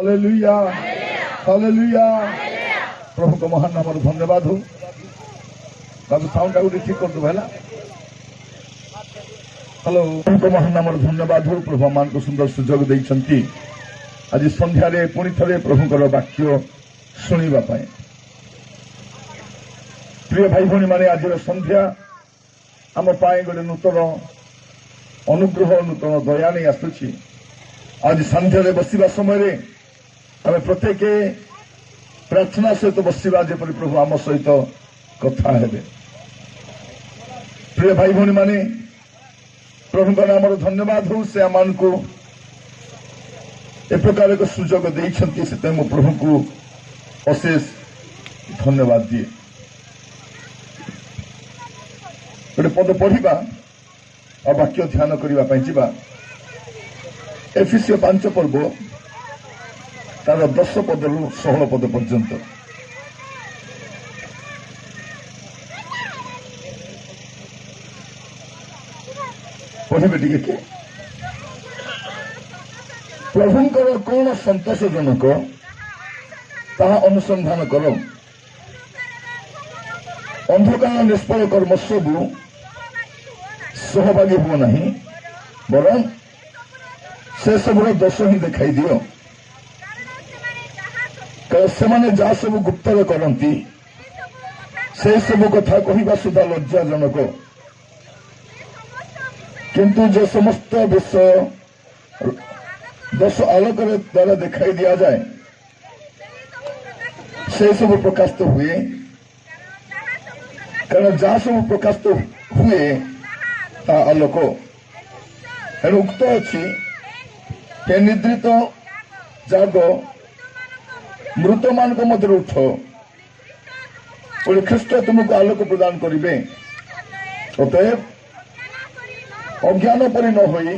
Hallelujah hallelujah. प्रभु को महान नाम धन्यवाद हो। बाबू साउंड टाइम ठीक कर दो है। हेलो, प्रभु को महान नाम धन्यवाद हो। प्रभु मान को सुंदर सुजोग देइछंती आज संध्यारे पुणी थे प्रभुकर वाक्य शुणा। प्रिय भाई भौणी माने आज संध्या आम गोटे नूतन अनुग्रह नूतन दया नहीं आसुची। आज संध्या बसवा समय आम प्रत्येक प्रार्थना सहित बसवा जेपरी प्रभु आम सहित कथा हेबे। प्रिय भाई भौणी माने प्रभु का नाम धन्यवाद हो। से आम को ए प्रकार एक सुजोग देइछंती से मो प्रभु को अशेष धन्यवाद दिए। गोटे पद पढ़ा और वाक्य ध्यान करने जा एफिसियो 5 पर्व तार 10 पद रु 16 पद पर्यंत। पढ़े टे प्रभुंकर कौन संतोषजनक ताहा अनुसंधान कर। अंधकार निष्फल कर्म सबू सहभागी हुआ नहीं बरं से सबुर दोष ही दिखाई दियो। से माने जा सब गुप्तर करती से सब कथा कहवा सुधा लज्जाजनक, किंतु जो समस्त विषय दोष आलोक द्वारा दिखाई दिया जाए से सब प्रकाशित हुए। कारण जहाँ सब प्रकाशित हुए ता आलोक एणु उक्त अच्छी हे निद्रित जाग मृत मान को मध्य उठ बोले ख्रीष्ट तुमको आलोक प्रदान करेंगे। अतएव अज्ञान परी न होई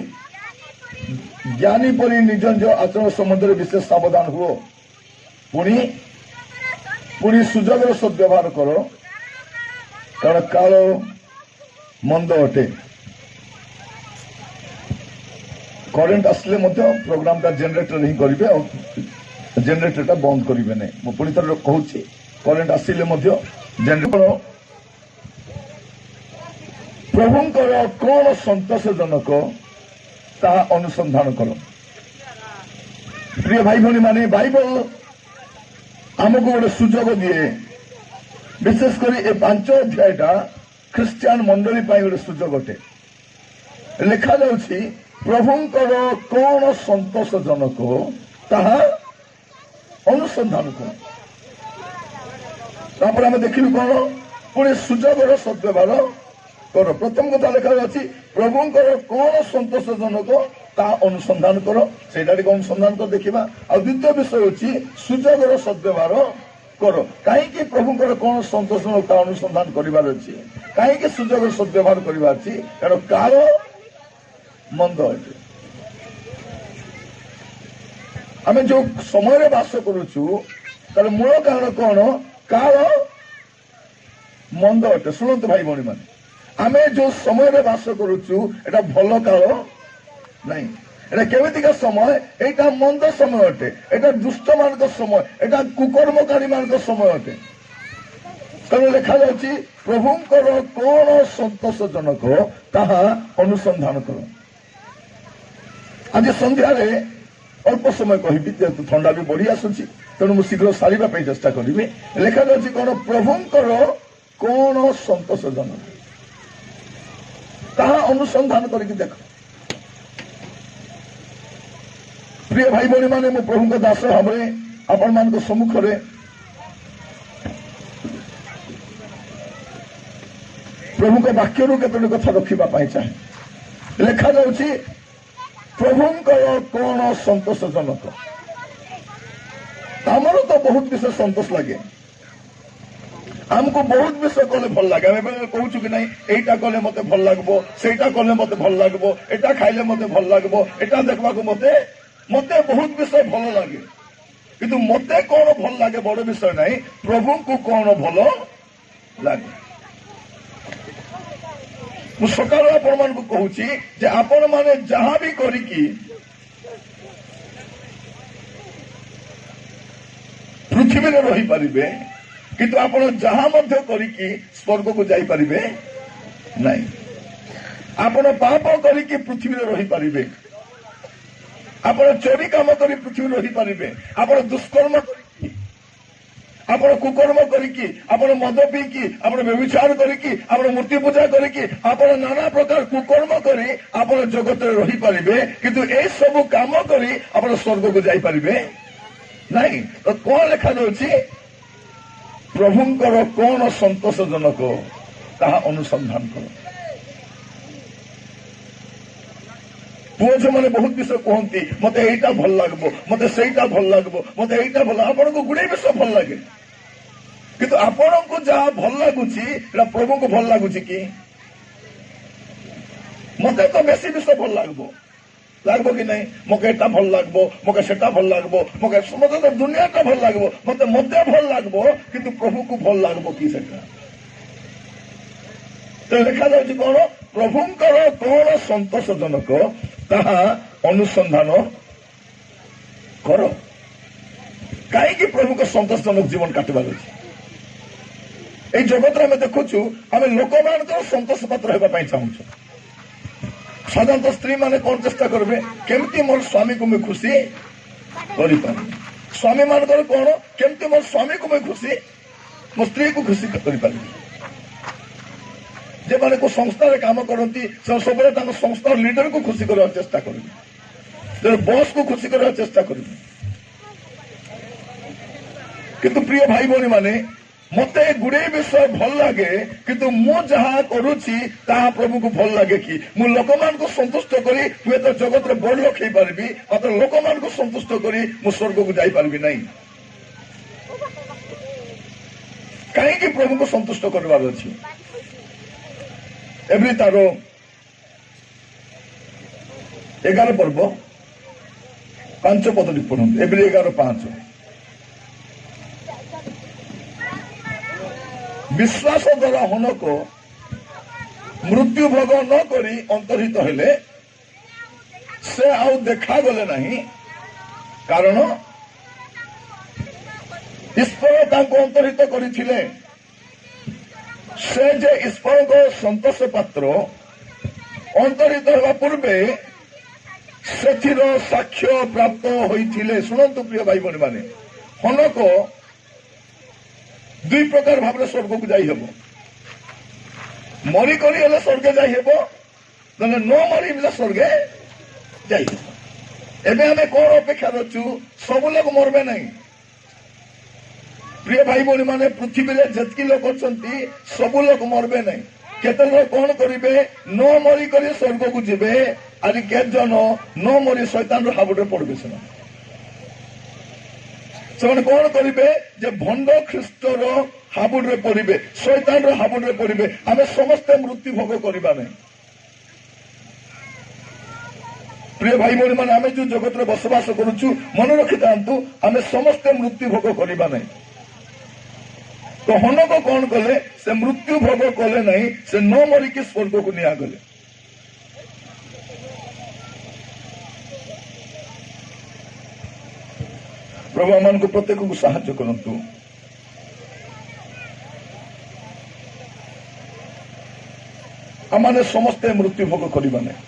ज्ञानी परी निज निज आचरण संबंध में विशेष सावधान हुओ। पुणी सुजोग सद्व्यवहार करो कारण काल मंद अटे। करेन्ट आसले प्रोग्राम टा जेनेटर ही करेंगे और जेनेटर टा बंद करेंगे नहीं। मु पुणी थर कहूँ करेन्ट आसिले जेनेटर प्रभुंकर कौन संतोषजनक ताहा अनुसंधान करो। प्रिय भाई भौणी माने बाइबल आमको गोटे सुजोग दिए। विशेषकर ए 5 अध्यायटा ख्रिस्टियान मंडली गोटे सुजोग अटे। लिखा जाउछि प्रभुंकर कौन संतोषजनक ताहा अनुसंधान करो। तापर आम देखिलु कौन पुणी सुजोगर सद्व्यवहार करो। प्रथम कथा लिखा जाछि प्रभुंकर कौन संतोषजनक ताहा अनुसंधान करो। सेटा अनुसंधान कर देखा। आ द्वितीय विषय होछि सुजोगर सद्व्यवहार करो। कहीं प्रभुंकर कौन संतोषजनक ताहा अनुसंधान करिवार अछि। कहीं सुजोगर सद्व्यवहार करिवार अछि कारण काल मंद अटे। आम जो समय बास करुचु तार मूल कारण कौन काल मंद अटे। शुणु भाई भौणी माने आम जो समय बास करुचु एटा भल काल नहीं। एटा केमितिका समय एटा मंद समय अटे। एटा दुष्ट मान समय एटा कुकर्मकारी मान समय अटे। तेणु लिखा जाउछि प्रभुंकर कौन संतोषजनक ताहा अनुसंधान करो। आज संध्यार अल्प समय कहि ठंडा भी बढ़ी आसुची तेणु मुझे शीघ्र सारिबा पई चेष्टा करी। लिखा जाउछि कौन प्रभुंकर कौन संतोषजनक ताहा अनुसंधान करके देख। प्रिय भाई भौणी माने मो प्रभु दास भाव आपण मान सम्मुख में प्रभु के वाक्य केतोटी कथा रखा चाहे। लिखा जाउछि प्रभुंकर कौन संतोषजनक। आमर तो बहुत विषय संतोष लगे। आमको बहुत विषय कले भल लगे। आम कहूँ कि नहीं एटा कले मत भल लगबो सेटा कले मत भल लगबो एटा खाइले मत भल लगबो एटा देखा मते मते बहुत विषय भल लगे। किंतु मते कौन भल लगे बड़ विषय नहीं प्रभु को कौन भल लगे। मु सकाल आपण मान को कहूची जे आपण माने जहां भी करिकी ପୃଥିବୀରେ ରହିପାରିବେ, କିନ୍ତୁ ଆପଣ ଯାହା ମଧ୍ୟ କରିକି ସ୍ୱର୍ଗକୁ ଯାଇପାରିବେ ନାହିଁ। ଆପଣ ପାପ କରିକି ପୃଥିବୀରେ ରହିପାରିବେ, ଆପଣ ଚୋରି କାମ କରି ପୃଥିବୀରେ ରହିପାରିବେ, ଆପଣ ଦୁଷ୍କର୍ମ କରିକି, ଆପଣ କୁକର୍ମ କରିକି, ଆପଣ ମଦ ପିଇକି, ଆପଣ ବ୍ୟଭିଚାର କରିକି, ଆପଣ ମୂର୍ତ୍ତି ପୂଜା କରିକି, ଆପଣ ନାନା ପ୍ରକାର କୁକର୍ମ କରି ଆପଣ ଜଗତରେ ରହିପାରିବେ, କିନ୍ତୁ ଏଇ ସବୁ କାମ କରି ଆପଣ ସ୍ୱର୍ଗକୁ ଯାଇପାରିବେ ନାହିଁ। ତ କଣ ଲେଖାଯାଉଛି? ପ୍ରଭୁଙ୍କର କଣ ସନ୍ତୋଷଜନକ ତାହା ଅନୁସନ୍ଧାନ କର। ପୁଅ ଝିଅମାନେ ବହୁତ ବିଷୟ କୁହନ୍ତି, ମତେ ଏଇଟା ଭଲ ଲାଗିବ, ମତେ ସେଇଟା ଭଲ ଲାଗିବ, ମତେ ଏଇଟା ଭଲ, ଆପଣଙ୍କୁ ଗୁଡେ ବିଷୟ ଭଲ ଲାଗେ, କିନ୍ତୁ ଆପଣଙ୍କୁ ଯାହା ଭଲ ଲାଗୁଛି ସେଟା ପ୍ରଭୁଙ୍କୁ ଭଲ ଲାଗୁଛି କି? ମତେ ତ ବେଶୀ ବିଷୟ ଭଲ ଲାଗିବ କି ନାହିଁ, ମତେ ଏଟା ଭଲ ଲାଗିବ, ମତେ ସେଟା ଭଲ ଲାଗିବ, ମତେ ତ ଦୁନିଆଟା ଭଲ ଲାଗିବ, ମତେ ଭଲ ଲାଗିବ, କିନ୍ତୁ ପ୍ରଭୁକୁ ଭଲ ଲାଗିବ କି ସେଟା? ଲେଖାଯାଉଛି କଣ? ପ୍ରଭୁଙ୍କର କଣ ସନ୍ତୋଷଜନକ ତାହା ଅନୁସନ୍ଧାନ କର। କାହିଁକି ପ୍ରଭୁଙ୍କ ସନ୍ତୋଷଜନକ ଜୀବନ କାଟିବାର ଅଛି? এই ଜଗତରେ ଆମେ ଦେଖୁଛୁ, ଆମେ ଲୋକମାନଙ୍କର ସନ୍ତୋଷ ପାତ୍ର ହେବା ପାଇଁ ଚାହୁଁଛୁ। ସାଧାରଣତଃ ସ୍ତ୍ରୀ ମାନେ କଣ ଚେଷ୍ଟା କରିବେ, କେମିତି ମୋର ସ୍ୱାମୀକୁ ମୁଁ ଖୁସି କରିପାରିବି। ସ୍ୱାମୀ ମାନଙ୍କର କଣ, କେମିତି ମୋର ସ୍ୱାମୀକୁ ମୁଁ ଖୁସି, ମୋ ସ୍ତ୍ରୀକୁ ଖୁସି କରିପାରିବି। ଯେମାନେ ସଂସ୍ଥାରେ କାମ କରନ୍ତି ସେମାନେ ସବୁବେଳେ ତାଙ୍କ ସଂସ୍ଥାର ଲିଡରକୁ ଖୁସି କରିବାକୁ ଚେଷ୍ଟା କରିବେ, ବସ୍କୁ ଖୁସି କରିବାକୁ ଚେଷ୍ଟା କରିବେ। କିନ୍ତୁ ପ୍ରିୟ ଭାଇ ଭଉଣୀ ମାନେ, ମତେ ଗୁଡେ ବିଷୟ ଭଲ ଲାଗେ, କିନ୍ତୁ ମୁଁ ଯାହା କରୁଛି ତାହା ପ୍ରଭୁକୁ ଭଲ ଲାଗେ କି? ମୁଁ ଲୋକମାନଙ୍କୁ ସନ୍ତୁଷ୍ଟ କରି ହୁଏତ ଜଗତରେ ବଡ ଲୋକ ହେଇପାରିବି, ମାତ୍ର ଲୋକମାନଙ୍କୁ ସନ୍ତୁଷ୍ଟ କରି ମୁଁ ସ୍ୱର୍ଗକୁ ଯାଇପାରିବି ନାହିଁ। କାହିଁକି ପ୍ରଭୁଙ୍କୁ ସନ୍ତୁଷ୍ଟ କରିବାର ଅଛି? ଏଭଳି ତାର 11 ପର୍ବ 5 ପଦଟି ପଢନ୍ତୁ। ଏଭଳି 11:5। ବିଶ୍ୱାସ ଦ୍ୱାରା ହନକ ମୃତ୍ୟୁ ଭୋଗ ନ କରି ଅନ୍ତର୍ହିତ ହେଲେ ସେ ଆଉ ଦେଖାଗଲେ ନାହିଁ, କାରଣ ଈଶ୍ୱର ତାଙ୍କୁ ଅନ୍ତର୍ହିତ କରିଥିଲେ। ସେ ଯେ ଈଶ୍ୱରଙ୍କ ସନ୍ତୋଷ ପାତ୍ର, ଅନ୍ତର୍ହିତ ହେବା ପୂର୍ବେ ସେଥିର ସାକ୍ଷ୍ୟ ପ୍ରାପ୍ତ ହୋଇଥିଲେ। ଶୁଣନ୍ତୁ ପ୍ରିୟ ଭାଇ ଭଉଣୀ ମାନେ, ହନକ ଦୁଇ ପ୍ରକାର ଭାବରେ ସ୍ୱର୍ଗକୁ ଯାଇ ହେବ। ମରିକରି ହେଲେ ସ୍ୱର୍ଗ ଯାଇ ହେବ, ନହେଲେ ନ ମରି ହେଲେ ସ୍ୱର୍ଗ ଯାଇ ହେବ। ଏବେ ଆମେ କଣ ଅପେକ୍ଷାରେ ଅଛୁ? ସବୁ ଲୋକ ମରବେ ନାହିଁ। ପ୍ରିୟ ଭାଇ ଭଉଣୀ ମାନେ, ପୃଥିବୀରେ ଯେତିକି ଲୋକ ଅଛନ୍ତି ସବୁ ଲୋକ ମରବେ ନାହିଁ। କେତେ ଲୋକ କଣ କରିବେ? ନ ମରିକରି ସ୍ୱର୍ଗକୁ ଯିବେ। ଆଜି କେତେ ଜଣ ନ ମରି ଶୈତାନର ହାବୁଡରେ ପଡିବେ। ସେମାନେ କଣ କରିବେ? ଯେ ଭଣ୍ଡ ଖ୍ରୀଷ୍ଟର ହାବୁଡରେ ପଡିବେ, ଶୈତାନର ହାବୁଡରେ ପଡିବେ। ଆମେ ସମସ୍ତେ ମୃତ୍ୟୁ ଭୋଗ କରିବା ନାହିଁ। ପ୍ରିୟ ଭାଇ ଭଉଣୀ ମାନେ, ଆମେ ଯୋଉ ଜଗତରେ ବସବାସ କରୁଛୁ, ମନେ ରଖିଥାନ୍ତୁ, ଆମେ ସମସ୍ତେ ମୃତ୍ୟୁ ଭୋଗ କରିବା ନାହିଁ। ତ ହନକ କଣ କଲେ? ସେ ମୃତ୍ୟୁ ଭୋଗ କଲେ ନାହିଁ, ସେ ନ ମରିକି ସ୍ୱର୍ଗକୁ ନିଆଗଲେ। ପ୍ରଭୁ ଆମମାନଙ୍କୁ ପ୍ରତ୍ୟେକକୁ ସାହାଯ୍ୟ କରନ୍ତୁ। ଆମମାନେ ସମସ୍ତେ ମୃତ୍ୟୁ ଭୋଗ କରିବା ନାହିଁ।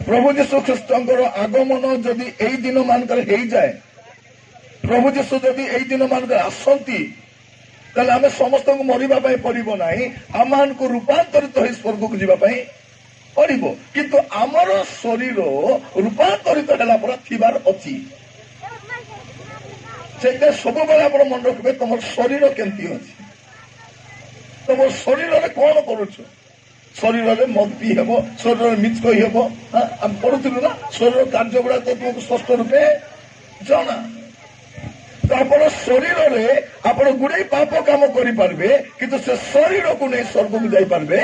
ପ୍ରଭୁ ଯୀଶୁ ଖ୍ରୀଷ୍ଟଙ୍କର ଆଗମନ ଯଦି ଏଇ ଦିନ ମାନଙ୍କରେ ହେଇଯାଏ, ପ୍ରଭୁ ଯୀଶୁ ଯଦି ଏଇ ଦିନ ମାନଙ୍କରେ ଆସନ୍ତି, ତାହେଲେ ଆମେ ସମସ୍ତଙ୍କୁ ମରିବା ପାଇଁ ପଡିବ ନାହିଁ, ଆମମାନଙ୍କୁ ରୂପାନ୍ତରିତ ହୋଇ ସ୍ୱର୍ଗକୁ ଯିବା ପାଇଁ ପଡିବ। କିନ୍ତୁ ଆମର ଶରୀର ରୂପାନ୍ତରିତ ହେଲା ପରେ ଥିବାର ଅଛି। ସେଇଟା ସବୁବେଳେ ଆପଣ ମନେ ରଖିବେ, ତମର ଶରୀର କେମିତି ଅଛି, ତମ ଶରୀରରେ କଣ କରୁଛ। ଶରୀରରେ ମଦ ପିଇ ହେବ, ଶରୀରରେ ମିଛ କହି ହେବ। ଆମେ ପଢୁଥିଲୁ ନା, ଶରୀର କାର୍ଯ୍ୟ ଗୁଡାକ ତୁମକୁ ସ୍ପଷ୍ଟ ରୂପେ ଜଣା। ତ ଆପଣ ଶରୀରରେ ଆପଣ ଗୁଡେ ପାପ କାମ କରିପାରିବେ, କିନ୍ତୁ ସେ ଶରୀରକୁ ନେଇ ସ୍ୱର୍ଗକୁ ଯାଇପାରିବେ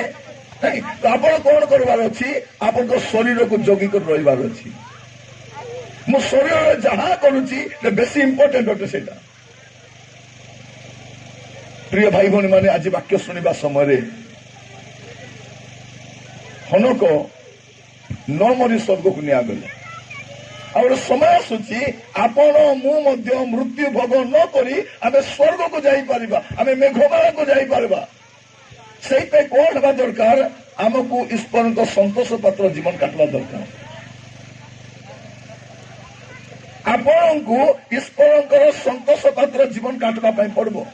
ନାହିଁ। ତ ଆପଣ କଣ କରିବାର ଅଛି? ଆପଣଙ୍କ ଶରୀରକୁ ଜଗିକରି ରହିବାର ଅଛି। ମୁଁ ଶରୀରରେ ଯାହା କରୁଛି ବେଶୀ ଇମ୍ପୋର୍ଟାଣ୍ଟ ଅଟେ ସେଇଟା। ପ୍ରିୟ ଭାଇ ଭଉଣୀ ମାନେ, ଆଜି ବାକ୍ୟ ଶୁଣିବା ସମୟରେ ହନକ ନ ମରି ସ୍ୱର୍ଗକୁ ନିଆଗଲେ। और समय आसुची आपण मु मृत्यु भोग न करी आमे स्वर्ग को जाई परिबा, आमे मेघमाला को जाई परिबा। सेइते कोन हबा दरकार, आमको ईश्वर को संतोष पात्र जीवन काटवा दरकार। आपण को ईश्वर संतोष पात्र जीवन काटवा पड़ो।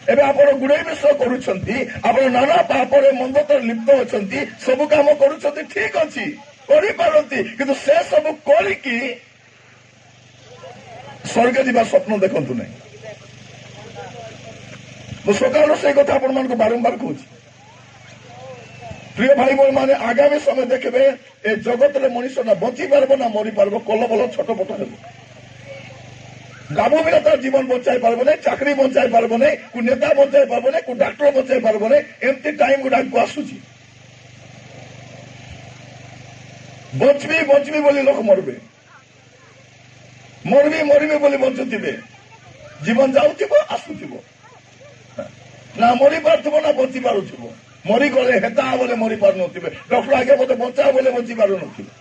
एबे आपण गुड़े विषय करुछंती, आपण नाना पापरे मंदतर लिप्त अछंती, सब काम करुछंती, ठीक अछि करि पारंती, किंतु से सब करिकी स्वर्ग जीवा स्वप्न देखंतु नै। मु सकाळ से कथा आपण मान को बारंबार कहूँ। प्रिय भाई बोल माने आगामी समय देखबे ए जगत रे मनुष्य ना बची पारबो ना मरी पारबो, कल बल छोट पट हेबो। गाबू बिना तार जीवन बचाई पारबो नै, चाकरी बचाई पारबो नै, को नेता बचाई पारबो नै, को डॉक्टर बचाई पारबो नै। एमती टाइम गुडा को आसुची, बचबी बोली लोक मरबे, मरबी बोली बचुथिबे। जीवन जाउथिबो आसुथिबो, ना मरी पारुथिबो ना बची पारुथिबो। मरी गले हेता बोले मरी पार नथिबे, डॉक्टर आगे मते बचा बोले बची पारु नथिबे।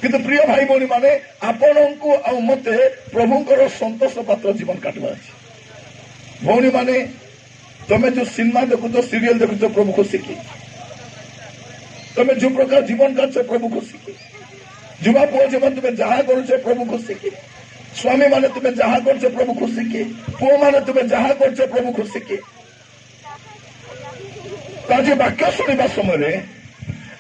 किंतु प्रिय भाई भौणी माने आपणको आ मते प्रभुंकर संतोष पात्र जीवन काटवा अछि। भौणी माने तमे जो सिनेमा देखुछ, सीरियल देखुछ, प्रभु खुशी की तमे जो प्रकार जीवन काटछ प्रभु खुशी की। जुवा पुओ जीवन तुमे जहा करुछ प्रभु खुशी की। स्वामी माने तुमे जहा करुछ प्रभु खुशी की। पुओ माने तुमे जहा करुछ प्रभु खुशी की। ताजे वाक्य सुनिबा समय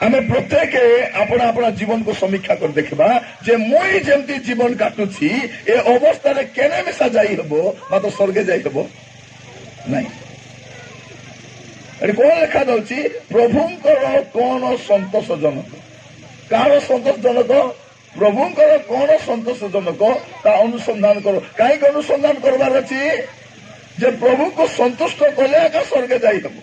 आमे प्रत्येक अपना अपना जीवन को समीक्षा कर देखबा जे मुई जेमती जीवन काटुछि ए अवस्था रे केने मिसा जाई हबो, मातो स्वर्गे जाई हबो नहीं। कौन लिखा जाउछि, प्रभुंकर कौन संतोषजनक, कार संतोषजनक, प्रभुंकर कौन संतोषजनक ता अनुसंधान करो। कहीं अनुसंधान करबार अछि जे प्रभु को संतुष्ट कले एका स्वर्गे जाई हबो।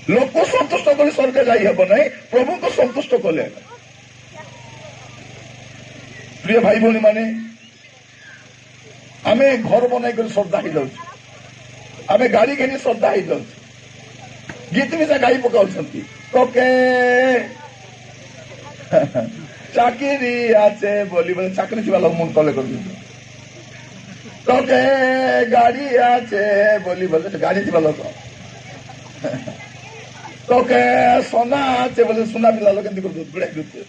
लोक को संतुष्ट कर स्वर्ग जाई हबो नहीं, प्रभु को संतुष्ट कले। प्रिय भाई भौणी माने आमे घर बनाई कर श्रद्धा ही जाउछ, आमे गाड़ी घेनी श्रद्धा ही जाउछ, गीत मिसा गाई पकाउछंती तोके चाकरी आछे बोली बोले चाकरी छिबा लोग मन तले कर दियो। तोके गाड़ी आछे बोली बोले गाड़ी छिबा लोग, तोके सोना आछे बोले सोना पिला लोग केंदी कर दो बड़े गुते।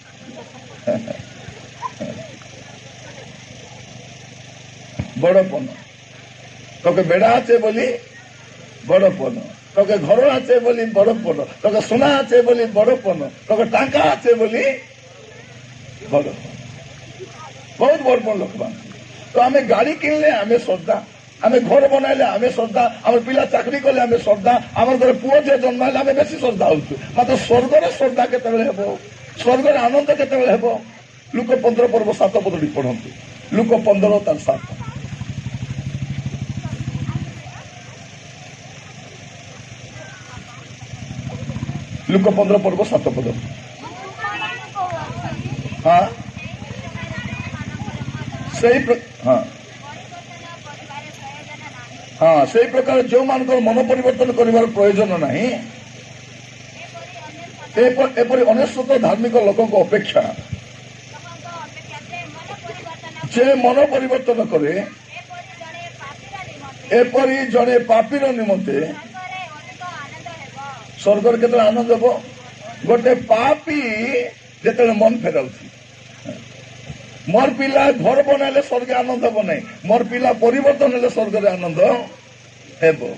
बड़पन तोके बेड़ा आछे बोली बड़पन, तोके घर आछे बोली बड़पन, तोके सोना आछे बोली बड़पन, तोके टाका आछे बोली बड़पन। बहुत बड़पन लोक मान। तो आमे गाड़ी किनले आमे श्रद्धा, आमे घर बनाइले आमे श्रद्धा, आम पिला चाकरी कले आमे श्रद्धा, आम घर पुओ जे जन्म हेले आमे बेसी श्रद्धा होउछु। मात्र स्वर्गर श्रद्धा केतेबेले हेबो, स्वर्गर आनंद केतेबेले हेबो। लुक 15 पर्व 7 पदटी पढ़ंतु। लुक 15 तार 7। लुक 15 पर्व 7 पद। हाँ सही हाँ हाँ से प्रकार जो मान मन परिवर्तन कर प्रयोजन नहीं, एपरी अनेशत धार्मिक लोक अपेक्षा जे मन परिवर्तन करे एपरी जड़े पापीर निमंते स्वर्गर केते आनंद हेबो। गोटे पापी जेते मन फेराउछि, मोर पिला घर बनाइले स्वर्ग आनंद हेबो नहीं, मोर पिला परिवर्तन हेले स्वर्ग आनंद हेबो।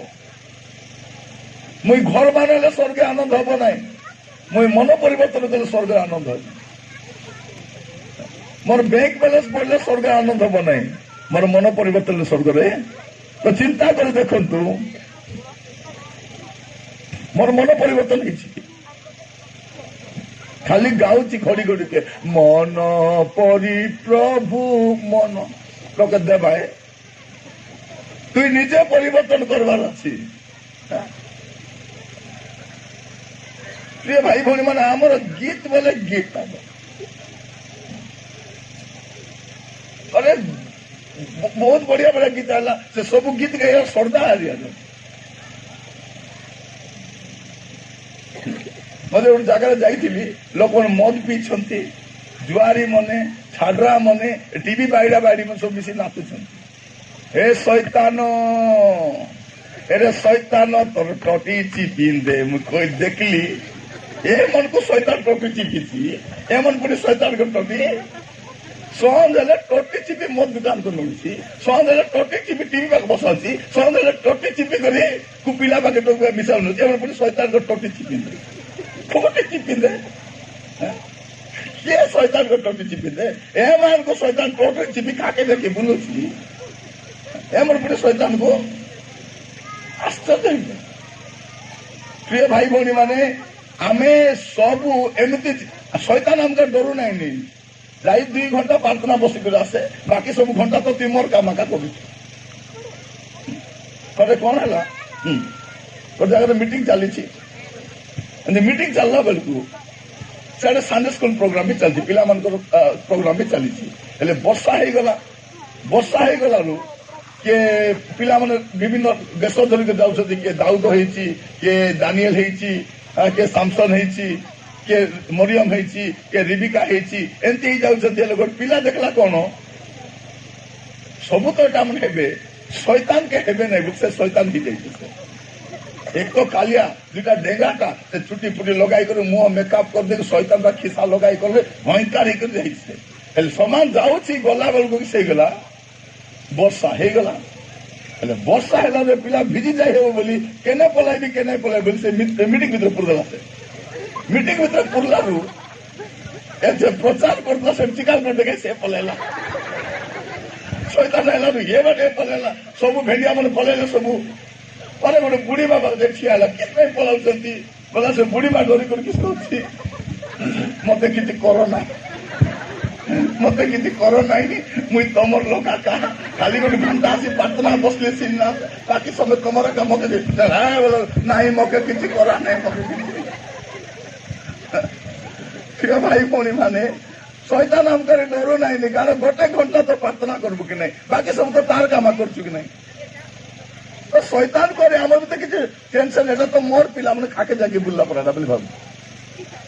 मुई घर बनाइले स्वर्ग आनंद हेबो नहीं, मुई मन परिवर्तन कले स्वर्ग आनंद हेबो। मोर बैंक बैलेंस बढ़ले स्वर्ग आनंद हेबो नहीं, मोर मन परिवर्तन स्वर्ग रे। तो चिंता कर देखंतु मोर मन परिवर्तन हिची, खाली गाउची खड़ी खड़ी के मन परि प्रभु मन लोक देवाए। तु निजे परिवर्तन करवार अछि। प्रिय भाई भौणी माने आमर गीत बोले गीत अरे बहुत बढ़िया बढ़िया गीत है, से सब गीत गए श्रद्धा हारिया मत गोटे जगार जाइली लोक मद पीछे जुआरी मने छाड्रा मने टीवी बाइड़ा बाइड़ी सब मिसी नाचुंट हे शैतान एरे शैतान तोर टटी चिपिन दे मुझे देखली ए मन को शैतान टटी चिपी एमन पुणी शैतान को टटी सन्देले टटी चिपी मद दुकान को मिली सन्देले टटी चिपी टीवी पाक बसा सन्देले टटी चिपी कर पिला पाके मिसाउ एमन पुणी शैतान को टटी चिपिन दे टटी चिपिन दे ये शैतान को टटी चिपिन दे एमन को शैतान टटी चिपी खाके देखे बुलुची एमन पुणी शैतान को आश्चर्य प्रिय भाई भौणी माने आमे सबू एमती शैतान हमका डरू ना जाई 2 घंटा प्रार्थना बसिक आसे बाकी सब घंटा तो तुम मोर काम का कर कौन है गोटे जगह मीटिंग चली मीटिंग चलला बेलू से संडे स्कूल प्रोग्राम भी चलती पिला प्रोग्राम भी चली वर्षा हो गलु किए पिला माने विभिन्न देश धरिक जाऊँगी किए दाऊद होती किए दानिएल होती किए सामसन होती किए मरियम होती किए रिबिका होती एमती गोटे पिला देखला कौन सब तो यहाँ हे शैतान के हेबे नहीं से शैतान ही जाइए एक तो कालिया दुटा डेंगाटा से चुटी फुटी लगाई कर मुह मेकअप कर दे शैतान का खिसा लगाई कर भयंकर होकर सामान जाऊँगी गला बेलू से गला वर्षा हो गला वर्षा है पिला भिजी जाए बोली केने पलाई से मीटिंग भीतर पुरदेला से मीटिंग भीतर पुरला प्रचार करता से चिकार कर देखे से पलैला शैतान है ये बाटे पलैला सब भेड़िया मैंने पलैले सब अरे गोटे बुढ़ी माँ देखी आला किस पलाउंट बोला से बुढ़ी माँ डरी कर किस मत कि करोना मत कि करोना मुई तमर लोक खाली गोटे घंटा आसी प्रार्थना बसले सीना बाकी सब तुम काम ना मके कि करा ना मके प्रिय भाई भौणी माने शैतान हमको डरू ना कारण गोटे घंटा तो प्रार्थना करबू कि नहीं बाकी सब तो तार काम करचु कि नहीं तो शैतान करे आम भी किसी टेंशन है तो मोर पिला मैंने खाके जाके बुल्ला पड़ा भाव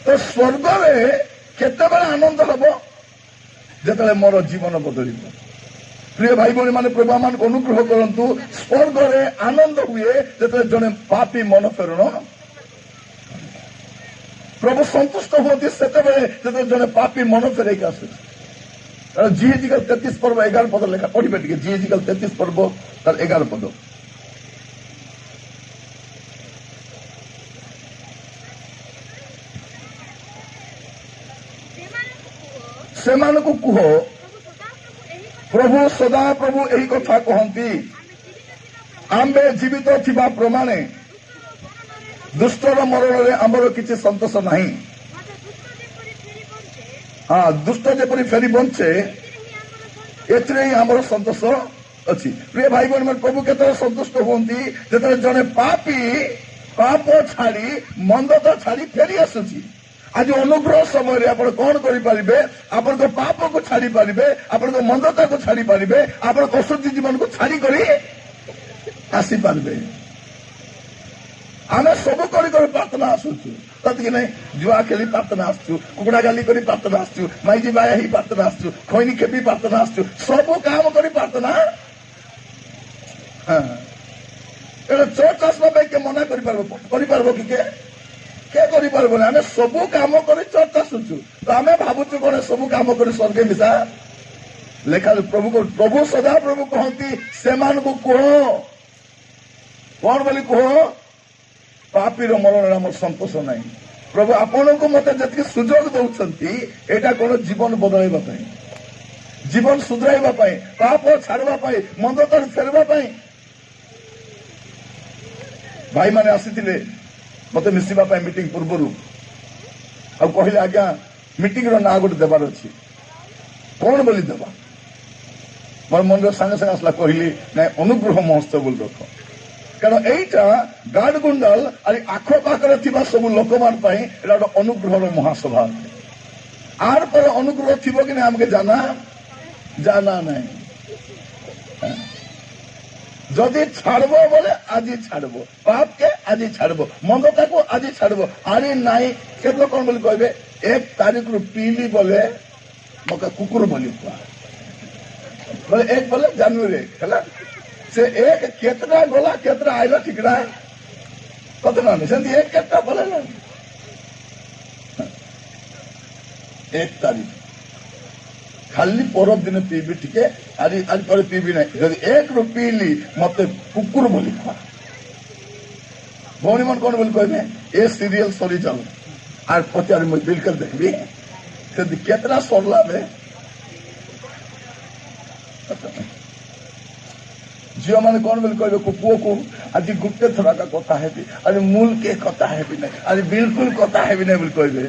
तो स्वर्ग में केते आनंद हम जिते मोर जीवन बदल प्रिय भाई भौणी माने प्रभु मान अनुग्रह करंतु स्वर्ग में आनंद हुए जिते जड़े पापी मन फेरण प्रभु संतुष्ट होती से जड़े पापी मन फेर आस जीएजिकल 33 पर्व 11 पद लेखा पढ़े टे जीएजिकल 33 पर्व 11 पद से कुह प्रभु सदा प्रभु यही कथा कहती आम्बे जीवित थिबा प्रमाणे दुष्टर मरण आमर किसी संतोष नहीं हाँ दुष्ट जेपरी फेरी बंचे एथरे ही आमर संतोष अच्छी प्रिय भाई बहन प्रभु केतरे संतुष्ट होती जो जड़े पापी पाप छाड़ी मंदता छाड़ी फेरी आसुची आज अनुग्रह समय आप कौन करें आप पाप को छाड़ी पारे आप मंदता को छाड़ी पारे आप असुद्धि जीवन को छाड़ी कर आसी पारे आम सब कर प्रार्थना आसुचु तक नहीं जुआ खेली प्रार्थना आसचु कुकुड़ा गाली कर प्रार्थना आसचु माइजी बाया ही प्रार्थना आसचु खैनी खेपी प्रार्थना आसचु सब काम कर प्रार्थना हाँ चर्च आसवा के मना कर कि के कर आम सबू काम कर चर्च आसुचु तो आम भावुचु कौन सबू काम कर स्वर्गे मिशा लेखा प्रभु को प्रभु सदा प्रभु कहती से कह कौन बोली कह पापीर मरण आम संतोष ना प्रभु आपण को मत जी सुजोग दौरान यहाँ कौन जीवन बदलवा जीवन सुधराइबा पाप छाड़वाई मंदता फेरवा भाई मैंने आसी मत मिसवा मीटिंग पूर्वर कहले आज्ञा मीटिंग ना गोटे देवार अच्छी कौन बोली देवा मोर मन सागे सागे आसला कहली ना अनुग्रह महोत्सव बोली रख कारण यहीटा गाडगुंडाल आखपाखे सब लोक मान गोटे अनुग्रह महासभा आर पर अनुग्रह थी कि नहीं आमके जाना जाना नहीं जदि छाड़ब बोले आज छाड़ब पाप के आज छाड़ब मंदता को आज छाड़ब आरे नाई केत कौन बोली कहबे 1 तारीख रु पीली बोले मका कुकुर बोली बोले 1 बोले जनवरी है से 1 केतना गला केतना आइला ठिकड़ा कत ना सेमती 1 केतना बोले 1 तारीख खाली पर दिन पीबी टिके आज पर पीबी ना जब 1 रु पीली मत कुकुर बोली भौणी मन कौन बोली कहबे ए सीरियल सरी जाऊ आर पचार मुझे बिल्कुल देखबी से केतना सरला बे झील मैंने कौन बोली कहबे पुओ को आज गुटे थराका कथा हेबी आज मूल के कथा हेबी ना आज बिल्कुल कथा हेबी ना बोली कहबे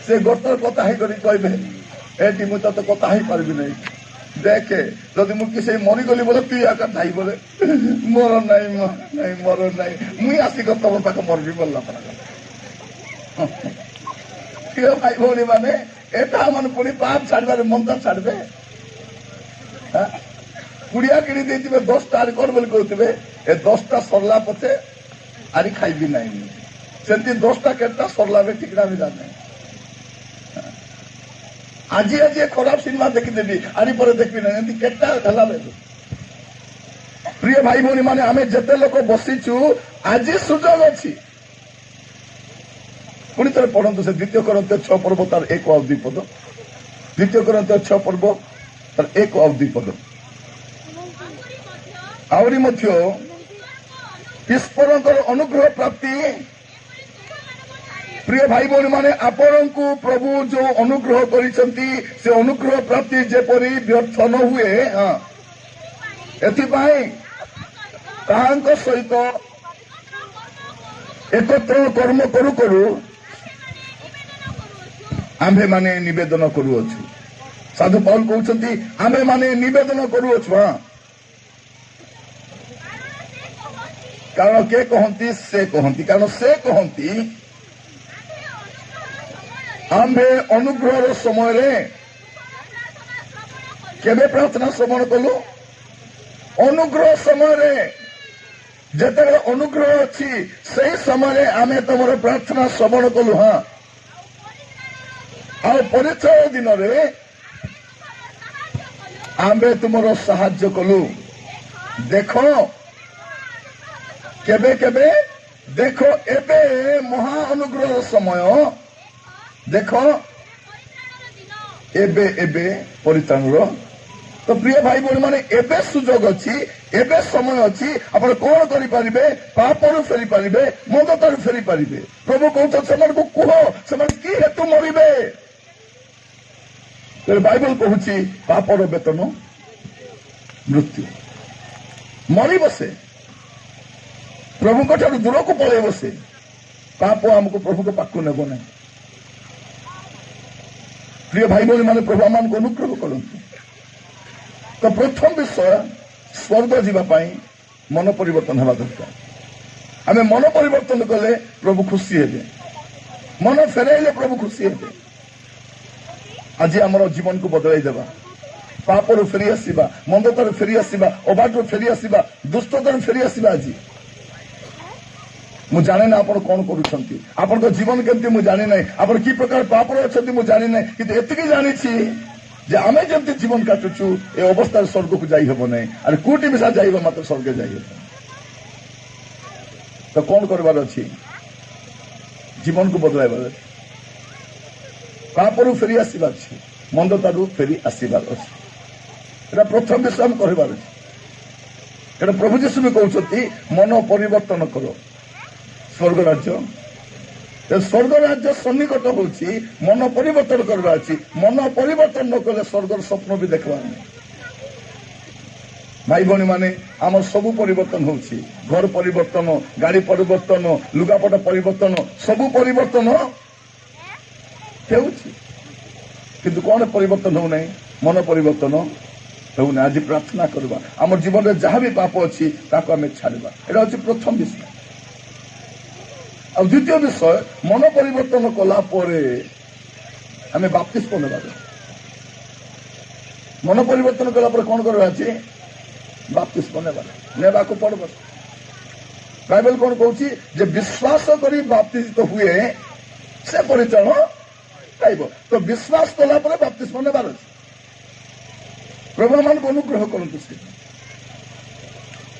से गोटर कथा हे करी कहबे एटी मुझे तो कथा ही पारबी नहीं देखे जदि मु किसी मरीगली बोले तु आकर धाई बोले मोर नहीं मोर नहीं मुई आसिक तुम पाख मरबी बोलला भाई भौणी माने एटा मन पुणी पाप छाड़बार मनता छाड़बे कुड़िया किणी देथिबे 10 टा कौन बोली कहथिबे ए 10 टा सरला पछे आरी खाइबी नहीं सेंती 10 टा केटा सरला बे ठिकना भी जाने आज आज खराब सिनेमा देखीदेवी आरी पर देखबी ना एंती केटा हला बे प्रिय भाई भौणी माने आमे जते लोक बसिचु आज सुजोग अछि पुणी थे पढ़ु से 2 Corinthians 6 पर्व तार 1 और 2 पद 2 Corinthians 6 पर्व तार 1 और 2 पद आवरी मध्य ईश्वरकर अनुग्रह प्राप्ति प्रिय भाई भौणी माने आपण को प्रभु जो अनुग्रह करिसंती से अनुग्रह प्राप्ति जेपरी व्यर्थ न हुए एथिपाई ताहांक सहित एकत्र कर्म करू करू आम्भे माने निवेदन करूअछु साधु पौल कहउछंती आम्भे माने निवेदन करूअछु कारण के कहंती से कहंती कारण से कहंती आम्भे अनुग्रह समय रे केबे प्रार्थना श्रवण कलु अनुग्रह समय रे जते अनुग्रह अच्छी सही समय आमे तुम प्रार्थना श्रवण कलु हाँ आ परिचय दिन रे आमे तुम साहाय्य कलु देख केबे केबे देख एबे महा अनुग्रह समय देख एबे एबे परित्राण तो प्रिय भाई भौणी माने एबे सुजोग अच्छी एबे समय अच्छी आपण कौन करि पारिबे पापरु फेरी पारिबे मंदतारु फेरी पारिबे प्रभु कहत समान को कुह समान की हेतु मरिबे बाइबल कहूची पापर वेतन मृत्यु मरी बसे प्रभु को ठार दूर को पलि बसे पाप आमको प्रभु के पाक नेब ना प्रिय भाई भौणी माने प्रभु आम को अनुग्रह करते तो प्रथम विषय स्वर्ग जीवाई मन परिवर्तन हवा दरकार आम मन परिवर्तन कले प्रभु खुशी हे मन फेरइले प्रभु खुशी हे आज आम जीवन को बदल देवा पापर फेरी आसवा मंदतार फेरी आसवा अबाट फेरी आसवा दुष्टतार फेरी आसवा आज मु जाने ना आपण कौन करुछंती आपण तो जीवन केमती मु जाने ना आपण की प्रकार पापर अछंती मु जाने ना कि एतिकी जानी छी जे आमे जेमती जीवन काटुछु ए अवस्था स्वर्ग को जाई हबो नै अरे कोटी मिसा जाइबो मात्र स्वर्ग जाई हबो तो कौन करबार अछि जीवन को बदलाइबार अछि पापरु फेरी आसीबार अछि मंदतारु फेरी आसीबार अछि एटा प्रथम विषय हम कहबार अछि एटा प्रभु यीशु भी कहउछथि मन परिवर्तन करो स्वर्ग राज्य स्वर्ग राज्य सन्निकट होची मन परिवर्तन करवा अछि मन परिवर्तन न कले स्वर्गर स्वप्न भी देखबा नै भाई भौणी माने आम सबु परिवर्तन होची घर परिवर्तन गाड़ी परिवर्तन लुगापटा परिवर्तन सबु परिवर्तन होची किंतु कौन परिवर्तन हो नहीं मन परिवर्तन हो ना आज प्रार्थना करवा आम जीवन में जहाँ भी पाप अच्छी ताको आम छाड़वा एटा हूँ प्रथम विषय आ द्वितीय विषय मन परिवर्तन कला आम बाप्तिस्म नेबा मन परिवर्तन कला कौन करवा बाप्तिस्म नेबा को पड़ब बाइबल कौन कहूँ जे विश्वास करी बाप्तिस्म हुए से परिचय पाइब। तो विश्वास कला बाप्तिस्म नेबार अच्छे। प्रभु मान को अनुग्रह करतु।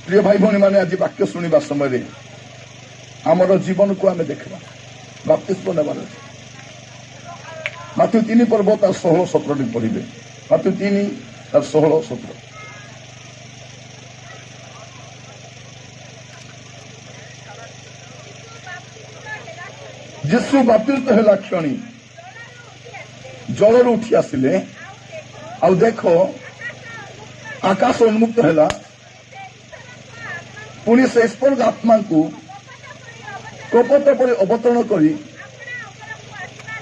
प्रिय भाई भौणी मैंने आज वाक्य शुणा समय आमर जीवन को आम देखा बाप्तिस्म नेबार अच्छे। माथ्यू 3 पर्व तार 16-17 पढ़े। माथ्यू 3 तार 16-17 जीशु बाप्तिस्म है क्षणी जलर उठी आसिले आ देख आकाश उन्मुक्त है पुणी से स्पर्ग आत्मा को कपट पर अवतरण करी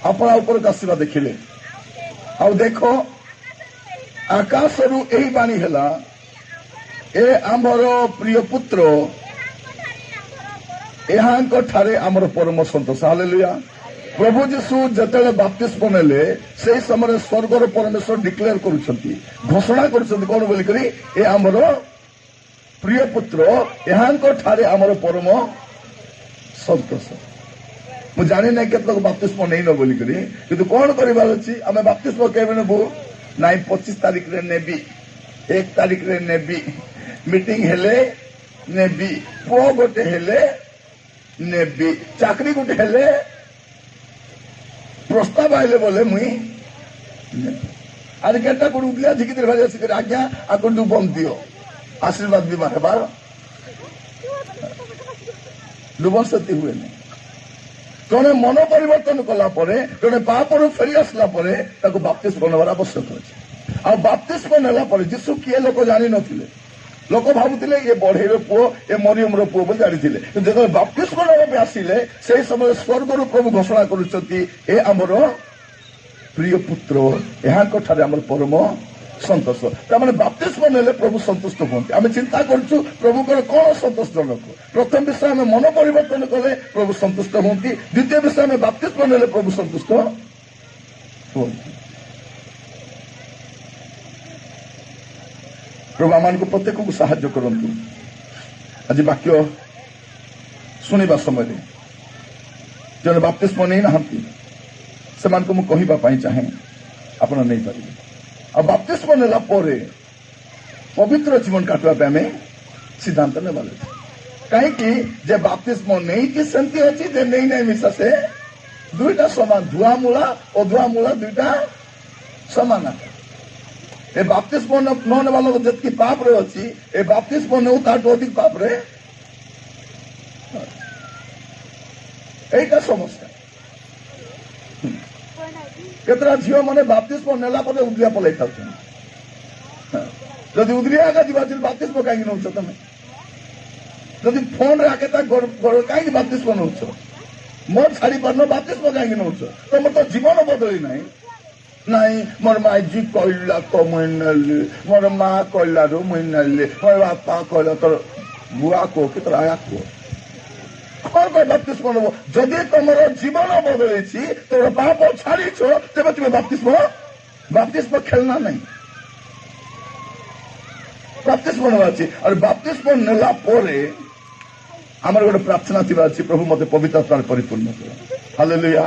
अपना ऊपर आसवा देखिले आ देख आकाश यही बाणी है ए आमर प्रिय पुत्र यहाँ ठारे आमर परम संतोष। हालेलुया। प्रभु जीशु जिते बाप्तिस्म नेले से समय स्वर्गर परमेश्वर डिक्लेयर करुछंती घोषणा करुछंती कौन बोली करी ए आमर प्रिय पुत्र यहाँ ठारे आमर परम संतोष। मु जानी ना केतक बाप्तिस्म नहीं न बोली करी किंतु कौन करिबार अछि आमे बाप्तिस्म केबे नेबो नाइ 25 तारिख रे नेबी 1 तारिख रे नेबी मीटिंग हेले नेबी पो गोटे हेले नेबी चाकरी गोटे हेले प्रस्ताव आइले बोले मुई आज केटा कोड उठले झिकी दे भाई आसी आज्ञा आकन दु बम दियो आशीर्वाद भी मारे बार दुबन सती हुए नहीं। जड़े मन परिवर्तन कला जड़े पापर फेरी आसला बाप्तिस्म नेबार आवश्यक अच्छे। आ बाप्तिस्म नेला जीशु किए लोक जानी नथिले। लोक भावुले ये बढ़ेर पुओ ये मरियम पुओ बोली जानी जो बाप्तिस्म नेबा आसिले से समय स्वर्गर प्रभु घोषणा करुछंती ए आमर प्रिय पुत्र यहाँ आमर परम संतोष। तार बाप्तिस्म नेले प्रभु संतुष्ट होती। आम चिंता करूँ प्रभु कौन संतोषजनक। प्रथम विषय आम मन परिवर्तन कले प्रभु संतुष्ट होती। द्वितीय विषय आम बाप्तिस्म नेले प्रभु संतुष्ट होती। प्रभु आम को प्रत्येक को साहाय्य करंतु। आज वाक्य शुणा समय जो बाप्तिस्म नहीं नहांती से कहवाई चाहे आप नहीं पारे। आ बाप्तिस्म नेला परे पवित्र जीवन काटवा आम सिद्धांत ने कहीं जे बाप्तिस्म नहीं कि सेमती अच्छी जे नहीं नहीं मिसा से दुईटा समान धुआ मूला और धुआ मूला दुईटा समान। ए बाप्तिस्म न नेबा लोग जतकी पाप रे अच्छी ए बाप्तिस्म नेउ ताठू अधिक पाप रे एटा समस्या। केतरा झील मैंने बाप्तिस्म नेला उदलिया पलि था जदि उदलिया आगे जीवा बाप्तिस्म कहीं नौ तुम जदि फोन रे आके कहीं बाप्तिस्म नौ मोर छाड़ी पार बाप्तिस्म कहीं नौ तुम तो जीवन बदली ना नाई मोर माई जी कहला तो मुई नेली मोर माँ कहला मुई नेली मोर बापा कहला तोर बुआ को कि तोर आया को कौन बाप्तिस्म नब जदि तुम जीवन बदली तोर पाप छाड़ी तेज तुम्हें बाप्तिस्म खेलना नहीं बाप्तिस्म नेबा अच्छी। और बाप्तिस्म नेला आमर गोटे प्रार्थना थी प्रभु मत पवित्र आत्मा परिपूर्ण कर। हालेलुया।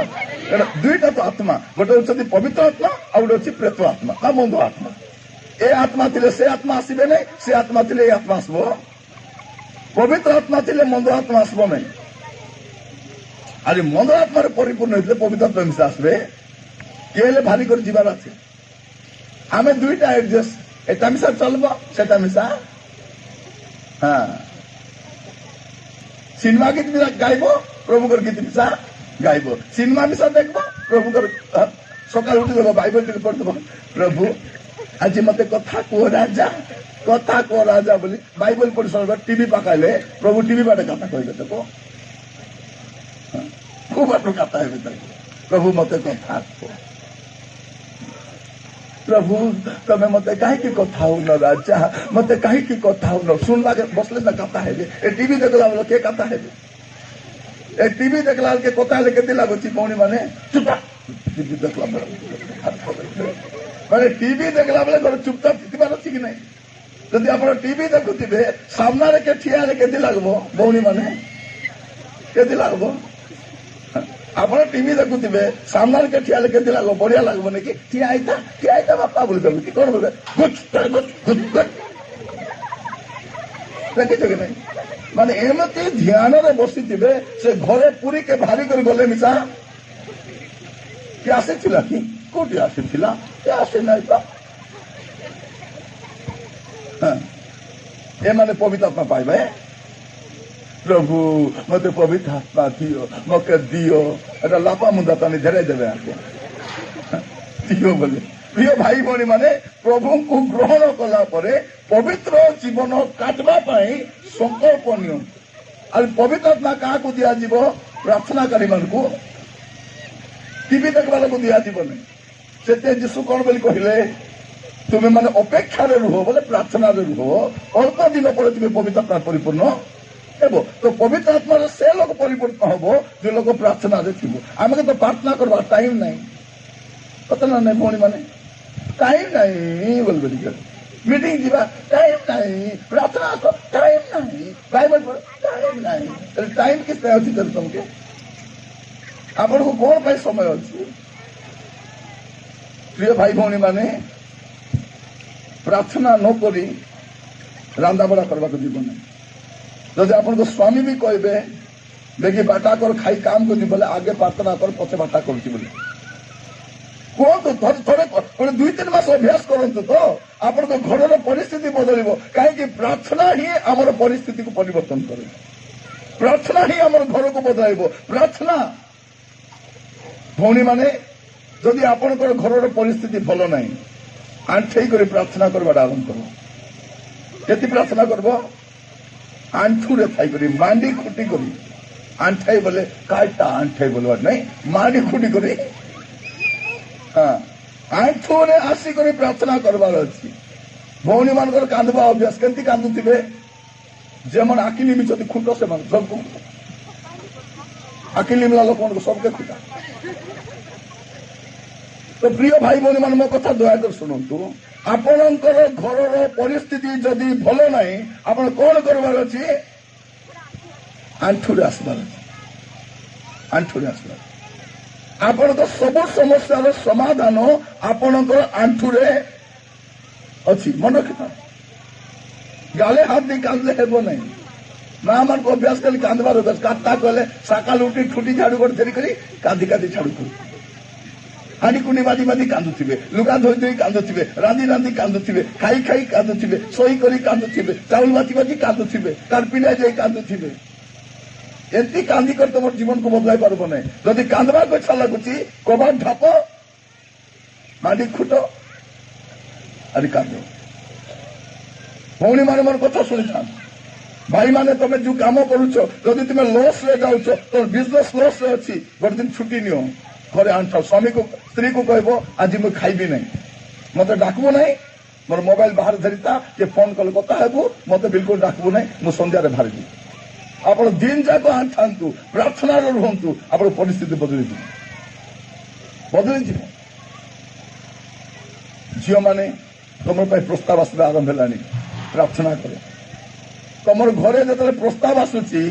दुईटा तो आत्मा गोटे होती पवित्र आत्मा आ गोटे प्रेत आत्मा आ मंद आत्मा। ए आत्मा थिले से आत्मा आसबे नहीं से आत्मा थिले आत्मा आसबो। पवित्र आत्मा थिले मंद आत्मा आसबो नहीं। आज मंद आत्मा परिपूर्ण होते पवित्र आत्मा मिसा आसबे किए भारी कर जीवार अच्छे। आम दुईटा एडजस्ट एटा मिसा चलब सेटा मिसा हाँ सिनेमा गीत गायब प्रभुकर गीत मिसा गायब सिनेमा मिसा देख प्रभुकर सकाल उठी देव बाइबल टी पढ़ प्रभु आज मत कथा कह राजा बोली बाइबल पढ़ी सर टीवी पकाइले प्रभु टीवी बाटे कथा कहले देखो खूब बाटो कथा है प्रभु मत कथा प्रभु तमें मत कहीं कथा हो न राजा मत कहीं कथा हो न सुनला बसले न कथा है ए टीवी देखला बेले के कथा है ए टीवी देखला के कथा ले केते लागुची पौनी माने चुप टीवी देखला माने टीवी देखला बेले घर चुपचाप थिबार अछि कि नहीं जदि आपण टीवी देखुथिबे सामना रे के ठिया रे केते लागबो पौनी माने କେମିତି ଲାଗବ? ଆପଣ ଟିଭି ଦେଖୁଥିବେ ସାମ୍ନାରେ କେ ଠିଆ ହେଲେ କେମିତି ଲାଗବ? ବଢିଆ ଲାଗବନି କି? ଠିଆ ହେଇଥା ବାପା ବୋଲି ଦେବୁ କି କଣ ବୋଲେ ଦେଖିଛ କି ନାଇଁ? ମାନେ ଏମିତି ଧ୍ୟାନରେ ବସିଥିବେ ସେ ଘରେ ପୁରୀ କେ ଭାରି କରି ଗଲେ ମିଶା କିଏ ଆସିଥିଲା କି? କୋଉଠି ଆସିଥିଲା? କିଏ ଆସିନାହିଁ ତ। ଏମାନେ ପବିତ୍ର ଆତ୍ମା ପାଇବେ। ପ୍ରଭୁ ମତେ ପବିତ୍ର ଆତ୍ମା ଦିଅ, ମତେ ଦିଅ। ଏଟା ଲାପା ମୁଣ୍ଡା ତାନି ଧରେଇ ଦେବେ ଆଜ୍ଞା ଦିଅ ବୋଲି। ପ୍ରିୟ ଭାଇ ଭଉଣୀ ମାନେ ପ୍ରଭୁଙ୍କୁ ଗ୍ରହଣ କଲା ପରେ ପବିତ୍ର ଜୀବନ କାଟବା ପାଇଁ ସଂକଳ୍ପ ନିଅନ୍ତୁ। ଆଉ ପବିତ୍ର ଆତ୍ମା କାହାକୁ ଦିଆଯିବ? ପ୍ରାର୍ଥନାକାରୀ ମାନଙ୍କୁ, ଟିଭି ଦେଖିବା ଲୋକ ଦିଆଯିବନି। ସେତେ ଯୀଶୁ କଣ ବୋଲି କହିଲେ? ତୁମେ ମାନେ ଅପେକ୍ଷାରେ ରୁହ ବୋଲେ ପ୍ରାର୍ଥନାରେ ରୁହ, ଅଳ୍ପ ଦିନ ପରେ ତୁମେ ପବିତ୍ର ଆତ୍ମା ପରିପୂର୍ଣ୍ଣ ହେବ। ତ ପବିତ୍ର ଆତ୍ମାର ସେ ଲୋକ ପରିପୂର୍ଣ୍ଣ ହବ ଯେ ଲୋକ ପ୍ରାର୍ଥନାରେ ଥିବ। ଆମେ ତ ପ୍ରାର୍ଥନା କରିବା ଟାଇମ ନାହିଁ, କଥା ନା ନାଇଁ ଭଉଣୀ ମାନେ? ଟାଇମ ନାହିଁ ବୋଲବେ ଟିକେ ମିଟିଂ ଯିବା ଟାଇମ ନାହିଁ, ପ୍ରାର୍ଥନା ଟାଇମ ନାହିଁ, ବାଇବଲ ପଢ ଟାଇମ ନାହିଁ। ଟାଇମ କିସ ପାଇଁ ଅଛି ତମକେ? ଆପଣଙ୍କୁ କଣ ପାଇଁ ସମୟ ଅଛି? ପ୍ରିୟ ଭାଇ ଭଉଣୀ ମାନେ ପ୍ରାର୍ଥନା ନ କରି ରାନ୍ଧାବଢା କରିବାକୁ ଯିବ ନାହିଁ। ଯଦି ଆପଣଙ୍କ ସ୍ୱାମୀ ବି କହିବେ ଦେଖି ବାଟା କର ଖାଇ କାମ କରୁଛି ବୋଲେ ଆଗେ ପ୍ରାର୍ଥନା କର ପଛେ ବାଟା କରୁଛି ବୋଲି କୁହନ୍ତୁ। ଥରେ 2-3 ମାସ ଅଭ୍ୟାସ କରନ୍ତୁ ତ ଆପଣଙ୍କ ଘରର ପରିସ୍ଥିତି ବଦଳିବ। କାହିଁକି? ପ୍ରାର୍ଥନା ହିଁ ଆମର ପରିସ୍ଥିତିକୁ ପରିବର୍ତ୍ତନ କରେ। ପ୍ରାର୍ଥନା ହିଁ ଆମର ଘରକୁ ବଦଳାଇବ। ପ୍ରାର୍ଥନା ଭଉଣୀ ମାନେ ଯଦି ଆପଣଙ୍କର ଘରର ପରିସ୍ଥିତି ଭଲ ନାହିଁ, ଆଣ୍ଠେଇ କରି ପ୍ରାର୍ଥନା କରିବାଟା ଆରମ୍ଭ କର। କେତେ ପ୍ରାର୍ଥନା କରବ? ଆଣ୍ଠୁରେ ଥାଇକରି ମାଣ୍ଡି ଖୁଟି କରି, ଆଣ୍ଠାଇ ବୋଲେ କାଇଟା ଆଣ୍ଠାଇ ବୋଲବାର ନାଇଁ, ମାଣ୍ଡି ଖୁଟି କରି ଆଣ୍ଠୁରେ ଆସିକରି ପ୍ରାର୍ଥନା କରବାର ଅଛି। ଭଉଣୀ ମାନଙ୍କର କାନ୍ଦବା ଅଭ୍ୟାସ। କେମିତି କାନ୍ଦୁଥିବେ? ଯେମାନେ ଆଖି ନିମିଛନ୍ତି ଖୁଣ୍ଟ ସେମାନେ ସବୁ ଆଖି ନିମିଲା ଲୋକମାନଙ୍କୁ ସବୁକେ ଖୁଟା। ତ ପ୍ରିୟ ଭାଇ ଭଉଣୀ ମାନେ ମୋ କଥା ଦୟାକରି ଶୁଣନ୍ତୁ। ଆପଣଙ୍କର ଘରର ପରିସ୍ଥିତି ଯଦି ଭଲ ନାହିଁ, ଆପଣ କଣ କରିବାର ଅଛି? ଆଣ୍ଠୁରେ ଆସିବାର ଅଛି। ଆଣ୍ଠୁରେ ଆସିବାର। ଆପଣଙ୍କ ସବୁ ସମସ୍ୟାର ସମାଧାନ ଆପଣଙ୍କର ଆଣ୍ଠୁରେ ଅଛି। ମନେ ରଖିଥା। ଗାଲେ ହାତ ଦେଇ କାନ୍ଦିଲେ ହେବ ନାହିଁ। ମା ମାନଙ୍କୁ ଅଭ୍ୟାସ କଲି କାନ୍ଦବାର ଅଭ୍ୟାସ। କାତା କଲେ ସକାଳୁ ଉଠି ଠୁଟି ଝାଡୁ କରି ଧରି କରି କାନ୍ଦି କାନ୍ଦି ଛାଡୁ କରୁ। ହାଣ୍ଡି କୁଣ୍ଡି ବାଜି ବାଜି କାନ୍ଦୁଥିବେ, ଲୁଗା ଧୋଇ ଧୋଇ କାନ୍ଦୁଥିବେ, ରାନ୍ଧି ରାନ୍ଧି କାନ୍ଦୁଥିବେ, ଖାଇ ଖାଇ କାନ୍ଦୁଥିବେ, ଶୋଇ କରି କାନ୍ଦୁଥିବେ, ଚାଉଳ ବାଜି ବାଜି କାନ୍ଦୁଥିବେ, ତାର ପିଲା ଯାଇ କାନ୍ଦୁଥିବେ। ଏମିତି କାନ୍ଦି କରି ତମର ଜୀବନକୁ ବଦଳାଇ ପାରିବ ନାହିଁ। ଯଦି କାନ୍ଦବାକୁ ଇଚ୍ଛା ଲାଗୁଛି କବାଟ ଢାପ, ମାଣ୍ଡି ଖୁଟ ଆରି କାନ୍ଦ। ଭଉଣୀ ମାନେ ମୋର କଥା ଶୁଣିଥାନ୍ତ। ଭାଇମାନେ ତମେ ଯୋଉ କାମ କରୁଛ, ଯଦି ତୁମେ ଲସ୍ ରେ ଯାଉଛ, ତମ ବିଜନେସ ଲସ୍ ରେ ଅଛି, ଗୋଟେ ଦିନ ଛୁଟି ନିଅ, ଘରେ ଆଣ୍ଠାଅ। ସ୍ୱାମୀକୁ ସ୍ତ୍ରୀକୁ କହିବ ଆଜି ମୁଁ ଖାଇବି ନାହିଁ, ମତେ ଡାକବୁ ନାହିଁ, ମୋର ମୋବାଇଲ ବାହାରେ ଧରିଥା, କିଏ ଫୋନ କଲେ କଥା ହେବୁ, ମତେ ବିଲକୁଲ ଡାକବୁ ନାହିଁ, ମୁଁ ସନ୍ଧ୍ୟାରେ ବାହାରିବି। ଆପଣ ଦିନ ଯାକ ଆଣ୍ଠାନ୍ତୁ, ପ୍ରାର୍ଥନାରେ ରୁହନ୍ତୁ, ଆପଣ ପରିସ୍ଥିତି ବଦଳିଯିବ, ବଦଳିଯିବ। ଝିଅମାନେ ତମ ପାଇଁ ପ୍ରସ୍ତାବ ଆସିବା ଆରମ୍ଭ ହେଲାଣି, ପ୍ରାର୍ଥନା କର। ତମର ଘରେ ଯେତେବେଳେ ପ୍ରସ୍ତାବ ଆସୁଛି,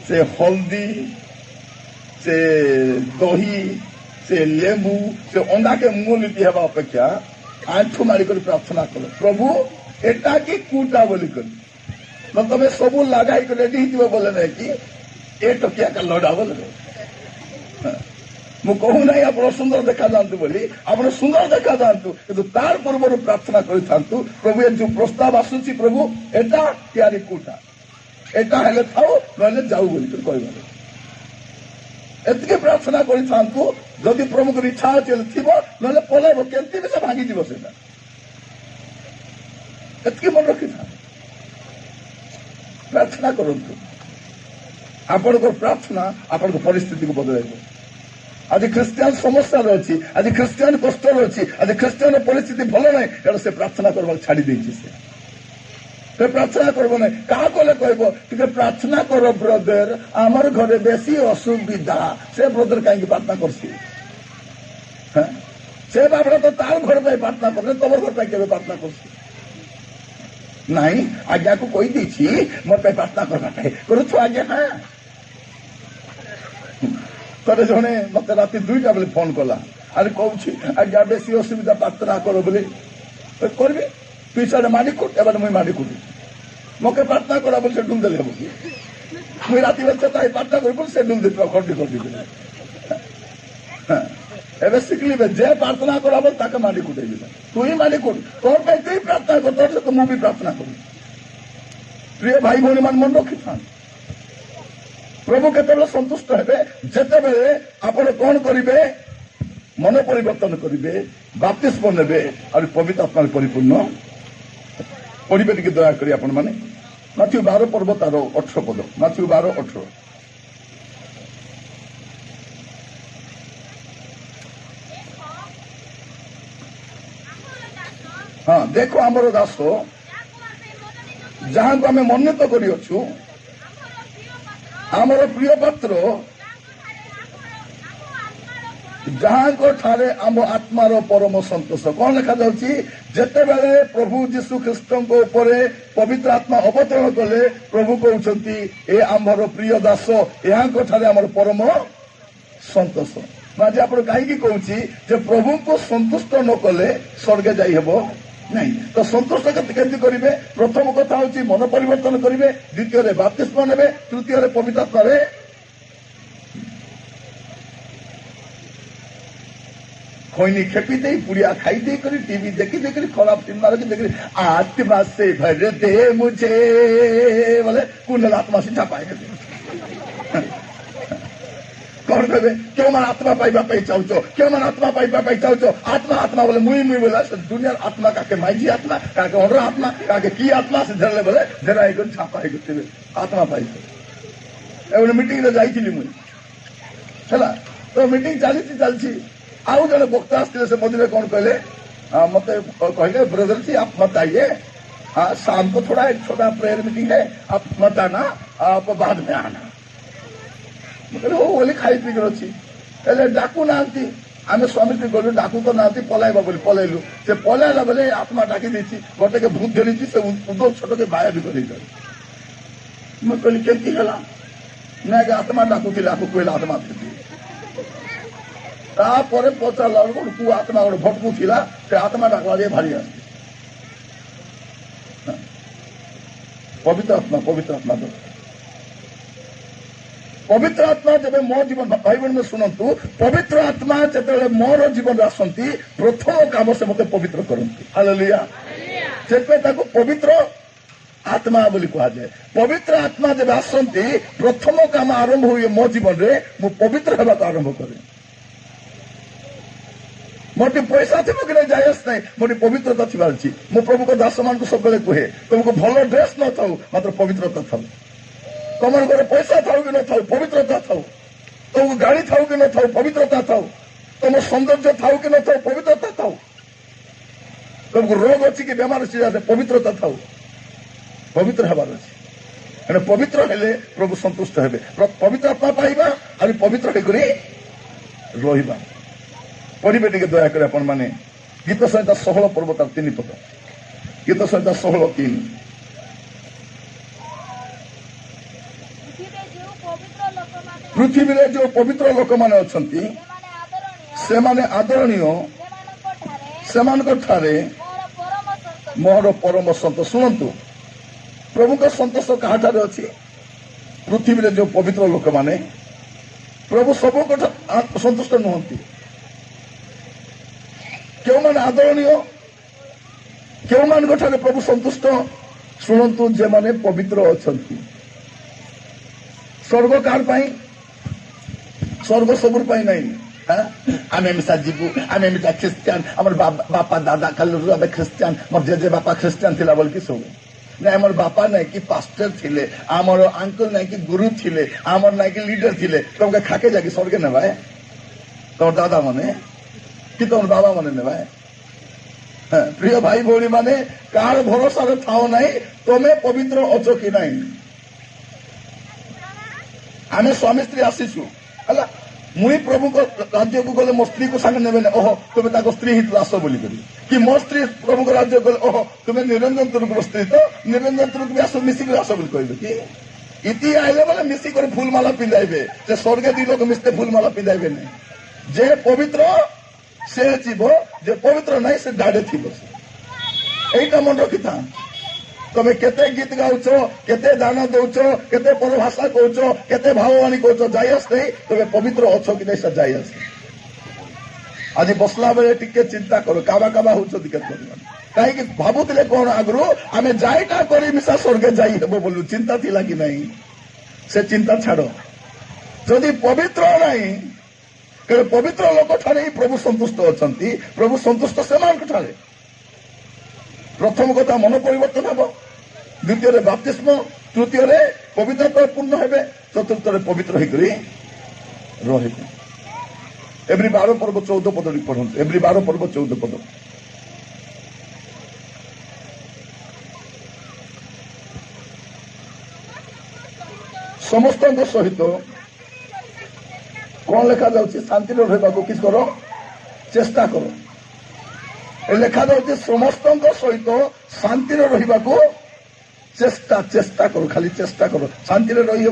ସେ ହଳଦୀ, ସେ ଦହି, ସେ ଲେମ୍ବୁ, ସେ ଅଣ୍ଡାକେ ମୁହ ଲିପି ହେବା ଅପେକ୍ଷା ଆଣ୍ଠୁ ମାରିକରି ପ୍ରାର୍ଥନା କର। ପ୍ରଭୁ ଏଟା କି କୁଟା ବୋଲି କରି ତମେ ସବୁ ଲାଗାଇ କରି ରେଡି ହେଇଯିବ ବୋଲେ ନାଇଁ କି ଏ ଟକିଆ କା ଲଡା ବୋଲେ। ମୁଁ କହୁନାହିଁ ଆପଣ ସୁନ୍ଦର ଦେଖାଯାଆନ୍ତୁ ବୋଲି, ଆପଣ ସୁନ୍ଦର ଦେଖାଯାଆନ୍ତୁ, କିନ୍ତୁ ତାର ପୂର୍ବରୁ ପ୍ରାର୍ଥନା କରିଥାନ୍ତୁ, ପ୍ରଭୁ ଏ ଯୋଉ ପ୍ରସ୍ତାବ ଆସୁଛି, ପ୍ରଭୁ ଏଟା ତିଆରି କୁଟା, ଏଟା ହେଲେ ଥାଉ ନହେଲେ ଯାଉ ବୋଲିକରି କହିବାର। ଏତିକି ପ୍ରାର୍ଥନା କରିଥାନ୍ତୁ। ଯଦି ପ୍ରଭୁଙ୍କର ଇଚ୍ଛା ଅଛି ଥିବ, ନହେଲେ ପଳେଇବ, କେମିତି ବି ସେ ଭାଙ୍ଗିଯିବ ସେଇଟା। ଏତିକି ମନେ ରଖିଥାନ୍ତୁ। ପ୍ରାର୍ଥନା କରନ୍ତୁ। ଆପଣଙ୍କର ପ୍ରାର୍ଥନା ଆପଣଙ୍କ ପରିସ୍ଥିତିକୁ ବଦଳାଇବ। ଆଜି ଖ୍ରୀଷ୍ଟିଆନ ସମସ୍ୟାରେ ଅଛି, ଆଜି ଖ୍ରୀଷ୍ଟିଆନ କଷ୍ଟରେ ଅଛି, ଆଜି ଖ୍ରୀଷ୍ଟିଆନ ପରିସ୍ଥିତି ଭଲ ନାହିଁ, କାରଣ ସେ ପ୍ରାର୍ଥନା କରିବାକୁ ଛାଡି ଦେଇଛି। ସେ ପ୍ରାର୍ଥନା କରିବ ନାହିଁ। କାହା କଲେ କହିବ ଟିକେ ପ୍ରାର୍ଥନା କର ବ୍ରଦର, ଆମର ଘରେ ବେଶୀ ଅସୁବିଧା। ସେ ବ୍ରଦର କାହିଁକି ପ୍ରାର୍ଥନା କରସି? ସେ ବାପଡ଼ା ତ ତାର ଘର ପାଇଁ ପ୍ରାର୍ଥନା କରେ, ତମର ଘର ପାଇଁ କେବେ ପ୍ରାର୍ଥନା କରସି? ନାଇଁ, ଆଜ୍ଞାକୁ କହିଦେଇଛି ମୋର ପାଇଁ ପ୍ରାର୍ଥନା କରିବା ପାଇଁ। କରୁଛୁ ଆଜ୍ଞା? ହଁ, थे जड़े मत राति 2टा बेले फोन कला अरे कौन आज्ञा बेसी असुविधा प्रार्थना कर बोले करी पिछड़े मानिकुट एवं मुई मानिकुट मके प्रार्थना करा बोले से डुम देले मुई राति बेले प्रार्थना कर से डुम दे खटी खटी एवं शिखली जे प्रार्थना करा बोल ताके मानिकुट तू ही मानिकुट तोर पे तू प्रार्थना कर तोर से तो मुझे प्रार्थना करू प्रिय भाई भौणी मान मन रखी था प्रभु केतबेले संतुष्ट हेबे जेतेबेले आपण कोन करिवे मन परिवर्तन करिवे बाप्तिस्म नेबे और पवित्र आत्मा परिपूर्ण पढ़िबे टिके दया करी आपण माने माथ्यू 12 पर्व तार 18 पद माथ्यू 12:18 हाँ देखो आमर दास जहाँ को आम मनोनीत करियछु आमर प्रिय पात्र जहाँ को ठारे आम आत्मार परम संतोष कौन लिखा जाउची जेतेबेले प्रभु जीशु ख्रीष्ट पवित्र आत्मा अवतरण कले प्रभु कहउछंती ए आमर प्रिय दास यहाँ को ठारे आमर परम संतोष आज आप कहीं कहूँ प्रभु को संतुष्ट न कले स्वर्ग जाई हेबो नहीं तो संतुष्ट केमती करेंगे प्रथम कथा हूँ मन परिवर्तन करेंगे द्वितीय बाप्तिस्म ने तृतीय पवित्र आत्मा खैनी खेपी दे पुड़िया खाई दे कर टीवी देखी देखी खराब सिनेमा देखी आत्मा से भर दे मुझे बोले कुंडल आत्मा से छापाए कौन कहे क्यों मन आत्मा पाइबा चाहूच क्यों मन आत्मा पाइबा चाहूच आत्मा आत्मा बोले मुई मुई बोला दुनिया आत्मा काके माइजी आत्मा काके अणर आत्मा काके की आत्मा से धरले बोले धेरा छापा आत्मा पाई एवं मीटिंग जाइली मुई है तो मीटिंग चली आउ जड़े वक्ता आसते से मझे कौन कहले मत कहले ब्रदर जी आप मत आइए हाँ शाम को थोड़ा एक छोटा प्रेयर मीटिंग है आप मत आना आप बाद में आना वो बोली खाई पी कर अच्छी डाकू ना आम स्वामी स्त्री गलु डाकू तो ना पलाइबा बोली पलैलु से पलाइला बेले आत्मा डाकी देती गोटे के भूत धरी से उदो छोट के बाया भी कर मुझे कहली केमती है ना आत्मा डाकुला आपको कहला आत्मा थी तापर पचारा बेलू आत्मा गोटे भटकू थिला से आत्मा डाकला जे भारी आस पवित्र आत्मा तो पवित्र आत्मा जब मो जीवन भाई बहन में शुणु पवित्र आत्मा जो मोर जीवन आसती प्रथम काम से मत पवित्र करती हालेलुया से पवित्र आत्मा बोली कह जाए पवित्र आत्मा जब आसती प्रथम काम आरंभ हुए मो जीवन में मु पवित्र होगा आरंभ करे मोटी पैसा थी कि नहीं जायस नहीं मोटी पवित्रता थी मो प्रभु को दास मान को सब कहे तुमको भल ड्रेस न था मात्र पवित्रता था तुम घर पैसा था कि न था पवित्रता था तुमको गाड़ी था कि न था पवित्रता था तुम सौंदर्य था कि न था पवित्रता था तुमको रोग अच्छी कि बेमार अच्छी पवित्रता था पवित्र हबार अच्छी पवित्र हेले प्रभु संतुष्ट हेबे पवित्र आत्मा पाइबा और पवित्र होकर रहिबा पढ़े टे दया कर आपण मैंने गीत संहिता 16 पर्व तार 3 पद गीत संहिता 16:3 पृथ्वी रे जो पवित्र लोक माने अछंती से माने आदरणीय सेमान ठारे मोर परम संतोष शुणु प्रभु का संतोष कहा अच्छी पृथ्वी रे जो पवित्र लोक माने प्रभु सब संतुष्ट नुहंती क्यों मान आदरणीय क्यों मान प्रभु संतुष्ट शुणु जे माने पवित्र अछंती स्वर्ग कार स्वर्ग सबुर नहीं आम मिसा जीवु आम मिसा ख्रीस्टियान आम बापा दादा कल ख्रीस्टियान मोर जेजे बापा ख्रीस्टियान थिला बोल कि सब ना आम बापा नहीं कि पास्टर थिले आमर अंकल नहीं कि गुरु थिले आमर नहीं कि लीडर थिले तुमके खाके जाके स्वर्ग नेबा तुम दादा माने कि तुम बाबा माने नेबा प्रिय भाई भौणी माने कार भरोसा थाओ नहीं तुम्हें पवित्र अचो कि नहीं आम स्वामी स्त्री आसीचु है मुई प्रभु को राज्य को गले मो स्त्री को सांगे नेबे ओहो तुम्हें स्त्री हित आस बोली कि मो स्त्री प्रभु को राज्य गले ओहो तुम्हें निरंजन तुरुक स्त्री तो निरंजन तुरुक भी आस मिसिक आस बोली कह कि इति आइले बोले मिसिक फुलमाला पिंधाइबे से स्वर्गे दी लोग मिसते फुलमाला पिंधाइबे नहीं जे पवित्र से जीव जे पवित्र नहीं से डाडे थी एटा मन रखी था तमे केते गीत गाउछ केते दान दउछ केते परभाषा कहउछ केते भाववाणी कहउछ जायस नहीं तमे पवित्र अच्छो कि नहीं से जायस आज बसला बेले टिके चिंता करो काबा काबा होछ दिक्कत कहीं कि भाबुले कौन आगु आम जाइटा कर मिशा स्वर्गे जाई हेबो बोलू चिंता थिला कि नहीं से चिंता छाड़ जदि पवित्र नहीं केवल पवित्र लोक ठारे प्रभु संतुष्ट अच्छा प्रभु संतुष्ट से ठारे प्रथम कथा मन परिवर्तन हम द्वितीय बाप्तिस्म तृतीय पवित्रता पूर्ण हेबे चतुर्थ पवित्र होकर रहे एवरी 12 पर्व 14 पद पढ़ते एवरी 12 पर्व 14 पद समस्त सहित कौन लिखा जाऊँ शांति रहा किस करो चेष्टा करो लिखा जाऊँ समस्त सहित शांति रहा चेष्टा चेष्टा करो खाली चेष्टा करो शांति रही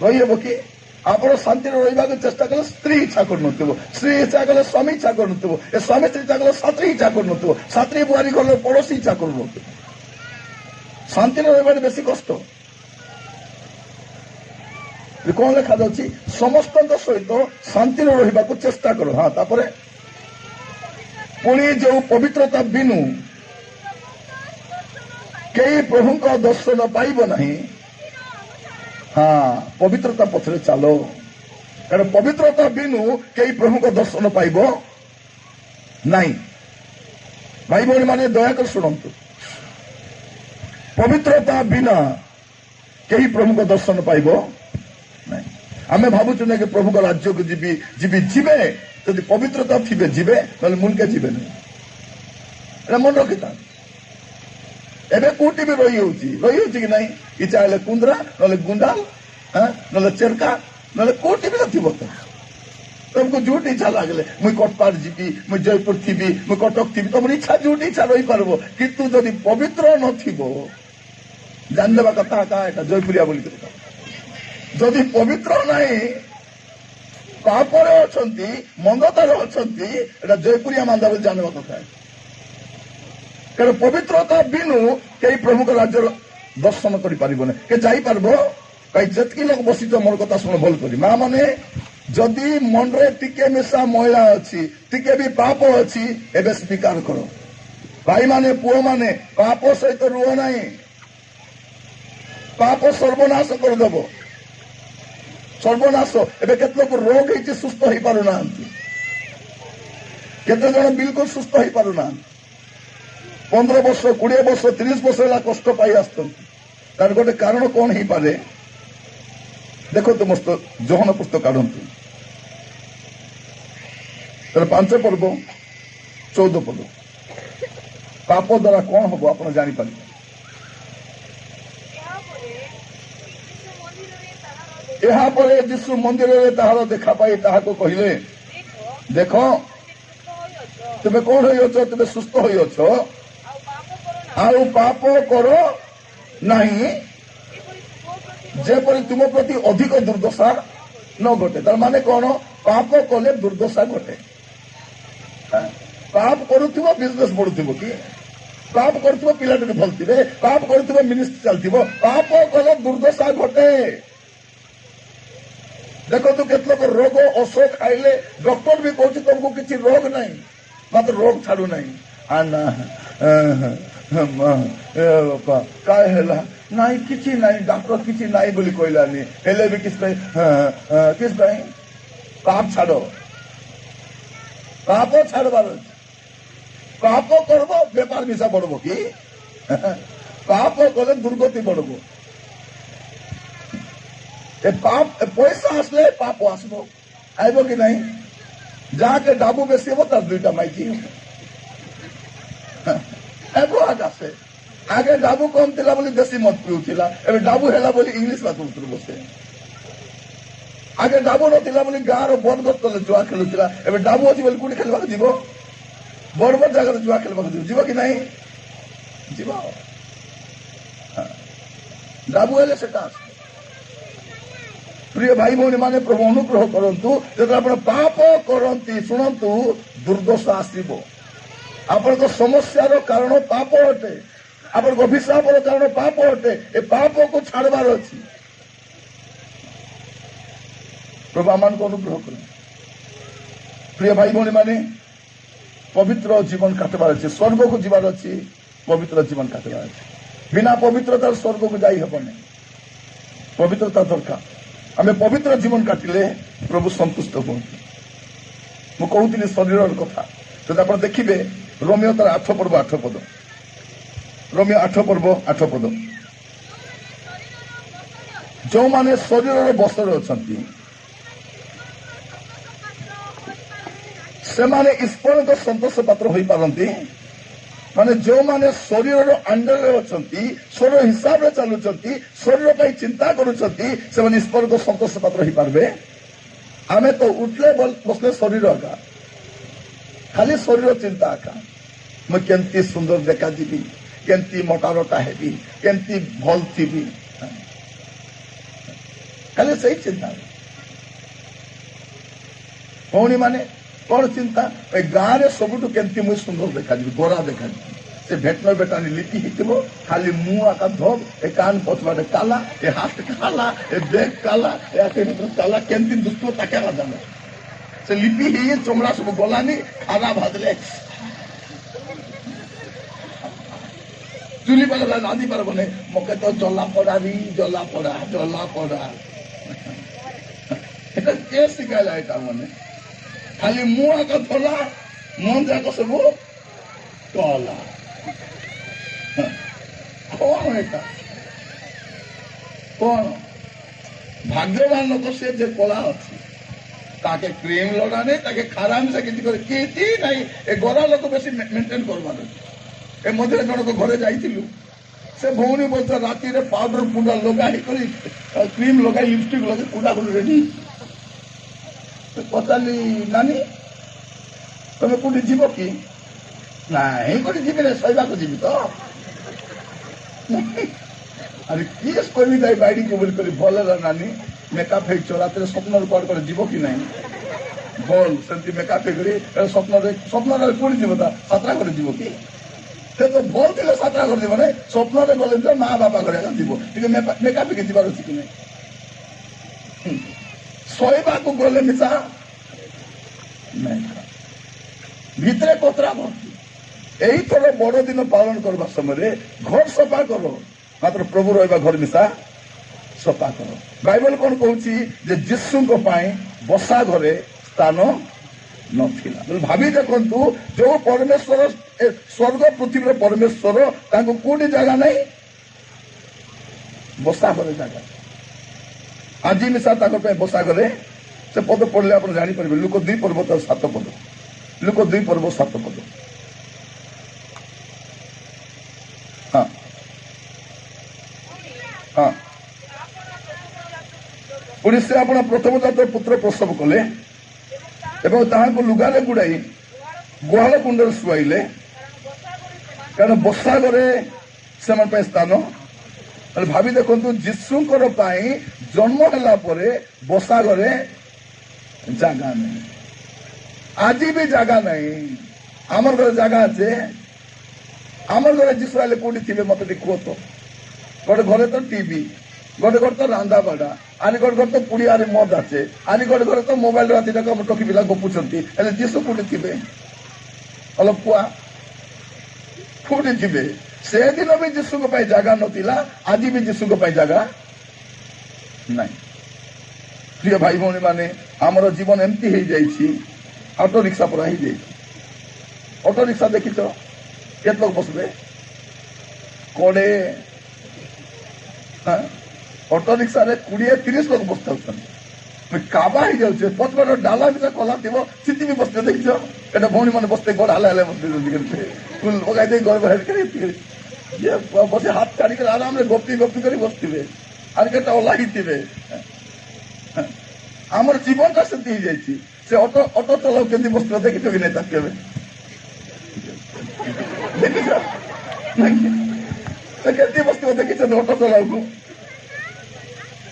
रही कि आप शांति रहा चेष्टा कले स्त्री इच्छा कर स्त्री इच्छा कले स्वामी इच्छा कर स्वामी स्त्री इच्छा कले छात्री इच्छा कर छात्री बुआरी गले पड़ोशी इच्छा कर शांति रहा बेसी कष्ट कौन लिखा जाऊँ समस्त सहित शांति रहा चेष्टा करो हाँ तापर पुणी जो पवित्रता बिनु कई प्रभु का दर्शन पाइब नहीं हाँ पवित्रता पथरे चलो कारण पवित्रता बिनु कई प्रभु का दर्शन पाइब नहीं भाई भौणी माने दयाकर शुणु पवित्रता बिना कई प्रभु का दर्शन पाइब नहीं आमे भावुचु ना कि प्रभु का राज्य को जीवी जीवी जीवे यदि पवित्रता थी जीवे ना मुनके जीवे नहीं मन रखी था एवं कौटी भी रही कि नहीं इच्छा हेल्ले कुंद्रा ना गुंडाल ना चेरका ना कौटी भी थी तुमको जोट इच्छा लगले मुई कटपाड़ जीवी मुई जयपुर थी मुई कटक थी तुम इच्छा जोट इच्छा रही पार किंतु जदि पवित्र नानदेवा कथा क्या जयपुरिया बोल जदि पवित्र नहीं पापर अच्छा मंदतार अच्छा जयपुरिया मानदा जानवा कथा कारण पवित्रता बिनु कई प्रभु का राज्य दर्शन कर जापर कई जितकी लोग बसी मोर कथा शुण भल कर माँ मैंने जदि मन रे टिके मिशा महिला अच्छी टिके भी पाप अच्छी एवं स्वीकार करो भाई माने पुओ माने पाप सहित रुह नहीं पाप सर्वनाश करदेव सर्वनाश एवं केत लोग रोग होती सुस्थ हो पारना केते जन बिल्कुल सुस्थ हो पारना 15 वर्ष 20 वर्ष 30 वर्ष है कष्ट पाई आर गोटे कारण कौन हो पारे देखो तुम जोहन पुस्तक काढ़ंतु तर 5 पर्व 14 पद पाप द्वारा कौन हम आप जापर यापर यीशु मंदिर में ताहार देखा पाई ताहाको कहले देख तुम्हें कौन हो तुम्हें सुस्थ हो आउ पाप कर नहीं जेपरी तुम प्रति अधिक दुर्दशा न घटे तार माने कौन पाप कले दुर्दशा घटे पाप करुथिबो बिजनेस बढ़ुथिबो कि पाप करुथिबो पिलाटे भल थिबे पाप करुथिबो मिनिस्ट्री चलथिबो पाप कले दुर्दशा घटे देखो तू केत लोग रोग अशोक खाइले डॉक्टर भी कहूँ तुमको किसी रोग नहीं मात्र रोग छाड़ू नहीं आना नहीं किसी नहीं डॉक्टर किसी नहीं बोली कहलानी हेले भी किस पाप छाड़ो पाप छाड़बार पाप करब बेपार मिशा बढ़ब कि पाप कले दुर्गति बढ़ब पाप पैसा आसले पाप आसब आइब कि नहीं जहाँ डाबू बेसी हम तार 2टा माइकी आसे आगे डाबू कम थिला बोली देसी मत पिउथिला एबे डाबू हेला बोली इंग्लिश बात उतर बसे आगे डाबू नथिला बोली गाँव रो बरगद तले जुआ खेलुथिला एबे डाबू अछि बोली कुडी खेलबा जीवो बरगद जगह जुआ खेलबा जीवो कि नहीं जीवो डाबू हेले सेटा प्रिय भाई भौणी माने प्रभु अनुग्रह करंतु जब आप पाप करती शुणु दुर्दशा आसब आपण समस्यार कारण पाप अटे आप अभिशाप कारण पाप अटे ए पाप को छाड़बार अच्छी प्रभु आम अनुग्रह कर प्रिय भाई भौणी माने पवित्र जीवन काटबार अच्छे स्वर्ग को जीवार अच्छी पवित्र जीवन काटबार अच्छे बिना पवित्रतार स्वर्ग को जाई हेबनी पवित्रता दरकार आम पवित्र जीवन काटिले प्रभु संतुष्ट हूँ मु कहूली शरीर कथा जब आप देखिए रोमियो तार 8 पर्व 8 पद रोमियो 8 पर्व 8 पद जो माने शरीर बसरे अच्छा से माने ईश्वर को संतोष पात्र हो पारती माने जो माने शरीर अंडर अच्छा शरीर हिसाब से चलुंट शरीर पर चिंता करुँच ईश्वर को संतोष पात्र हो पारे आम तो उठले बसले शरीर आका खाली शरीर चिंता आका मुझे सुंदर देखा जीवी केमती मोटारोटा हेबी केमती भल थी खाली से चिंता भौणी माने कौन चिंता गाँव में सबुठ केमती मुझे सुंदर देखा गोरा देखा से भेटन बेटानी लिपि हो खाली मुँह आका धोब ए कान पछवाड़े काला ए हाथ काला ए बैग काला काला केमती दुष्ट ताके जाने से लिपि ही चमड़ा सब गलानी खाना भाजले चुली पर रांधि पार बने मके तो जला पड़ा शिखाला यहाँ मैंने खाली मुँह आका धला मन जाक सब कला कौन एटा कौन भाग्यवान लोक से कला अच्छी ताके क्रीम लगाने ताके खारा मिसा किसी नहीं ए गोरा लोक बेसी मेंटेन करवार ए मध्य जन को घरे जाइलु से भौणी बोलता राति रे पाउडर पुडा लगाई क्रीम लगाई लिपस्टिक लगे पुडा कर रेडी पचाली नानी तुम्हें कौटी जीव कि नहीं कौटी जीवी ना शोवा को जीवी तो अरे किस करी जाए बाड़ी को बोल कर भल नानी मेकअप है रात स्वप्न कौन कर जीव कि नहीं भल से मेकअप कर स्वप्न स्वप्न कौन जीव सातरा कर जीव कि तो भल थे सातरा कर जीव ना स्वप्न गले माँ बापा घर जीव मेकअप के जीवार अच्छी कि नहीं शोवा को गले मिसा नहीं भितरे कोतरा भर्ती यही थर बड़ दिन पालन करवा समय घर सफा करो मात्र प्रभु रहा घर मिसा सफा करो बाइबल कौन कहूँ जीशु बसा घरे स्थान नथिला भावी देखु जो परमेश्वर स्वर्ग पृथ्वी परमेश्वर कौटी जगह नहीं बसा घरे जगह आज मिसा बसा घरे से पद पढ़ले आप जापर लुक 2 पर्व 7 पद लुक 2 पर्व 7 पद हाँ हाँ पुणी से आप प्रथम जात पुत्र प्रसव कले एवं लुगारे गुड़ाई गुहाल कुंडर शुआइले कारण बसा घरे से स्थान भावी देखु जीशुकर जन्म है बसा घरे जगह नहीं आज भी जगह नहीं आमर घर जगह अच्छे आमर घर जीशु आए कौटी थे मत कह तो गोटे घरे तो टीवी गोटे घर तो रांधा बाड़ा आनी गोटे घर तो पुड़िया मद आसे आनी गोटे घर तो मोबाइल राति जाक टकी पिला गपुंट जीशु कौटी थे अलग कुआ कौटी थे से दिन भी जीशु जगह नथिला आज भी जीशु जगह नहीं प्रिय भाई भौणी माने आमर जीवन एमती हो जाइए ऑटो रिक्शा पर ही जाइए ऑटो रिक्शा देखिच के लोग बसबे कोड़े ऑटो रिक्शा 20-30 लोग बसता काबा हो जाए पचपट डाला भी कला थी सीटी भी बसते देखिच एटा भौणी मैंने बसते गोड़ हाला हाला बसते लगे गोड़ बाहर बस हाथ काढ़ी आराम से गपी गपी कर बसते आर के ओह्लि थे आमर जीवन टा से ऑटो ऑटो चलाओ के बस देखी कि नहीं तक देखी बस देखी ऑटो चलाओ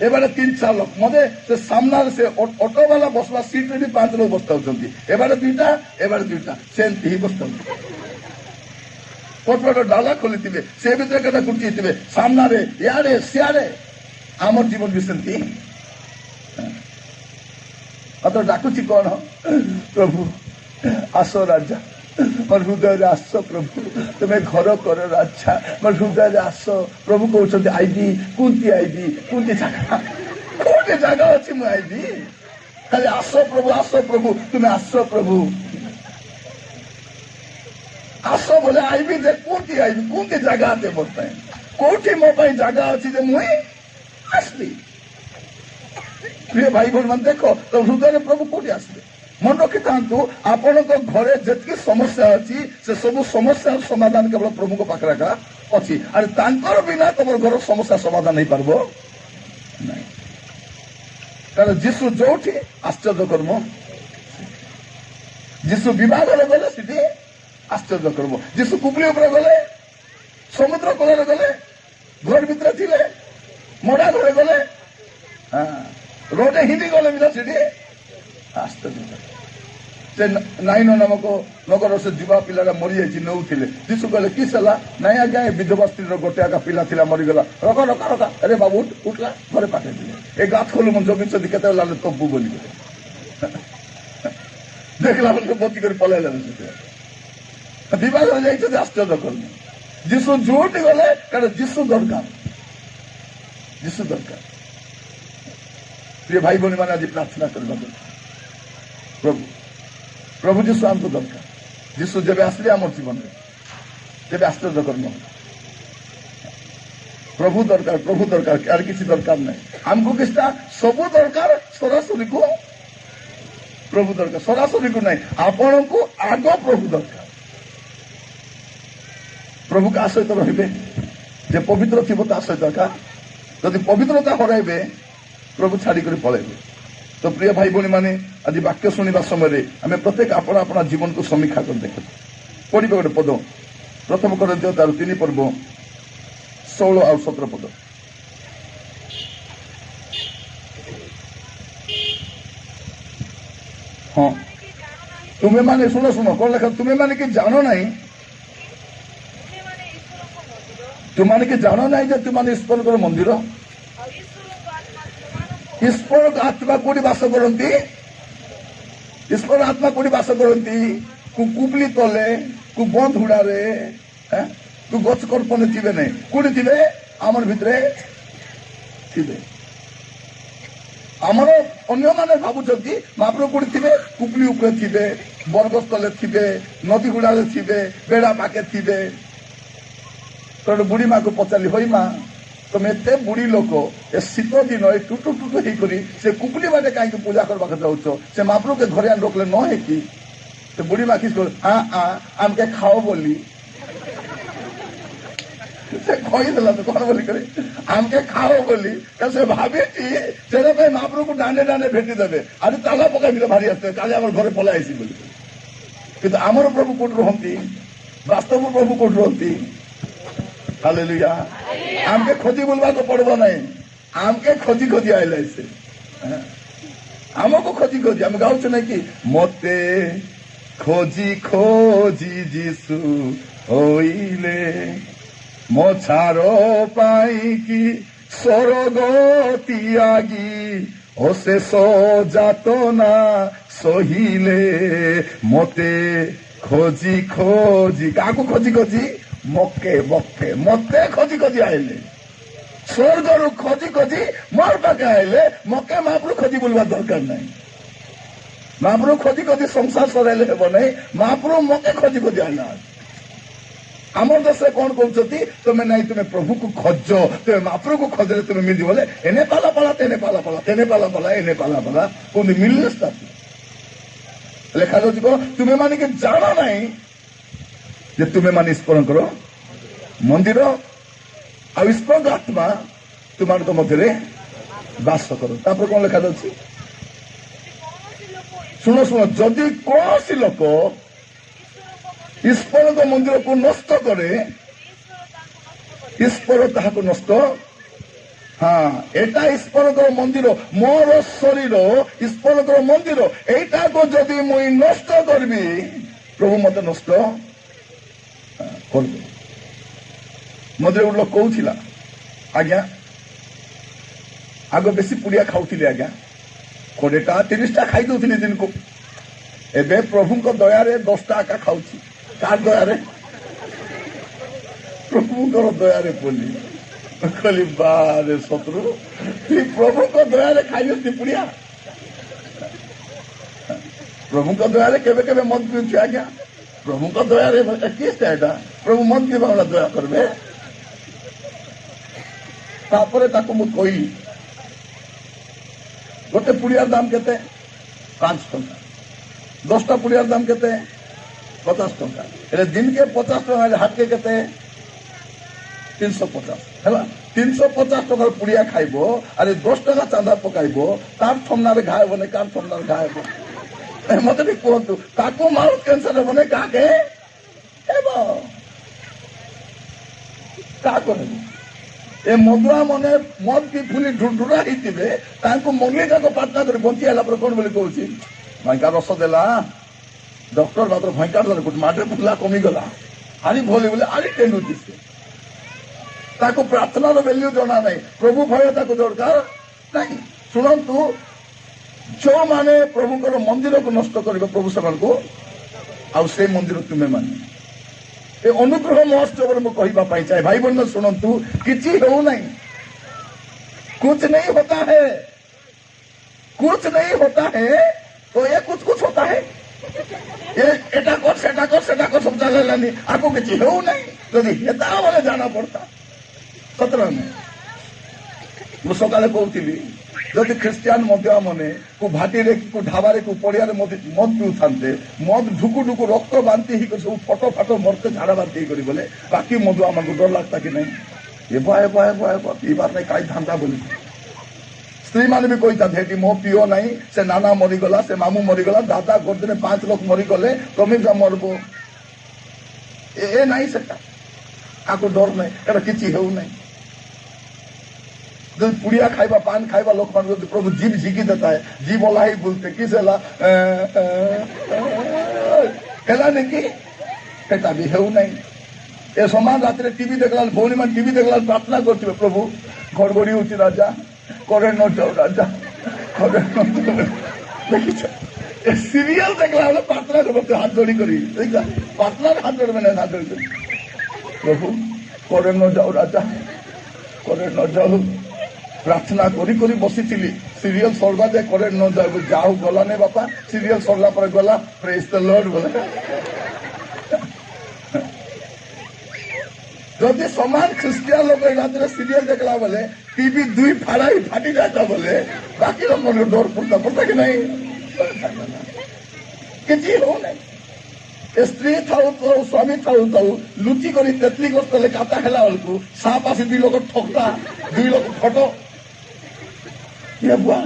एबारे 3-4 लोक मते से सामना से ऑटो वाला बसवा सीट रे 5 लोग बसता होचंती एबारे दुईटा सेंती ही बसता पटपट डाला खोली से भीतर कथा कुर्ची थे सामना रे यारे सियारे आमर जीवन भी सेंती अत डाकुची कौन प्रभु आस राजा मोर हृदय आस प्रभु तुम्हें घर कर राजा मोर हृदय आस प्रभु कहते आईबी कुंती जगह अच्छी मुझे आईबी खाली आस प्रभु तुम्हें आस प्रभु आस बोले आईबी जे कुंती जगह दे मो कौटी मो जगह अच्छी जे मुई आसली प्रिय भाई भौणी मान देख तो हृदय प्रभु कौटी आसले मन रखी था आपण घरे जी समस्या अच्छी से सब समस्या समाधान केवल प्रभु को पाखे एका अच्छी अरे तांकर बिना तुम घर समस्या समाधान नहीं पारबो नहीं कारण जीशु जो आश्चर्य कर्म जीशु विवाह गले सीटी आश्चर्य कर्म जीशु कुबली गले समुद्र कूल गले घर भितर थे मड़ा घरे गले रोडे हिंदी गले भी सीटी आश्चर्य से नाइन नामक नगर से जुवा पिला मरी जाइए नौले जीशु कहले किस है नाई आज्ञा विधवा स्त्री गोटे आगा पिला था मरीगला रका रका रका अरे बाबू उठला घरे पाठे ए गात खोलु मन जगिंट के तब्बू बोली देखला बती कर पलैला विवाह जाइए आश्चर्य कर्म जीशु जोटी गले कारण जीशु दरकार प्रिय भाई भौणी मैंने आज प्रार्थना करवा प्रभु प्रभु जीशु आमको दरकार जीशु जब आसले आम जीवन में जब आश्चर्य कर्म प्रभु दरकार यार किसी दरकार नहीं आमको किसटा सबू दरकार सरासरी को प्रभु दरकार सरासरी को नहीं आपण को आग प्रभु दरकार प्रभु का सहित रहिबे जे पवित्र थी ता सहित दरकार यदि पवित्रता हराइबे प्रभु छाड़ी कर पलैबे तो प्रिय भाई भौणी माने आज वाक्य शुणा समय आम प्रत्येक आपण अपना जीवन को समीक्षा कर देख पढ़े गोटे पद प्रथम कोरिन्थियो तार 3 पर्व 16 और 17 पद हाँ तुम्हें माने शुण शुण कौन लेखा तुम्हें माने कि जानो नहीं तुमने कि जानो नहीं जे तुमने ईश्वर मंदिर ईश्वर आत्मा कोटी बास करती ईश्वर आत्मा कोटी बास करती कुबली तले कु बंद हुड़ारे तू गच कर्पण थे नहीं कौटी थे आमर भितरे थे आमर अन्य माने भावुंट महाप्रभु कौटी थे कुबली उपरे थे बरगछ तले थे नदी गुड़ारे थे बेड़ा पाखे थे तो बुढ़ी माँ को पचारि हई माँ तुम एत बुढ़ी लोक ए शीत दिन टुटु टुटु होकर से कुकुली बाटे कहीं पूजा करवा जाऊच से महाप्रभु के घरे रोकले न है कि तो बुढ़ी माँ किस आमके खाओ बोली से कहीदेला तो कौन बोली करे आमके खाओ बोली से भाभी से महाप्रभु को डाने डाने भेटी देवे आज ताला पकाई भारी आसते काले आम घर पलाई बोली कि आमर प्रभु कौट रुहती वास्तव प्रभु कौट रुहती हालेलुया आमके खोजी बोलवा को पड़बो नहीं आमके खोजी खोजी आइले से आमको खोजी आम गाउछ नहीं कि मते खोजी खोजी जीसु होइले मो छारो पाई कि स्वर्ग त्यागी ओसे सो जातना सहिले मते खोजी खोजी काको खोजी खोजी मके मके मते खोजी खोजी आइले स्वर्ग रु खोजी खोजी मोर पाखे आइले मके महाप्रभु खोजी बोलवा दरकार नहीं महाप्रभु खोजी खोजी संसार सराइले हेब नहीं महाप्रभु मके खोजी खोजी आइला आमर देश कौन कहते तुम्हें नहीं तुम्हें प्रभु को खोज तुम्हें महाप्रभु को खोजले तुम्हें मिल बोले एने पाला पाला तेने पाला पाला तेने पाला पाला एने पाला पाला कौन मिलने लिखा जाऊँ तुम्हें मानी कि जाना नहीं जे तुम्हें मान ईश्वर करो मंदिर ईश्वर आत्मा तुम मध्य बास करो तापर कौन लिखा जाऊँ शुण शुण जदि कौन सी लोक ईश्वर मंदिर को नष्ट करे ईश्वर ताहाको नष्ट हाँ एटा ईश्वर मंदिर मोर शरीर ईश्वर मंदिर एटा को जदि मुई नष्ट करबी प्रभु मत नष्ट कर मत गोटे लोक कहूला आज्ञा आग बेसी पुड़िया खाऊली आज्ञा 20 टा 30 टा खाई दौली दिन को एबे प्रभु दया 10 टा आका खाऊ कार दया प्रभु दया बोली कहली बारे शत्रु तु प्रभु दया खाई पुड़िया प्रभु दया केवे केवे मत पीछे आज्ञा प्रभु दया किसटा प्रभु मत पीवा दया करबे तापरे ताको मु कहली गोटे पुड़ियार दाम केते 5 टंका 10टा पुड़ियार दाम केते 50 टंका एले दिन के 50 टंका हाट के केते 350 है 350 टंका पुड़िया खाइबो अरे 10 टंका चांदा पकाइबो तार थमनारे घायबो ने कार थमनारे घायबो मत भी कहतु ताको माउथ कैंसर हेबो ने काके हेबो का करबो ए मधुआ मने मद की फुली ढुढुरा हितिबे तांको मंगली जाको प्रार्थना कर बंची आला पर कोन बोली कहूची भयंकर रस देला डॉक्टर मात्र भयंकर दर गुट माटे फुला कमी गला हारी भोली बोले आरी टेंडू दिसे ताको प्रार्थना रो वैल्यू जणा नहीं प्रभु भय ताको दरकार नहीं सुनंतु जो माने प्रभु को मंदिर को नष्ट करबे प्रभु समान को आ से मंदिर तुमे माने ए अनुग्रह महोत्सव में कहवाई चाहे भाई बहन शुणु किसी हो नहीं कुछ नहीं होता है कुछ नहीं होता है तो ये कुछ कुछ होता है ये एटा कर सेटा कर सेटा कर सब चलानी आपको किसी हो नहीं तो हेता बोले जाना पड़ता सतरा में मुझे सकाले कहती जदि ख्रीस्टियान मध्य मैंने को भाटी को ढाबारे को पड़िया मद पिऊ था मद ढुकु ढुकु रक्त बांति ही सब फटो फाटो मरते झाड़ा बांति कर बोले बाकी मधु आम डर लगता कि नहीं पीबार नहीं कई धांधा बोली स्त्री मैंने भी कही था मो पिओ नहीं से नाना मरीगला से मामू मरीगला दादा गोटे 5 लोग मरीगले तमें जा मरब ए नहीं से डर नहीं एटा किसी हो नहीं जब पुड़िया खाइबा पान खाइबा लोक मान प्रभु जीव झिकी देता है जीव वाला ही बोलते किस है नहीं कि एटा भी है नहीं ए समान रात टीवी देखला भौनी मान टीवी देखला प्रार्थना करते प्रभु घड़घड़ी होची राजा करे न जाओ राजा करे न देखी सीरियल देखला प्रार्थना करते हाथ जोड़ी करी प्रार्थना हाथ जोड़बे ना हाथ जोड़ी प्रभु करे न जाओ राजा करे न जाओ प्रार्थना करी करी बसी सीरियल सरवा जाए करे न जाओ गला ने बापा सीरियल सरला पर गला प्रेज द लॉर्ड बोले जदि समान ख्रिस्टियान लोग रात सीरियल देखला बोले टीवी 2 फाड़ा ही फाटी जाता बोले बाकी लोग डर पड़ता कि नहीं किसी हो नहीं स्त्री थाऊ तो स्वामी थाऊ थाऊ लुचि कर तेतली गले काता है बेलू साप आसी 2 लोग ठकता 2 लोग फटो ये बुआ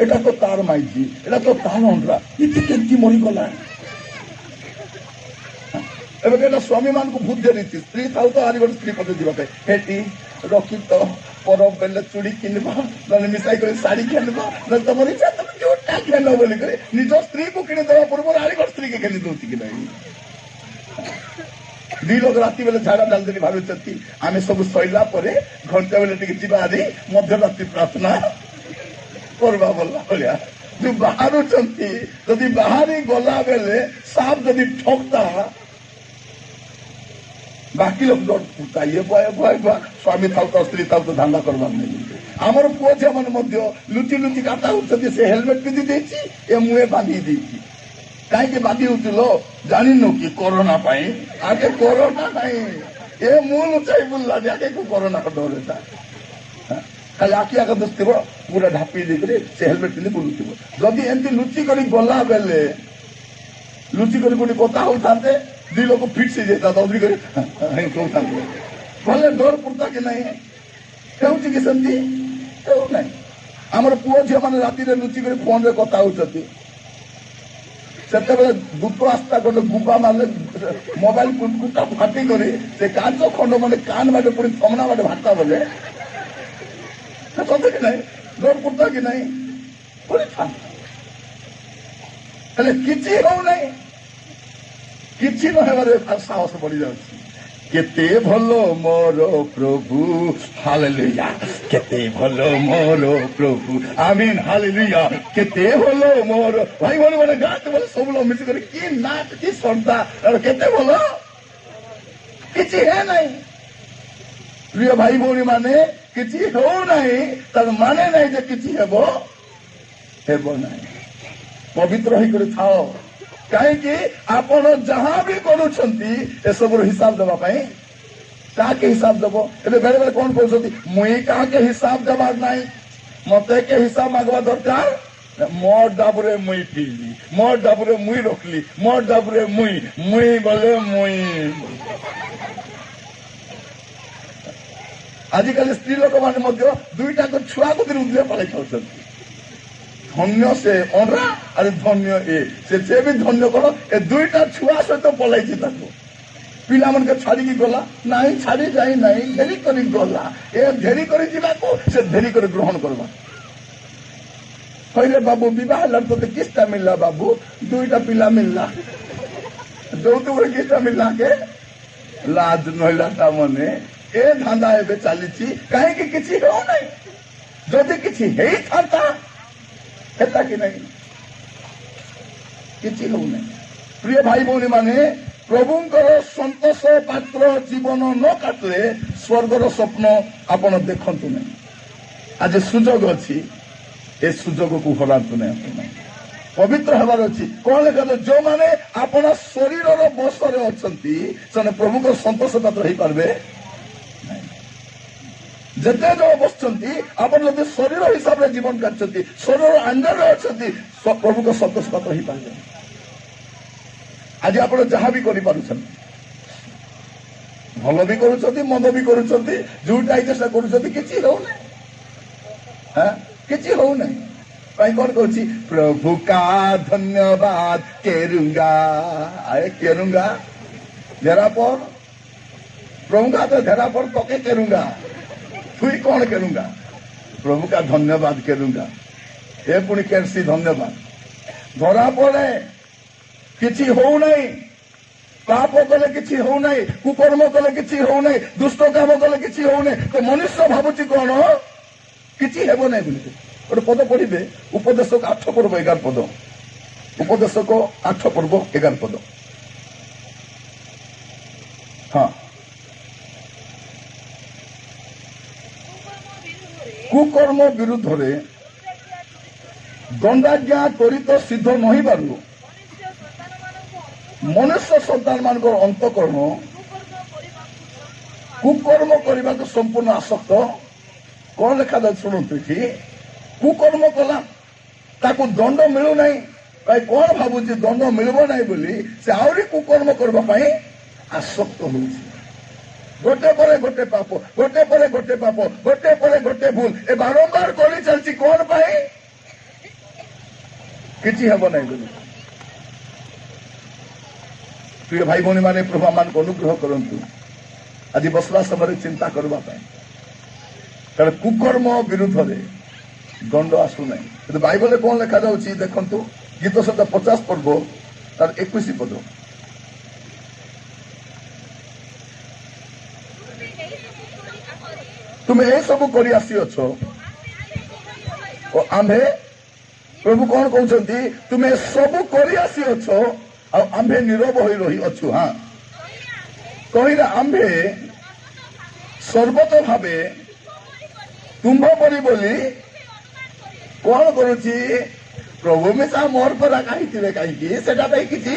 एटा तो तार माइजी एटा तो तार अंडरा इति केंती मरी गला एबे केटा स्वामी मान को भूत देरी स्त्री थाऊ तो आरी स्त्री पते दिबते हेटी रखी तो परब बेले चूड़ी किनबा नने मिसाई कर साड़ी किनबा न तमरी छ तुम क्योंटा खेलो बोली करे निज स्त्री को किने देवा पूर्व आरी स्त्री के खेली दोती कि नहीं 2 लोग राति बेले झाड़ा डाल देनी भावी आम सब सैला घंटा बेले जीवा आदि मध्यरात्रि प्रार्थना करवा बोला भाया जो बाहर जदि बाहर गला बेले साप जदि ठकता बाकी लोग डर पुता ये बुआ स्वामी था तो स्त्री था तो धंदा करवा नहीं आमर पुओ झे मैंने लुचि लुचि काटा होती से हेलमेट पिंधि देछि ए मुहे बांधी देछि कहीं बांधी होतिलो जानी नो कि कोरोना पाई आगे कोरोना नहीं ये मुंह लुचाई बुल्ला आगे को कोरोना का डर था खाली आखि आगे दस्ती पूरा ढापी देकर से हेलमेट पिंधि बुलुथिबो जदि एंती लुचि करी गला बेले लुचि करी कोनी कथा होतांते 2 लोग फिट से जेता दौड़ी करी कहतांते भले डर पड़ता कि नहीं हेउची कि संती हेउ नहीं हमर पुओ झे माने राति रे लुचि करी फोन रे कथा होचती सेते बेले दुतो आस्ता गोटे गुबा मारले मोबाइल कुटा फाटी करी से कांचो खंड माने कान बाटे पड़ी थमना बाटे भाटा बोले ସତେ କି ନାହିଁ? ଡର ପଡୁଥା କି ନାହିଁ? କରିଥାନ୍ତା ହେଲେ କିଛି ହଉନାହିଁ। କିଛି ନ ହେବାରେ ସାହସ ବଢି ଯାଉଛି। କେତେ ଭଲ ମୋର ପ୍ରଭୁ, ହାଲେଲୁୟା। କେତେ ଭଲ ମୋର ପ୍ରଭୁ, ଆମିନ୍, ହାଲେଲୁୟା। କେତେ ଭଲ ମୋର ଭାଇ ଭଉଣୀ ମାନେ ଗାଁକୁ ବୋଲେ ସବୁ ଲୋକ ମିଶିକରି କି ନାଚ କି ଶ୍ରଦ୍ଧା, କେତେ ଭଲ। କିଛି ହେ ନାହିଁ ପ୍ରିୟ ଭାଇ ଭଉଣୀ ମାନେ, କିଛି ହେଉନାହିଁ ତାର ମାନେ ନାହିଁ ଯେ କିଛି ହେବ ନାହିଁ। ପବିତ୍ର ହେଇକରି ଥାଅ, କାହିଁକି ଆପଣ ଯାହା ବି କରୁଛନ୍ତି ଏସବୁର ହିସାବ ଦେବା ପାଇଁ କାହାକେ ହିସାବ ଦେବ? ଏବେ ବେଳେ ବେଳେ କଣ କହୁଛନ୍ତି, ମୁଇଁ କାହାକେ ହିସାବ ଦେବାର ନାହିଁ, ମତେ କେ ହିସାବ ମାଗବା ଦରକାର। ମୋ ଡାବୁରେ ମୁଇଁ ପିଇଲି, ମୋ ଡାବୁରେ ମୁଇଁ ରଖିଲି, ମୋ ଡାବୁରେ ମୁଇଁ ଗଲେ ମୁଇଁ। ଆଜିକାଲି ସ୍ତ୍ରୀ ଲୋକମାନେ ମଧ୍ୟ ଦୁଇଟାଙ୍କ ଛୁଆକୁ ଦୂରେ ପଳାଇ ଖାଉଛନ୍ତି। ଧନ୍ୟ ସେ ଅଣ୍ଡା ଆରେ ଧନ୍ୟ ସେ ବି ଧନ୍ୟ କଣ, ଏ ଦୁଇଟା ଛୁଆ ସହିତ ପଳାଇଛି ତାକୁ। ପିଲାମାନଙ୍କୁ ଛାଡିକି ଗଲା ନାହିଁ, ଛାଡି ଯାଇ ନାହିଁ, ଧେରି କରି ଗଲା। ଏ ଧେରି କରି ଯିବାକୁ ସେ ଧେରି କରି ଗ୍ରହଣ କରିବା। କହିଲେ ବାବୁ ବିବାହ ହେଲା ତୋତେ କିସ୍ଟା ମିଳିଲା? ବାବୁ ଦୁଇଟା ପିଲା ମିଳିଲା। ଯୌତୁକରେ କିସ୍ଟା ମିଳିଲା କେ? ଲାଜ ନହିଲା ତା ମନେ। ଏ ଧାନ୍ଦା ଏବେ ଚାଲିଛି, କାହିଁକି କିଛି ହେଉନାହିଁ? ଯଦି କିଛି ହେଇଥାନ୍ତା ହେତା କି ନାହିଁ? କିଛି ହେଉନାହିଁ। ପ୍ରିୟ ଭାଇ ଭଉଣୀ ମାନେ, ପ୍ରଭୁଙ୍କର ସନ୍ତୋଷ ପାତ୍ର ଜୀବନ ନ କାଟିଲେ ସ୍ୱର୍ଗର ସ୍ୱପ୍ନ ଆପଣ ଦେଖନ୍ତୁ ନାହିଁ। ଆଜି ସୁଯୋଗ ଅଛି, ଏ ସୁଯୋଗକୁ ହରାନ୍ତୁ ନାହିଁ। ପବିତ୍ର ହେବାର ଅଛି। କଣ ଲେଖା? ଯୋଉମାନେ ଆପଣ ଶରୀରର ବଶରେ ଅଛନ୍ତି ସେମାନେ ପ୍ରଭୁଙ୍କର ସନ୍ତୋଷ ପାତ୍ର ହେଇପାରିବେ। ଯେତେ ଜଣ ବସୁଛନ୍ତି, ଆପଣ ଯଦି ଶରୀର ହିସାବରେ ଜୀବନ କାଟୁଛନ୍ତି, ଶରୀର ଆଣ୍ଡରେ ଅଛନ୍ତି, ପ୍ରଭୁଙ୍କ ସନ୍ତୋଷ ପାତ୍ର ହେଇପାରିବେ। ଆଜି ଆପଣ ଯାହା ବି କରିପାରୁଛନ୍ତି, ଭଲ ବି କରୁଛନ୍ତି, ମନ୍ଦ ବି କରୁଛନ୍ତି, ଯୋଉଟା ଇଚ୍ଛା ସେଟା କରୁଛନ୍ତି, କିଛି ହଉନାହିଁ। କିଛି ହଉନାହିଁ। ପାଇଁ କଣ କହୁଛି? ପ୍ରଭୁ କା ଧନ୍ୟବାଦ କେରୁଙ୍ଗା। ଆରେ କେରୁଙ୍ଗା ଧେରା पर प्रभु का तो धरा पर तो के करूंगा, तुई कौन करूंगा? प्रभु का धन्यवाद करूंगा। ये पुणी कैसी धन्यवाद। धरा पड़े किसी हो नहीं, पाप कले किसी हो नहीं, कुकर्म कले किसी हो नहीं, दुष्ट काम कले किसी हो नहीं, तो मनुष्य भावुची कौन किसी हेब नहीं बोली गोटे पद पढ़े उपदेशक 8 पर्व 11 पद, उपदेशक 8 पर्व 11 पद। हाँ, कुकर्म विरुद्ध दंडाज्ञा त्वरित सिद्ध नहीं बारू मनुष्य सन्तान मान अंतकरण कुकर्म करने को संपूर्ण आसक्त। कौन लिखा था शुणु, कुकर्म कला ताकू दंड मिलू ना, कहीं कौन भावुची दंड मिल ना बोली से आहरी कुकर्म करने आसक्त हो। गोटे पर गोटे पाप, गोटे पर गोटे पाप, गोटे पर गोटे भूल ए बारंबार कर चलती कौन पाई किसी हेब ना बोली। प्रिय भाई भौणी माने प्रभु मान को अनुग्रह करंतु आज बसला समय चिंता करबा पाए, कारण कुकर्म विरुद्ध रे दंड आसु ना। तो बाइबल में कौन लिखा जाउची देखंतु, गीत 50 पर्व तार 21 पद। तुम ये सब कर आम्भे प्रभु कौन कहते, तुम्हें सब कर आम्भे नीरव हो रही अच्छु। हाँ कहला आम्भे सर्वत भावे तुम्भ परी बोली कौन करुची प्रभु मिशा मोर परा कहीं कहीं किसी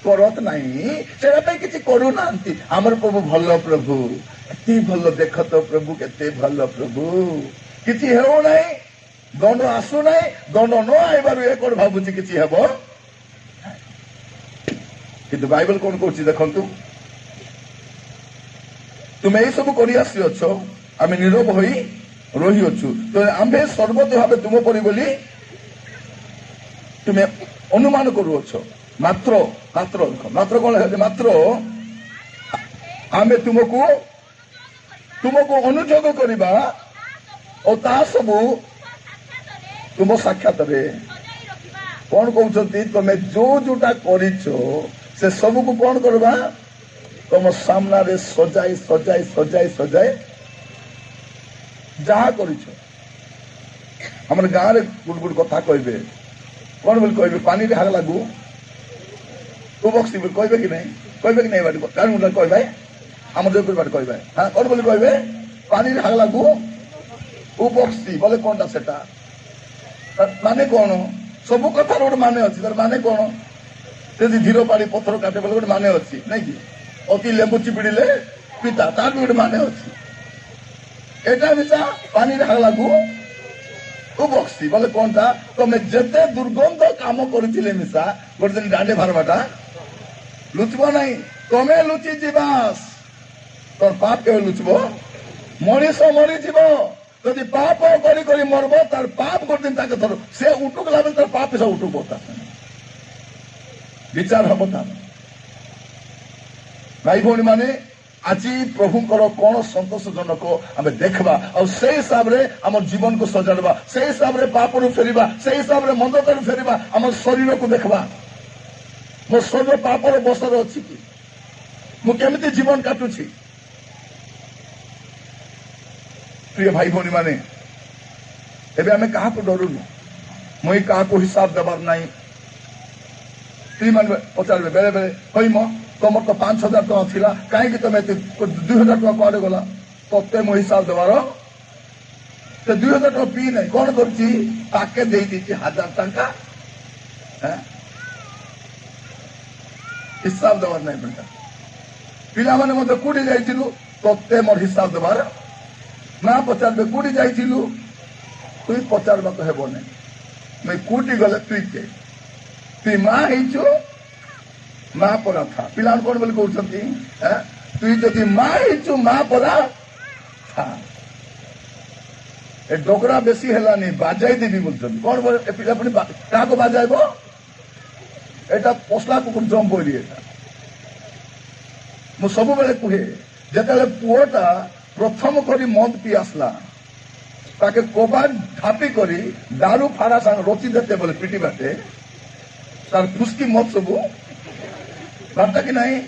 करत नहीं, किसी करूना। आमर प्रभु भल, प्रभु एति भल, देख तो प्रभु केते भल, प्रभु किसी हेउ नहीं, दंड आसु नहीं, दंड न आइबारु ए कोन भाबुची किसी हेब। किंतु बाइबल कौन कहूँ देखंतु, तुम ये सब कर आम नीरव हो रही अच्छु, तो आम्भे सर्वत भाव तुम परी बोली तुम्हें अनुमान करुअछ। मात्र मात्र मात्र कौन है, मात्र आमे तुमको अनुजोग करवा और ता सबू तुम साक्षात कौन कहते तुम्हें जो जोटा कर सबू को कौन करवा तुम सामने सजाई सजाई सजाई सजाई जहा कर गाँव गोटे गोटे कथा कहे कौन बोल कहे पानी हाग लागू तू बक्सी बोल कहे कि नहीं कहे कि नहीं बाटे कहे आम जो बाटे कहे हाँ कौन बोल कहे पानी हाग लागू ऊ बक्सी बोले कौन टा सेटा माने कौन सबू कथार गोटे माने अच्छी तार माने कौन से धीर पाड़ी पत्थर काटे बोले गोटे माने अच्छी नहीं कि अति लेंबू चिपिड़े पिता तार भी गोटे माने अच्छी एटा मिसा पानी हाग लागू ऊ बक्सी बोले कौन टा तुम जिते दुर्गंध काम कर मिसा गोटे दिन डांडे भारवाटा लुचब नहीं तुम्हें लुचि जीवास तोर पाप के लुचब मनीष मरीज जदि पाप करी मरब तार पाप गोटे दिन ताके धर से उठुक लागे तार पाप सब उठुक होता विचार हम भाई भौणी माने आज प्रभुंकर कौन संतोषजनक आम देखा और से हिसाब से आम जीवन को सजाड़ा से हिसाब से पाप रू फेरवा से हिसाब से मंदता फेरवा आम शरीर को देखा मो शरीर पापर बसर अच्छी कि मुझे जीवन काटुची प्रिय भाई भौणी माने एबे आमे कहा को डरुनु मुई कहा को हिसाब देवार नहीं स्त्री मान पचारे बेले बेले हई म तुम तो 5,000 टका थिला कहीं तुम 2,000 टका कड़े गला तत्ते मो हिसाब देवार तो 2,000 टका पी नहीं कौन करछि ताके देई दी 1,000 टका हिसाब देवार नहीं बेटा पिला माने मते कुडी जाइथिलु तत्ते मोर हिसाब देवार ना पचारे कौटी जाइलु तुई पचारवा तो हेब ना मैं कौटी गले तुई माँ हो माँ परा था पिला कौन बोले कहते तुई जदि माँ हो माँ परा था ए डोगरा बेसी है बाजाई देवी बोलते कौन बोले पिला क्या बाजाब एटा पसला कुकुर जम बोली मु सब बेले कहे जिते पुओटा प्रथम करी मद पी आसला ताके कोबाद ढापी करी दारू फाड़ा संग रोची देते बोले पिटी बाटे तार फुसकी मद सबू बाटा कि नहीं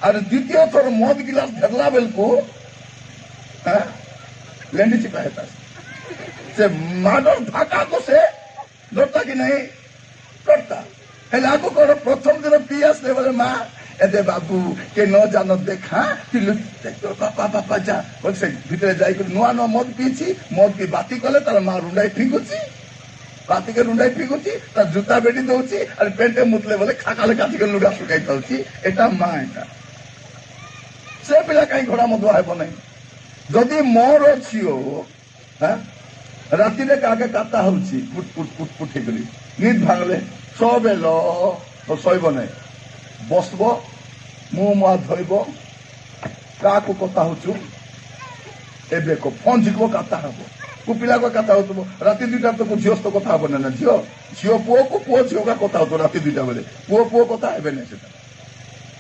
और द्वितीय थर मद गिलास धरला बेल को लेंडी चिपा है से माडर धाका को से डरता कि नहीं करता है लागू करो प्रथम दिन पी आसले बोले माँ एदे बाबू के न जान देखा पापा पापा जा बोले भितर जाई नुआ नुआ मद पीछी मद की बाती कले तार माँ रुंडाई फिंगुची बाती के रुंडाई फिंगुची तार जूता बेटी दउची और पेंटे मुतले बोले खाकाले काटी के लुगा सुकाई दउची एटा माँ एटा से पिला कहीं घोड़ा मधुआ हेब नहीं जदि मोर झियो राति काके काटा होची पुट पुट पुट पुट हेकरी निद भांगले सबेल तो शैब नहीं बसब मुह मुआ धोब क्या कथा हो एबे को फोन झिकब कथा हम को पिला को कथा हो राति 2टा तो झील तो कथा हम ना झील झील पुओ को पुओ झील का कथा हो राति 2टा बेले पुओ पुओ कथा हे ना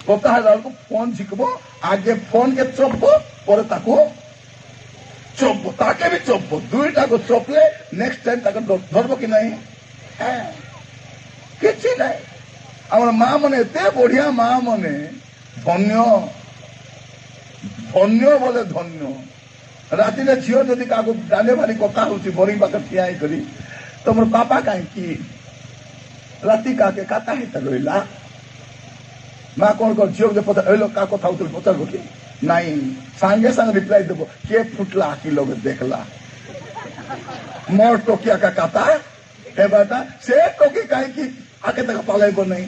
कथा है फोन झिकब आगे फोन के चपब पर चपब ताके भी चपब 2टा को चपले नेक्स्ट टाइम धरब कि नहीं किसी नहीं आम माँ मैंने एत बढ़िया माँ मैंने धन्य धन्य बोले धन्य राति झील जदि क्या डाले भारी कथा हो बोरिंग पाखे ठिया करी तुम पापा कहीं राति काके काता है रहा माँ कौन कर झील जो पचार क्या कथा हो पचार कि नहीं सांगे सांगे रिप्लाई देव के फुटला आखि लोग देखला मोर टोकिया का काता है बेटा से टोकी कहीं आके तक पालाइब नहीं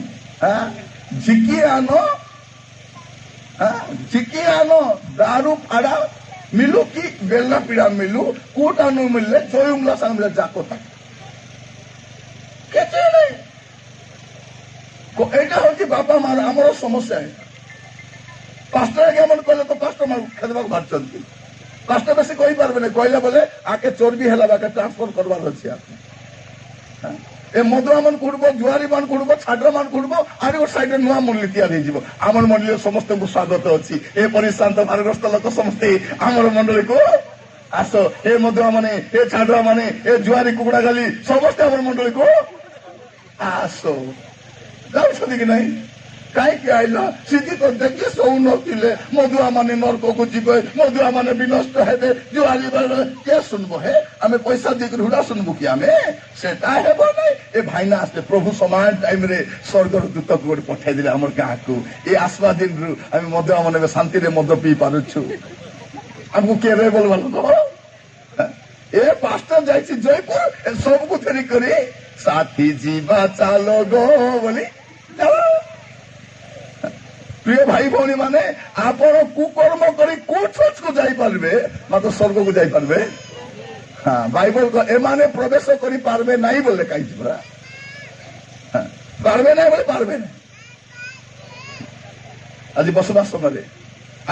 झिकी आनो दारू फाड़ा मिलू कि बेलना पीड़ा मिलू कूट आनु मिलले चोयुंगला संग मिले जाको तक केचे नहीं को एटा होची बापा मार हमरो समस्या है पास्टर के मन कहले तो पास्टर मार खेदबा भाचंती पास्टर बेसी कहि पारबे नै कहले बोले आके चोरबी हला बाके ट्रांसफर करबार अछि आपने ए मधुआ मन कुड़ब जुआरी मान कुड़ब छाड्र मान कुड़ब आरे गोटे साइड नुआ मंडली तैयारी हो आमर मंडली समस्त को स्वागत अच्छी ए शांत भारग्रस्त लोक समस्ते आमर मंडली को आस हे मधुआ माने हे छाड़ुआ माने हे जुआरी कुकुड़ा गाली समस्त आम मंडली को आस जाऊँ कि नहीं कहीं आइल सीधी तो देखिए शौ नीले मधुआ माने नरक को जीवे मधुआ माने विनष्ट हेबे जुआरी किए शुणबो हे आम पैसा देकर हुड़ा शुणबू कि आम सेटा हेब ना ए भाईना आसते प्रभु समान टाइम रे स्वर्ग दूत को गोटे पठाई देले आम गाँ को ये आसवा दिन रु आम मधुआ माने शांति रे मद पी पारुछु आमको किए रे बोलवा लोक ए पास्टर जाइछि जयपुर सबको फेरी करी साथी जीवा चालो गो बोली प्रिय भाई भौणी माने आपण कुकर्म करी चर्च को जाई पारबे मात्र स्वर्ग को जाई पारबे हाँ बाइबल को एमाने प्रवेश करी पारबे नहीं बोले कहीं पूरा पारबे नहीं बोले पारबे नहीं आज बसवास समय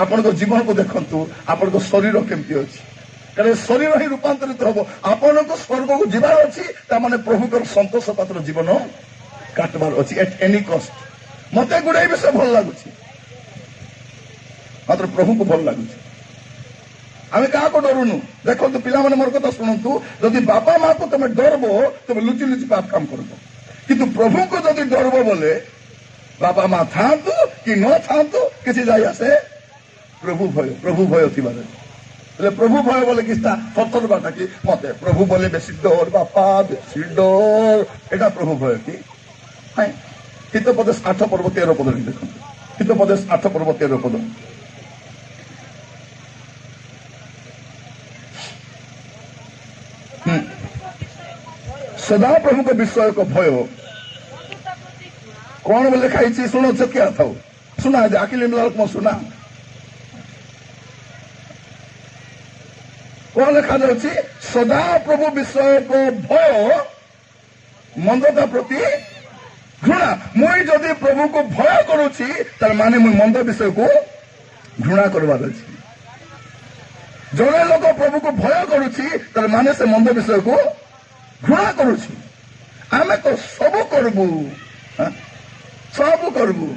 आपण को जीवन को देखंतु आपण को शरीर केमती अछि कारण शरीर ही रूपांतरित हम आपण को स्वर्ग को जीवार अछि ता माने प्रभु को संतोष पात्र जीवन काटबार अछि एट एनी कॉस्ट मते गुडे विषय भल लागुछि मात्र प्रभु को भल लगुच आम क्या डरुनु देखो पिला मोर कथा शुणु जदि बापा माँ को तुम डरब तुम लुचि लुचि पाप काम कर किंतु प्रभु को जदि डरब बोले बापा माँ था कि न था किसी जाई आसे प्रभु भय थी प्रभु भय बोले कि सतर बाटा कि मत प्रभु बोले बेसी डर बापा बेसी डर एटा प्रभु भय कि हितोपदेश 8 पर्व 13 पद देखो हितोपदेश 8 पर्व 13 पद सदा प्रभु के विषय को भय कौन बोले खाई शुण से क्या था सुना आखिल मो सुना कौन लिखा जाऊँगी सदा प्रभु विषय को भय मंदता प्रति घृणा मुई जदि प्रभु को भय करुछि तार माने मुई मंद विषय को घृणा करवार अछि जड़े लोक प्रभु को भय करुछि तार माने से मंद विषय को घृणा करुछि आमे तो सब करबू सब करबू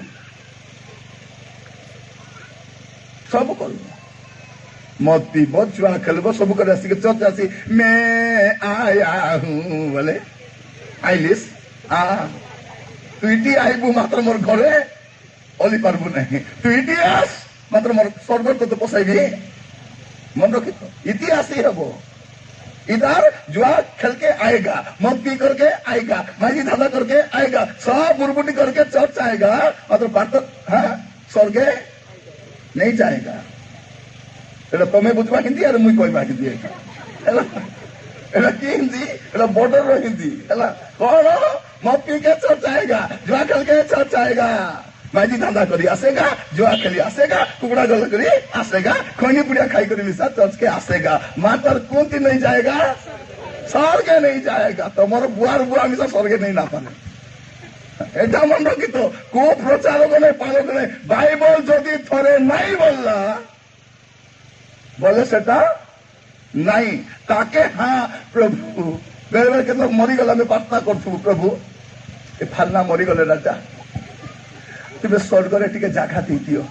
सब करबू मत पीब जुआ खेलब सब कर आसिक चर्च आसी मैं आया हूं बोले आइलिस तु इटी आइबू मात्र मोर घरे ओली पारबू नहीं तु इटी आस मात्र मोर स्वर्ग तो पोसाइबी मन रखी तो इतिहास ही है वो इधर जुआ खेल के आएगा मत पी करके आएगा माजी धादा करके आएगा सब बुरबुटी करके चर्च आएगा मात्र पाठ स्वर्ग नहीं जाएगा तुम्हें बुझवा हिंदी और मुई कहवा हिंदी कि हिंदी बॉर्डर हिंदी कौन मत पी के चर्च आएगा जुआ खेल के चर्च आएगा माजी धंधा करी आसेगा जुआ खेली आसेगा कुकड़ा गल करी आसेगा खैनी पुड़िया खाई करी मिसा चर्च के आसेगा मातर कौन नहीं जाएगा स्वर्ग नहीं जाएगा तो मोर बुआर बुआ मिसा स्वर्ग नहीं ना पारे एटा मन रखी तो को प्रचारक नहीं पालक नहीं बाइबल जदि थोड़े नहीं बोलला बोले सेटा नहीं ताके हाँ प्रभु बेले बेले केतना मरीगला में प्रार्थना करथु प्रभु ए फालना मरीगले राजा तुम्हें स्वर्ग टे जगह दे दियो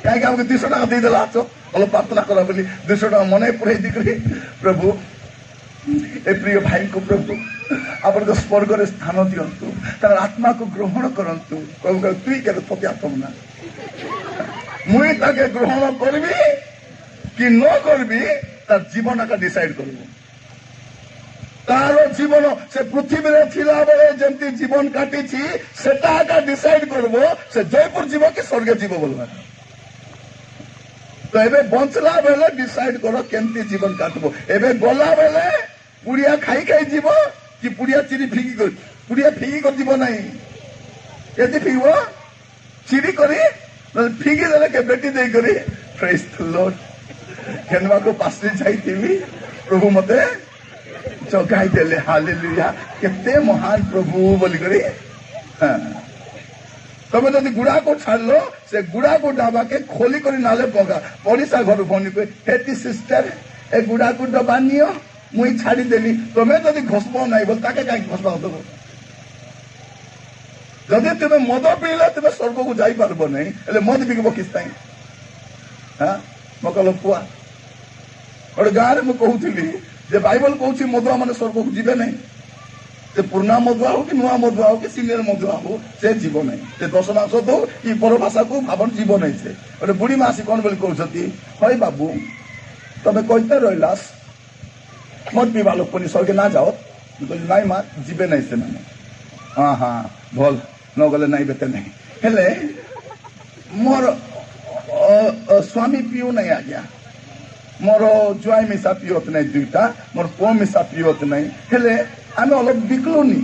कहीं आमको 200 टका दे देला भल प्रार्थना कर 200 टका मन पुरे दिखली प्रभु ए प्रिय भाई को प्रभु आप स्वर्ग रे स्थान दिंतु तर आत्मा को ग्रहण करंतु प्रभु कह तुई के पत्यात्म ना मुई ताके ग्रहण करबी कि न करबी तार जीवन का डिसाइड करबो तार जीवन से पृथ्वी रे थिला बेले जेमती जीवन काटी सेटा का डिसाइड करबो से जयपुर जीव कि स्वर्ग जीव बोलबा तो एबे बंचला बेले डिसाइड करो केमती जीवन काटबो एबे गला बेले पुड़िया खाई खाई जीव कि पुड़िया चिरी फिकी कर पुड़िया फिकी कर जीव नहीं यदि फिकबो चिरी करी फिकी देले के बेटी दे करी प्रेज द लॉर्ड केनवा को पासरी जाईथिबी प्रभु मते जगाई देले हालेलुया केते महान प्रभु बोली करी तबे जदि गुड़ा को छाड़लो से गुड़ा को डाबा के खोली करी नाले पगा पड़िसा घर भनी पे हेती सिस्टर ए गुड़ा को डबा नियो मुई छाड़ी देली तमे जदि घसबो नाही बोल ताके काई घसबा होतो जदि तुमे मद पीले तुमे स्वर्ग को जाई पारबो नहीं एले मद बिकबो किस ताई हां मकलो पुआ गोटे गाँव में कहूली बाइबल कहूँ मधुआ मैंने स्वर्ग को जीवे नहीं से पुराना मधुआ हो कि नुआ मधुआ हो कि सीनियर मधुआ हो से जीव नहीं से 10 मास दो कि पर भाषा को भावन जीव नहीं से गोटे बुढ़ी मासी कौन बोली कहते हई बाबू तमें कहते रहीलास मत पीवा लोक पुनी स्वर्गे ना जाओ नाई माँ जीवे नहीं से मैंने हाँ हाँ भल न गले नाई बेते नहीं हेले मोर स्वामी पीऊ नहीं आज्ञा मोर जुआई मिसा पीवत नहीं दुईटा मोर पुओ मिसा पीवत नहीं हेले आमे अलग बिकलुनी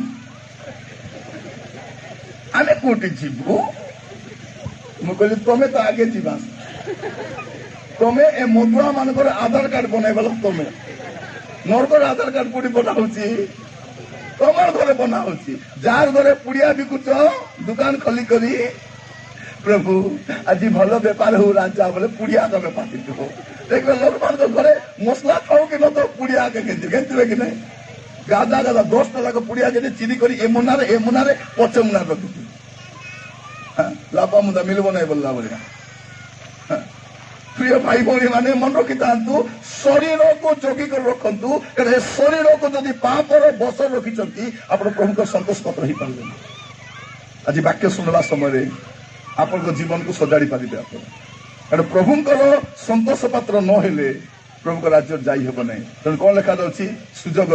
आमे कोटी जीवु मु कहली तमे तो आगे जीवा तमे ए मधुआ मानकर आधार कार्ड बनाइबल तमे मोर को आधार कार्ड कोटी बनाउची तमर घरे बनाउची जार घरे पुड़िया बिकुच दुकान खोली करी प्रभु आज भल बेपार हो राजा बोले पुड़िया का बेपार हो देख लोक मान घरे मसला खाओ कि न तो पुड़िया के घेंचे कि नहीं गादा गादा 10 टाका पुड़िया जे चिनी करी ए मुनारे पछ मुनार रखी लापा मुदा मिलबो नहीं बोलला बोलिया प्रिय भाई भौणी माने मन रखी था शरीर को जोगी कर रखु शरीर को जदि पापर बस रखी आप प्रभु को संतोष पत्र ही पारे आज वाक्य शुणला समय आपण जीवन को सजाड़ी पारे आप प्रभुंकर संतोष पात्र न हेले प्रभु को राज्य जाई हेब नहीं तेणु कौन लिखा जाऊँगी सुजोग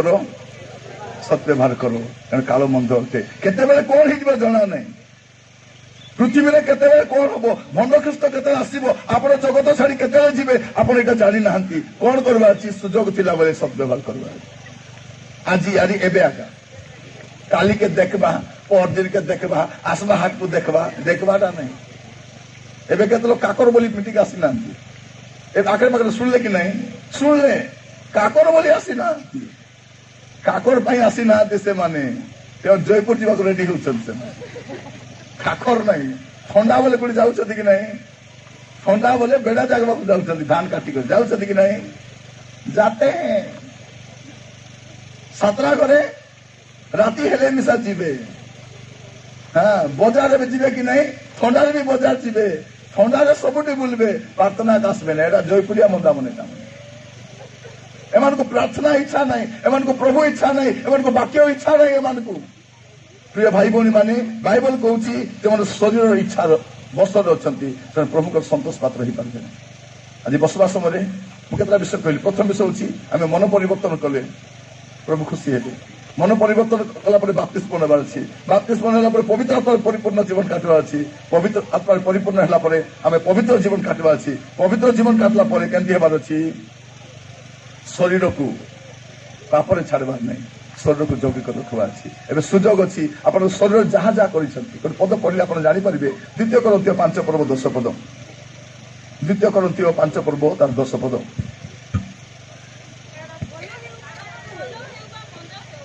सत्यव्यवहार करो कारण काल मंद अटे केते कौन हो जना नहीं पृथ्वी में केते कौन हम भंड ख्रीष्ट केते आसो आप जगत छाड़ी केते जीवे आप यहाँ जानी ना कौन करवा सुजोग थिला बेले सत्यव्यवहार करवा आज यारी एबे आका काली के देखबा परदिन के देखबा आसवा हाट को देखबाटा नहीं एबे केते लोग काकर बोली पिटिक आसी ना आखिर पाखे शुणले कि नहीं शुणले काकर बोली आसी ना काकर आसी ना से माने जयपुर जावाक रेडी होते काकर नहीं ठंडा बोले कोई जाऊँ कि नहीं ठंडा बोले बेड़ा जागवाक जाऊँ धान काटिक जाऊँ कि नहीं जाते हैं सातरा करे राति हेले मिसा जीवे हाँ बजार में जीवे कि नहीं ठंडा भी बजार जीवे ठंडा सबुटी बुलबे प्रार्थना आसबे ना एटा जयपुरिया मंदा मन एमान को प्रार्थना इच्छा नहीं एमान को प्रभु इच्छा नहीं एमान को वाक्य इच्छा नहीं एमान को प्रिय भाई भौणी माने बाइबल कहूँ शरीर इच्छा बसर अच्छा प्रभु को संतोष पात्र हो पारे आज बसवा समय मुझे विषय कहली प्रथम विषय हूँ आम मन परिवर्तन कले प्रभु खुशी हे मन परिवर्तन कलापर बाप्तिस्म नेबार अच्छी बाप्तिस्म नेला पवित्र आत्मा परिपूर्ण जीवन काटवा अच्छी पवित्र आत्मा परिपूर्ण है आम पवित्र जीवन काटवा अच्छी पवित्र जीवन काटला केमती हेबार अच्छी शरीर को पापरे छाड़बार नहीं शरीर को जौगिक रखा अच्छी एवं सुजोग अच्छी आप शरीर जहाँ जहाँ कर पद पढ़ले आप जापर 2 Corinthians 5 पर्व 10 पद 2 Corinthians 5 पर्व तार 10 पद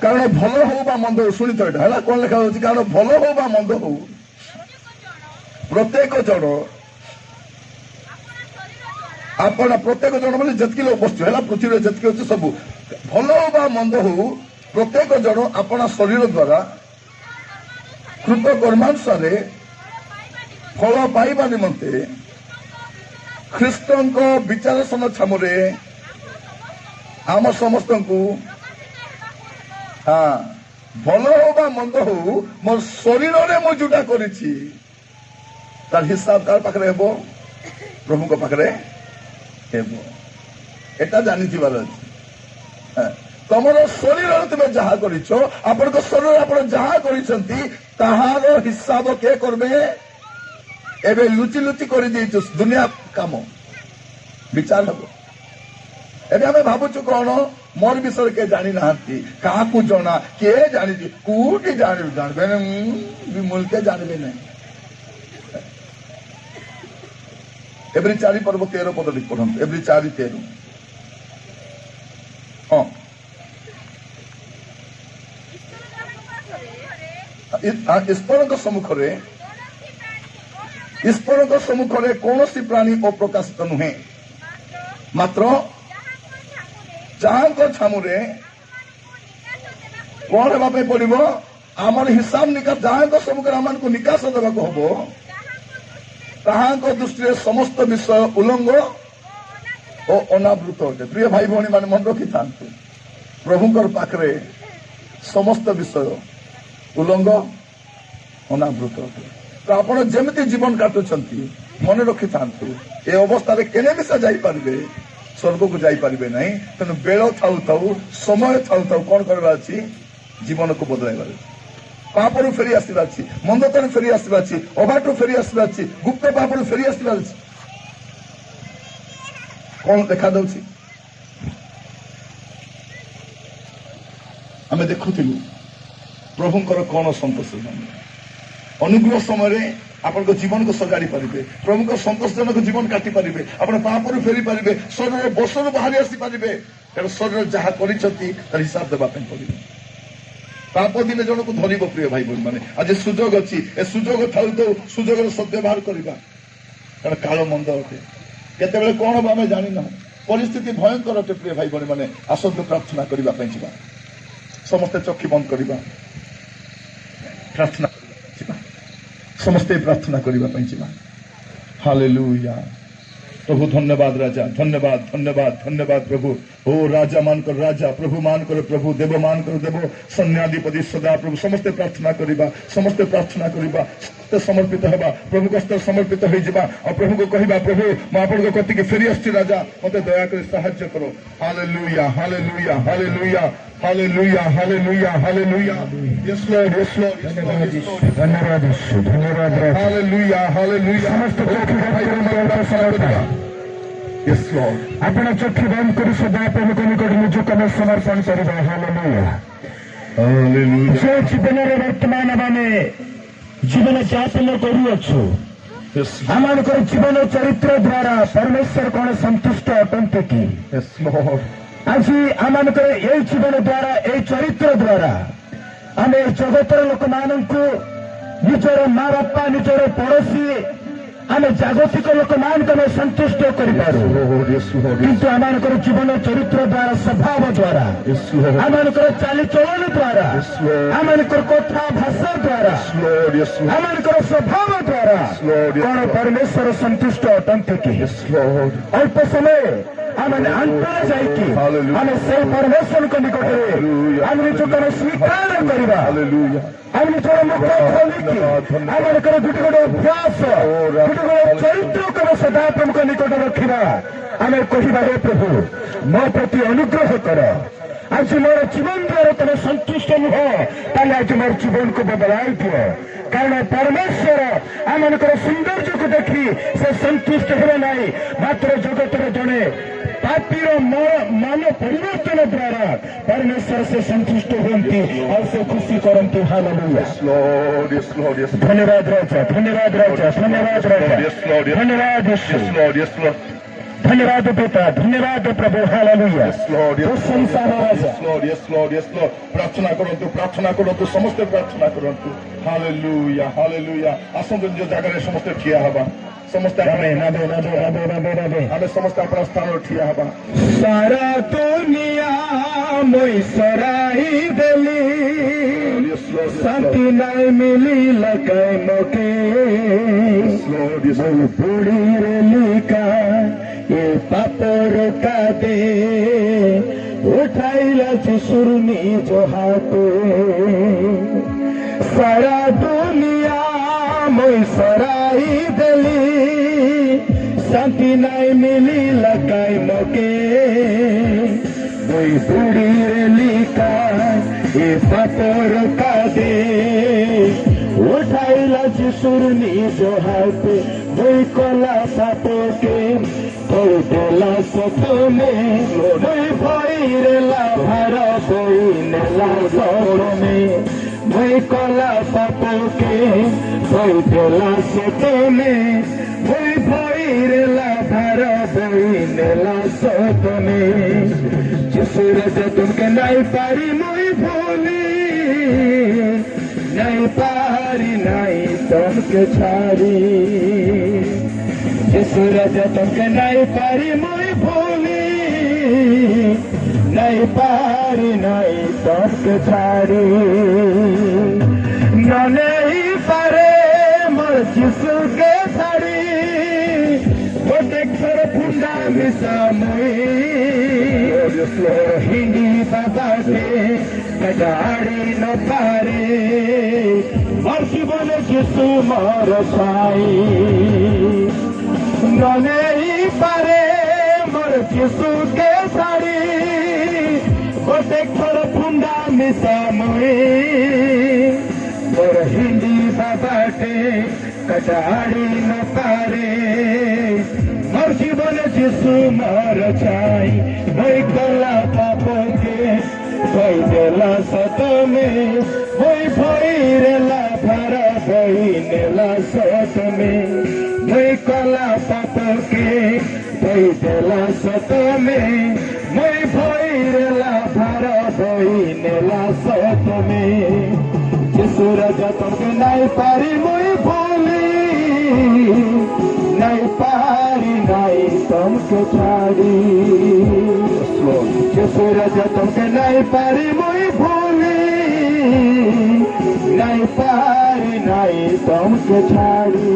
कारण भल हो मंद हो शुणी तो यहाँ कौन लिखा जाए कारण भल हो मंद हो प्रत्येक जन आप प्रत्येक जन बोले जितकी लोग बस पृथ्वी जितकी अच्छे सब भल हो मंद हो प्रत्येक जन अपना शरीर द्वारा कृत कर्मानुसार फल पाइबा निमंते ख्रीष्ट विचारसन छामुरे आम समस्त को हाँ भल हो मंद हो मोर शरीर में मुझे जोटा करिछि तार हिसाब तार पाखरे हेबो प्रभु को पाखरे हेबो एटा जानि थिबार अछि तमरो शरीर तुम जहाँ करिछ आपन को शरीर आपन जहाँ करिसंती ताहार हिसाब के करबे एबे लुचि लुचि कर दी दुनिया काम विचार हम एबे हमें भावुचु कौन मोर विषय के जानी ना क्या जना किए जानी कौटी जानबे मुल्के जानबे नहीं एवरी 4 पर्व 13 पद पढ़ु एवरी 4 13 हाँ ईश्वर सम्मुख में कौन सी प्राणी अप्रकाशित नुहे मात्र जहाँ छामुरे कौन होगा पड़ो आमर हिसाब निकास जहाँ सम्मुख आम को निकास देवाक हम दृष्टि समस्त विषय उल्लंघ ଓ ଅନାବୃତ ଅଟେ। ପ୍ରିୟ ଭାଇ ଭଉଣୀ ମାନେ ମନେ ରଖିଥାନ୍ତୁ, ପ୍ରଭୁଙ୍କର ପାଖରେ ସମସ୍ତ ବିଷୟ ଉଲଙ୍ଗ ଅନାବୃତ ଅଟେ। ତ ଆପଣ ଯେମିତି ଜୀବନ କାଟୁଛନ୍ତି ମନେ ରଖିଥାନ୍ତୁ, ଏ ଅବସ୍ଥାରେ କେବେ ବି ସେ ଯାଇପାରିବେ, ସ୍ୱର୍ଗକୁ ଯାଇପାରିବେ ନାହିଁ। ତେଣୁ ବେଳ ଥାଉ ଥାଉ, ସମୟ ଥାଉ ଥାଉ କଣ କରିବା ଅଛି? ଜୀବନକୁ ବଦଳାଇବାର ଅଛି। ପାପରୁ ଫେରି ଆସିବା ଅଛି, ମନ୍ଦତାରୁ ଫେରି ଆସିବା ଅଛି, ଅବାଟରୁ ଫେରି ଆସିବା ଅଛି, ଗୁପ୍ତ ପାପରୁ ଫେରି ଆସିବା ଅଛି। କଣ ଦେଖାଯାଉଛି? ଆମେ ଦେଖୁଥିଲୁ ପ୍ରଭୁଙ୍କର କଣ ସନ୍ତୋଷ। ଅନୁଗ୍ରହ ସମୟରେ ଆପଣଙ୍କ ଜୀବନକୁ ସଜାଡ଼ି ପାରିବେ, ପ୍ରଭୁଙ୍କ ସନ୍ତୋଷଜନକ ଜୀବନ କାଟି ପାରିବେ, ଆପଣ ପାପରୁ ଫେରି ପାରିବେ, ଶରୀରର ବଶରୁ ବାହାରି ଆସିପାରିବେ। ତେଣୁ ଶରୀର ଯାହା କରିଛନ୍ତି ତାର ହିସାବ ଦେବା ପାଇଁ ପଡିବ। ପାପ ଦିନେ ଜଣକୁ ଧରିବ। ପ୍ରିୟ ଭାଇ ଭଉଣୀ ମାନେ, ଆଜି ସୁଯୋଗ ଅଛି, ଏ ସୁଯୋଗ ଥାଉ ଥାଉ ସୁଯୋଗର ସଦ୍ବ୍ୟବହାର କରିବା। କାରଣ କାଳ ମନ୍ଦ ଅଟେ, କେତେବେଳେ କଣ ହବ ଆମେ ଜାଣିନାହୁଁ। ପରିସ୍ଥିତି ଭୟଙ୍କର ଅଟେ। ପ୍ରିୟ ଭାଇ ଭଉଣୀ ମାନେ, ଆସନ୍ତୁ ପ୍ରାର୍ଥନା କରିବା ପାଇଁ ଯିବା। ସମସ୍ତେ ଚକ୍ଷୁ ବନ୍ଦ କରିବା, ପ୍ରାର୍ଥନା ଯିବା, ସମସ୍ତେ ପ୍ରାର୍ଥନା କରିବା ପାଇଁ ଯିବା। ହାଲେଲୁୟା। प्रभु धन्यवाद राजा, धन्यवाद धन्यवाद धन्यवाद प्रभु। ओ राजा मानकर राजा, प्रभु मानकर प्रभु, देव मानकर देव, सन्याधिपति सदा प्रभु। समस्ते प्रार्थना करिबा, समस्ते प्रार्थना करिबा, समर्पित हेबा, प्रभु को समर्पित हो जावा और प्रभु को कहबा, प्रभु मैं आपन को कति के फेरी आछि राजा, मते दया कर सहायता करो। Hallelujah hallelujah hallelujah hallelujah hallelujah hallelujah. Yes lord yes Lord धन्यवाद धन्यवाद। Hallelujah hallelujah. समस्त यस लॉर्ड आपण चक्षु बंद कर सदा प्रभु को निकट निजक में समर्पण करबा। Hallelujah hallelujah. जे जीवन रे वर्तमान माने जीवन यापन करूअछु, आमनकर जीवन चरित्र द्वारा परमेश्वर कौन संतुष्ट अटंते कि? Yes Lord. आज आमनकर ए जीवन द्वारा, ए चरित्र द्वारा आमे जगतर लोक माननकु, निजर माँ बापा, निजर पड़ोशी, आमे जागतिक लोक मान को संतुष्ट करिपारू। किंतु आमनकर जीवन चरित्र द्वारा, स्वभाव द्वारा, आमनकर चालीचलन द्वारा, आमनकर कथा भाषा द्वारा, आमनकर स्वभाव द्वारा कौन परमेश्वर संतुष्ट अटंते कि? अल्प समय आमे अंतर जाइकी आमे से परमेश्वर को निकट आमे निजक स्वीकार करिबा। आमे निजर मुख खोलिकी आमनकर गुटे गुटे अभ्यास, चरित्र को सदा तुमको निकट रखा। आमे कहवा, हे प्रभु मो प्रति अनुग्रह कर, आज मोर जीवन द्वारा तुम संतुष्ट नुह, ताले आज मोर जीवन को बदलाई दियो। कारण परमेश्वर आमनकर सौंदर्य को देखी से संतुष्ट हेबे नहीं, मात्र जगतर जड़े पापीर मन परिवर्तन द्वारा परमेश्वर से संतुष्ट होती और से खुशी करती। हालेलुया धन्यवाद राजा, धन्यवाद राजा, धन्यवाद राजा, धन्यवाद धन्यवाद पिता, धन्यवाद प्रभु। हालेलुया प्रशंसा राजा। Yes lord yes lord. प्रार्थना करंतु, प्रार्थना करंतु, समस्त प्रार्थना करंतु। Hallelujah hallelujah. आसंतु जो जगह समस्त ठिया हबा, समस्त आमे समस्त अपना स्थान ठिया हबा। सारा दुनिया मोई सराई देली, शांति नहीं मिली लगे मोके, बुढ़ी रेली का ये पापर का दे, उठाइला सुरनी जो हाथे। सारा दुनिया मोई सराई देली, शांति नहीं मिली लगाई मोके, वही बुढ़ी रेली का ये पापर का दे, उठाइला सुरनी जो हाथे। वही कोला पापो के कोई देला सतो में, वही भैरेला भारा कोई नेला सतो में, वही कोला पापो के कोई देला सतो में, वही भैरेला भारा कोई नेला सतो में। जिसुरज तुमके नहीं पारी मुई भूली, नहीं पारी नहीं तुमके छाड़ी। सूरज तुमके नहीं पारी मुई भूली, नहीं पारी नहीं तुमके छाड़ी। न नहीं पारे मोर जिसु के छाड़ी, ଖର ଫୁଣ୍ଡା ମିଶା ମୁଇ ହିଣ୍ଡି ବାବାଟେ ଗାଡ଼ି ନ ପାରେ ମୋର ଜୀବନ ଯିଶୁ ମୋର ସାଇ ନ ନେଇପାରେ ମୋର ଯିଶୁ କେ ଛାଡ଼ି ଗୋଟେ ଖର ଫୁଣ୍ଡା ମିଶା ମୁଇ ମୋର ହିଣ୍ଡି ବାବାଟେ कटाड़ी न पारे मोर जीवन जिसु मोर छाई भई कला पाप के भई देला सत में भई भईरेला भर भई नेला सत में भई कला पाप के भई देला सत में भई भईरेला भर भई नेला सत में जिसु राजा तुमके नहीं पारी मुई भूली नहीं पारी नहीं तुमके छाड़ी जिसु राजा तुमके नहीं पारी मुई भूली नहीं पारी नहीं तुमके छाड़ी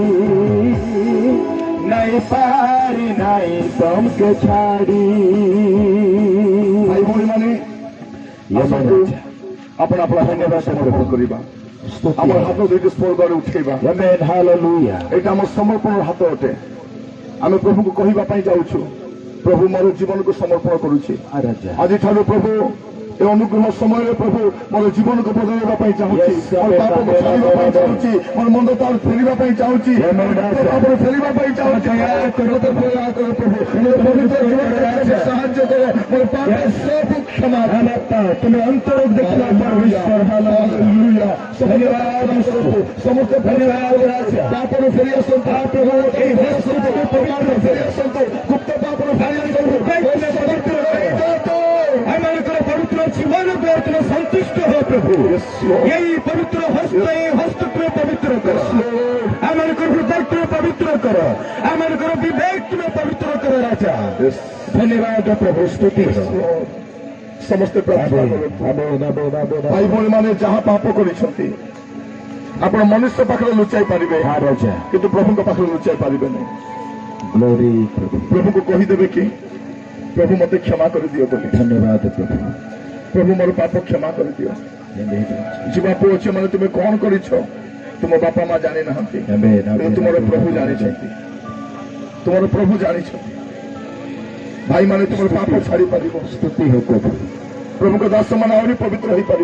नहीं पारी नहीं तुमके छाड़ी भाई भौणी माने अपना अपना धन्यवाद समर्पण करिबा आम हाथ दुईटी स्वर्ग उठेबा एटा आम समर्पण हाथ अटे आम प्रभु को कहवाई जाऊँ प्रभु मोर जीवन को समर्पण करुच्ची आज प्रभु ए अनुग्रह समय प्रभु मोर जीवन को बदलवाई चाहूँगी मोर पाप को छाड़ाई चाहूँगी मोर मंद तार फेरवाई चाहूँगी पाप फेरवाई चाहूँगी साहाଯ୍य कर मोर पाप सब क्षमा तुम्हें अंतर देखना समस्त धन्यवाद पाप फेरी आसतु फेरी आसतु गुप्त पाप पवित्र जीवन को संतुष्ट हो प्रभु यही पवित्र हस्त को पवित्र करो आम हृदय को पवित्र करो आम विवेक में पवित्र करो राजा धन्यवाद प्रभु स्तुति समस्त भाई भौणी मैंने जहाँ पाप कर मनुष्य पाखे लुचाई पारे किंतु प्रभु पाखे लुचाई पारे नहीं प्रभु को कहीदेवे कि प्रभु मत क्षमा कर दियो बोली धन्यवाद प्रभु प्रभु मोर पाप क्षमा कर दियो जीवा पुओ झी मैंने तुम्हें कौन कर तुम बापा माँ जानी ना तुम प्रभु जानी तुम प्रभु जानी भाई माने तुम पाप छाड़ी पार स्तुति हो प्रभु प्रभु को दास मान आहरी पवित्र हो पार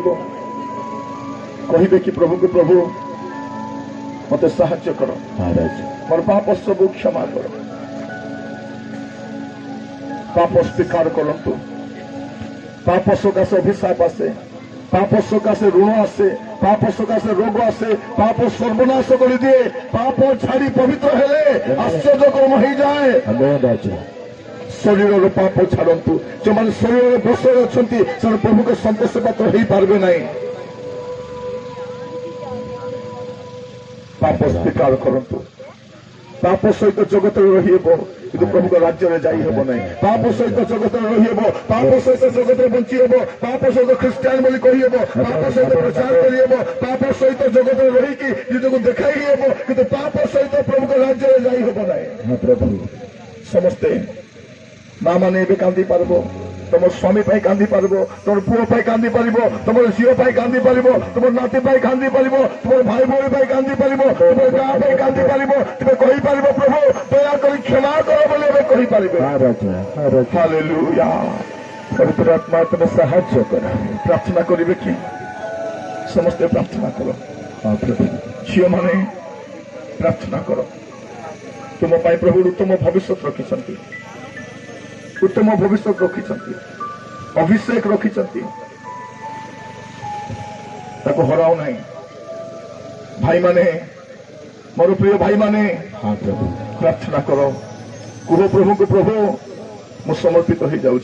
कहे कि प्रभु को प्रभु मत साहाय्य कर मोर पाप सब क्षमा कर पाप स्वीकार करंतु पाप सकाशे अभिशाप आसे पाप सकाशे ऋण आसे पाप सकाशे रोग आसे पाप सर्वनाश कर दिए पाप छाड़ी पवित्र हेले आश्चर्य कर्म हो जाए शरीर पाप छाड़ू जो मैंने शरीर बसरे अच्छा प्रभु को संतोष पात्र हो पारे ना पाप स्वीकार करंतु पाप सहित जगत रहीब कि प्रभु को राज्य में जाई हेब ना पाप सहित जगत रहीब पाप सहित जगत बंची हेब पाप सहित ख्रीस्टान बोली कही हेब पाप सहित प्रचार करेब पाप सहित जगत रहीकि निजक देखाई हेब कि पाप सहित प्रभु को राज्य में जाई हेब ना प्रभु समस्ते माँ मैंने कांदी पारब तुम स्वामी कांदी पार तुम पुओ कांदी पार तुम झील कांदी पार तुम नाती कांदी पार तुम भाई भौणी कांदी पार तुम गाँव कांदी पार तुम्हें कही पार प्रभु दयाकर क्षमा कर बोले कही पारे हालेलुया पवित्र आत्मा तुम्हें साहाय्य कर प्रार्थना करेंगे कि समस्ते प्रार्थना कर झील मैंने प्रार्थना कर तुम प्रभु उत्तम भविष्य रखिंट उत्तम भविष्य रखिंट अभिषेक रखिंट हराओ ना भाई माने मोर प्रिय भाई माने प्रार्थना करो कह प्रभु को प्रभु मु समर्पित हो जाऊँ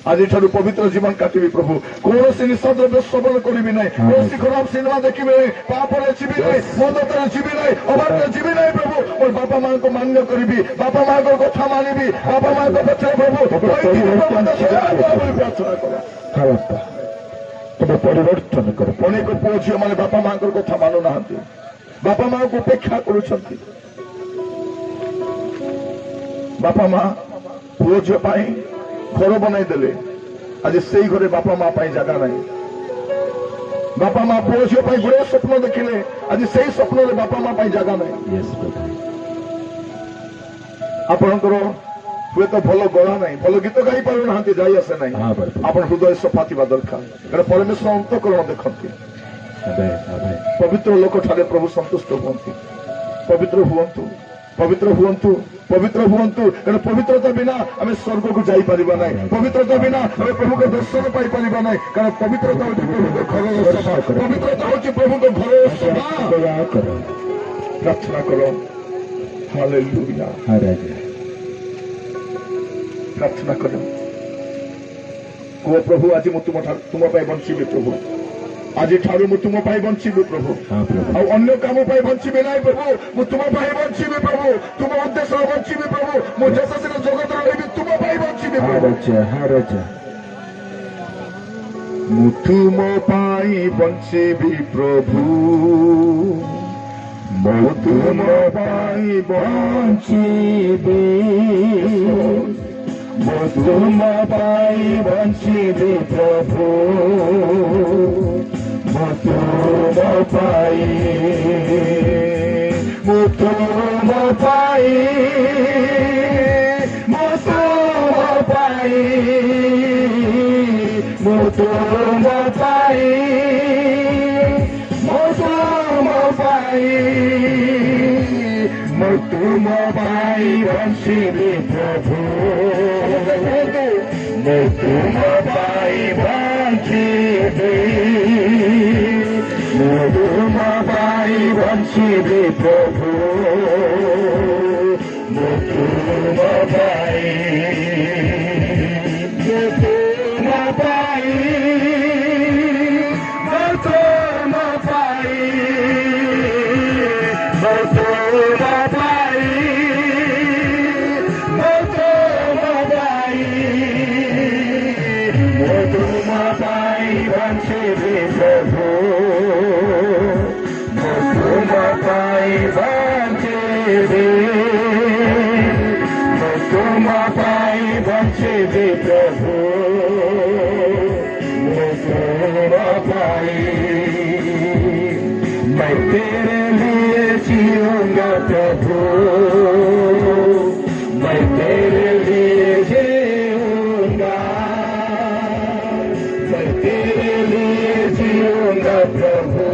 आज पवित्र जीवन काटि प्रभु कौन निशा द्रव्य सेवन करी ना कौन खराब सिनेमा देखी पाप जीवी ना मदतार जीवी ना अभाव जीवी ना प्रभु मोर बापा माँ को मान्य करी बापा माँ को कथा मानवी बापा माँ को पचार प्रभु प्रार्थना कर तुम परिवर्तन कर अनेक पुओ झील मैंने बापा माँ को कथा मानु ना बापा माँ को उपेक्षा कर बापा माँ पुओ झील घर बनई देले आज से घरे बापा माँ जगह नहीं बापा माँ पुओ झील गुड़े स्वप्न देखिले आज से स्वप्न बापा माँ जगह नहीं Yes, Prabhu. आपणकर हुए तो भल गला ना भल गीत गाई पार ना जाई आसे ना हाँ, Prabhu. आप हृदय सफा थी दरकार कारण परमेश्वर अंतकरण देखते Amen. Amen. पवित्र लोक ठारे प्रभु संतुष्ट हुअंतु पवित्र हुअंतु पवित्र हुअंतु पवित्र हुअंतु कारण पवित्रता बिना आम स्वर्ग को जाई परिबा नहीं पवित्रता बिना आम प्रभु को दर्शन पाई परिबा नहीं कारण पवित्रता होची प्रभु को घर सभा पवित्रता होची प्रभु को घर सभा दया करो प्रार्थना करो हालेलुया Hallelujah. प्रार्थना करो को प्रभु आज मु तुम बंचीबी प्रभु आज ठारू मु तुम बंचीबी प्रभु हाँ, Prabhu. ଆଉ ଅନ୍ୟ କାମ ପାଇଁ ବଞ୍ଚିବି ନାହିଁ ପ୍ରଭୁ ମୁଁ ତୁମ ପାଇଁ ବଞ୍ଚିବି ପ୍ରଭୁ ତୁମ ଉଦ୍ଦେଶ୍ୟରେ ବଞ୍ଚିବି ପ୍ରଭୁ ମୁଁ ଯଶସ୍ୱୀ ଜଗତରେ ରହିବି ତୁମ ପାଇଁ ବଞ୍ଚିବି हाँ, ପ୍ରଭୁ Raja. हाँ, Raja. ମୁଁ ତୁମ ପାଇଁ ବଞ୍ଚିବି ପ୍ରଭୁ ମୁଁ ତୁମ ପାଇଁ ବଞ୍ଚିବି ମୁଁ ତୁମ ପାଇଁ ବଞ୍ଚିବି ପ୍ରଭୁ ମୁଁ ତୁମ ପାଇଁ ମୁଁ ତୁମ ପାଇଁ ମୁଁ ତୁମ ପାଇଁ ମୁଁ ତୁମ ପାଇଁ ମୁଁ ତୁମ ପାଇଁ ମୁଁ ତୁମ ପାଇଁ ବଞ୍ଚିବି ପ୍ରଭୁ ମୁଁ ତୁମ ପାଇଁ ବଞ୍ଚିବି ମୁଁ ତୁମ ପାଇଁ ବଞ୍ଚିବି ପ୍ରଭୁ ମୁଁ ତୁମ ପାଇଁ ମୁଁ ତୁମ ପାଇଁ ମୁଁ ତୁମ ପାଇଁ ମୁଁ ତୁମ ପାଇଁ ମୁଁ ତୁମ ପାଇଁ ମୁଁ ତୁମ ପାଇଁ ବଞ୍ଚିବି ପ୍ରଭୁ ମୁଁ ତୁମ ପାଇଁ ବଞ୍ଚିବି ମୁଁ ତୁମ ପାଇଁ ବଞ୍ଚିବି ପ୍ରଭୁ ମୁଁ ତୁମ ପାଇଁ मैं तेरे लिए जीऊंगा प्रभु मैं तेरे लिए जीऊंगा मैं तेरे लिए जीऊंगा प्रभु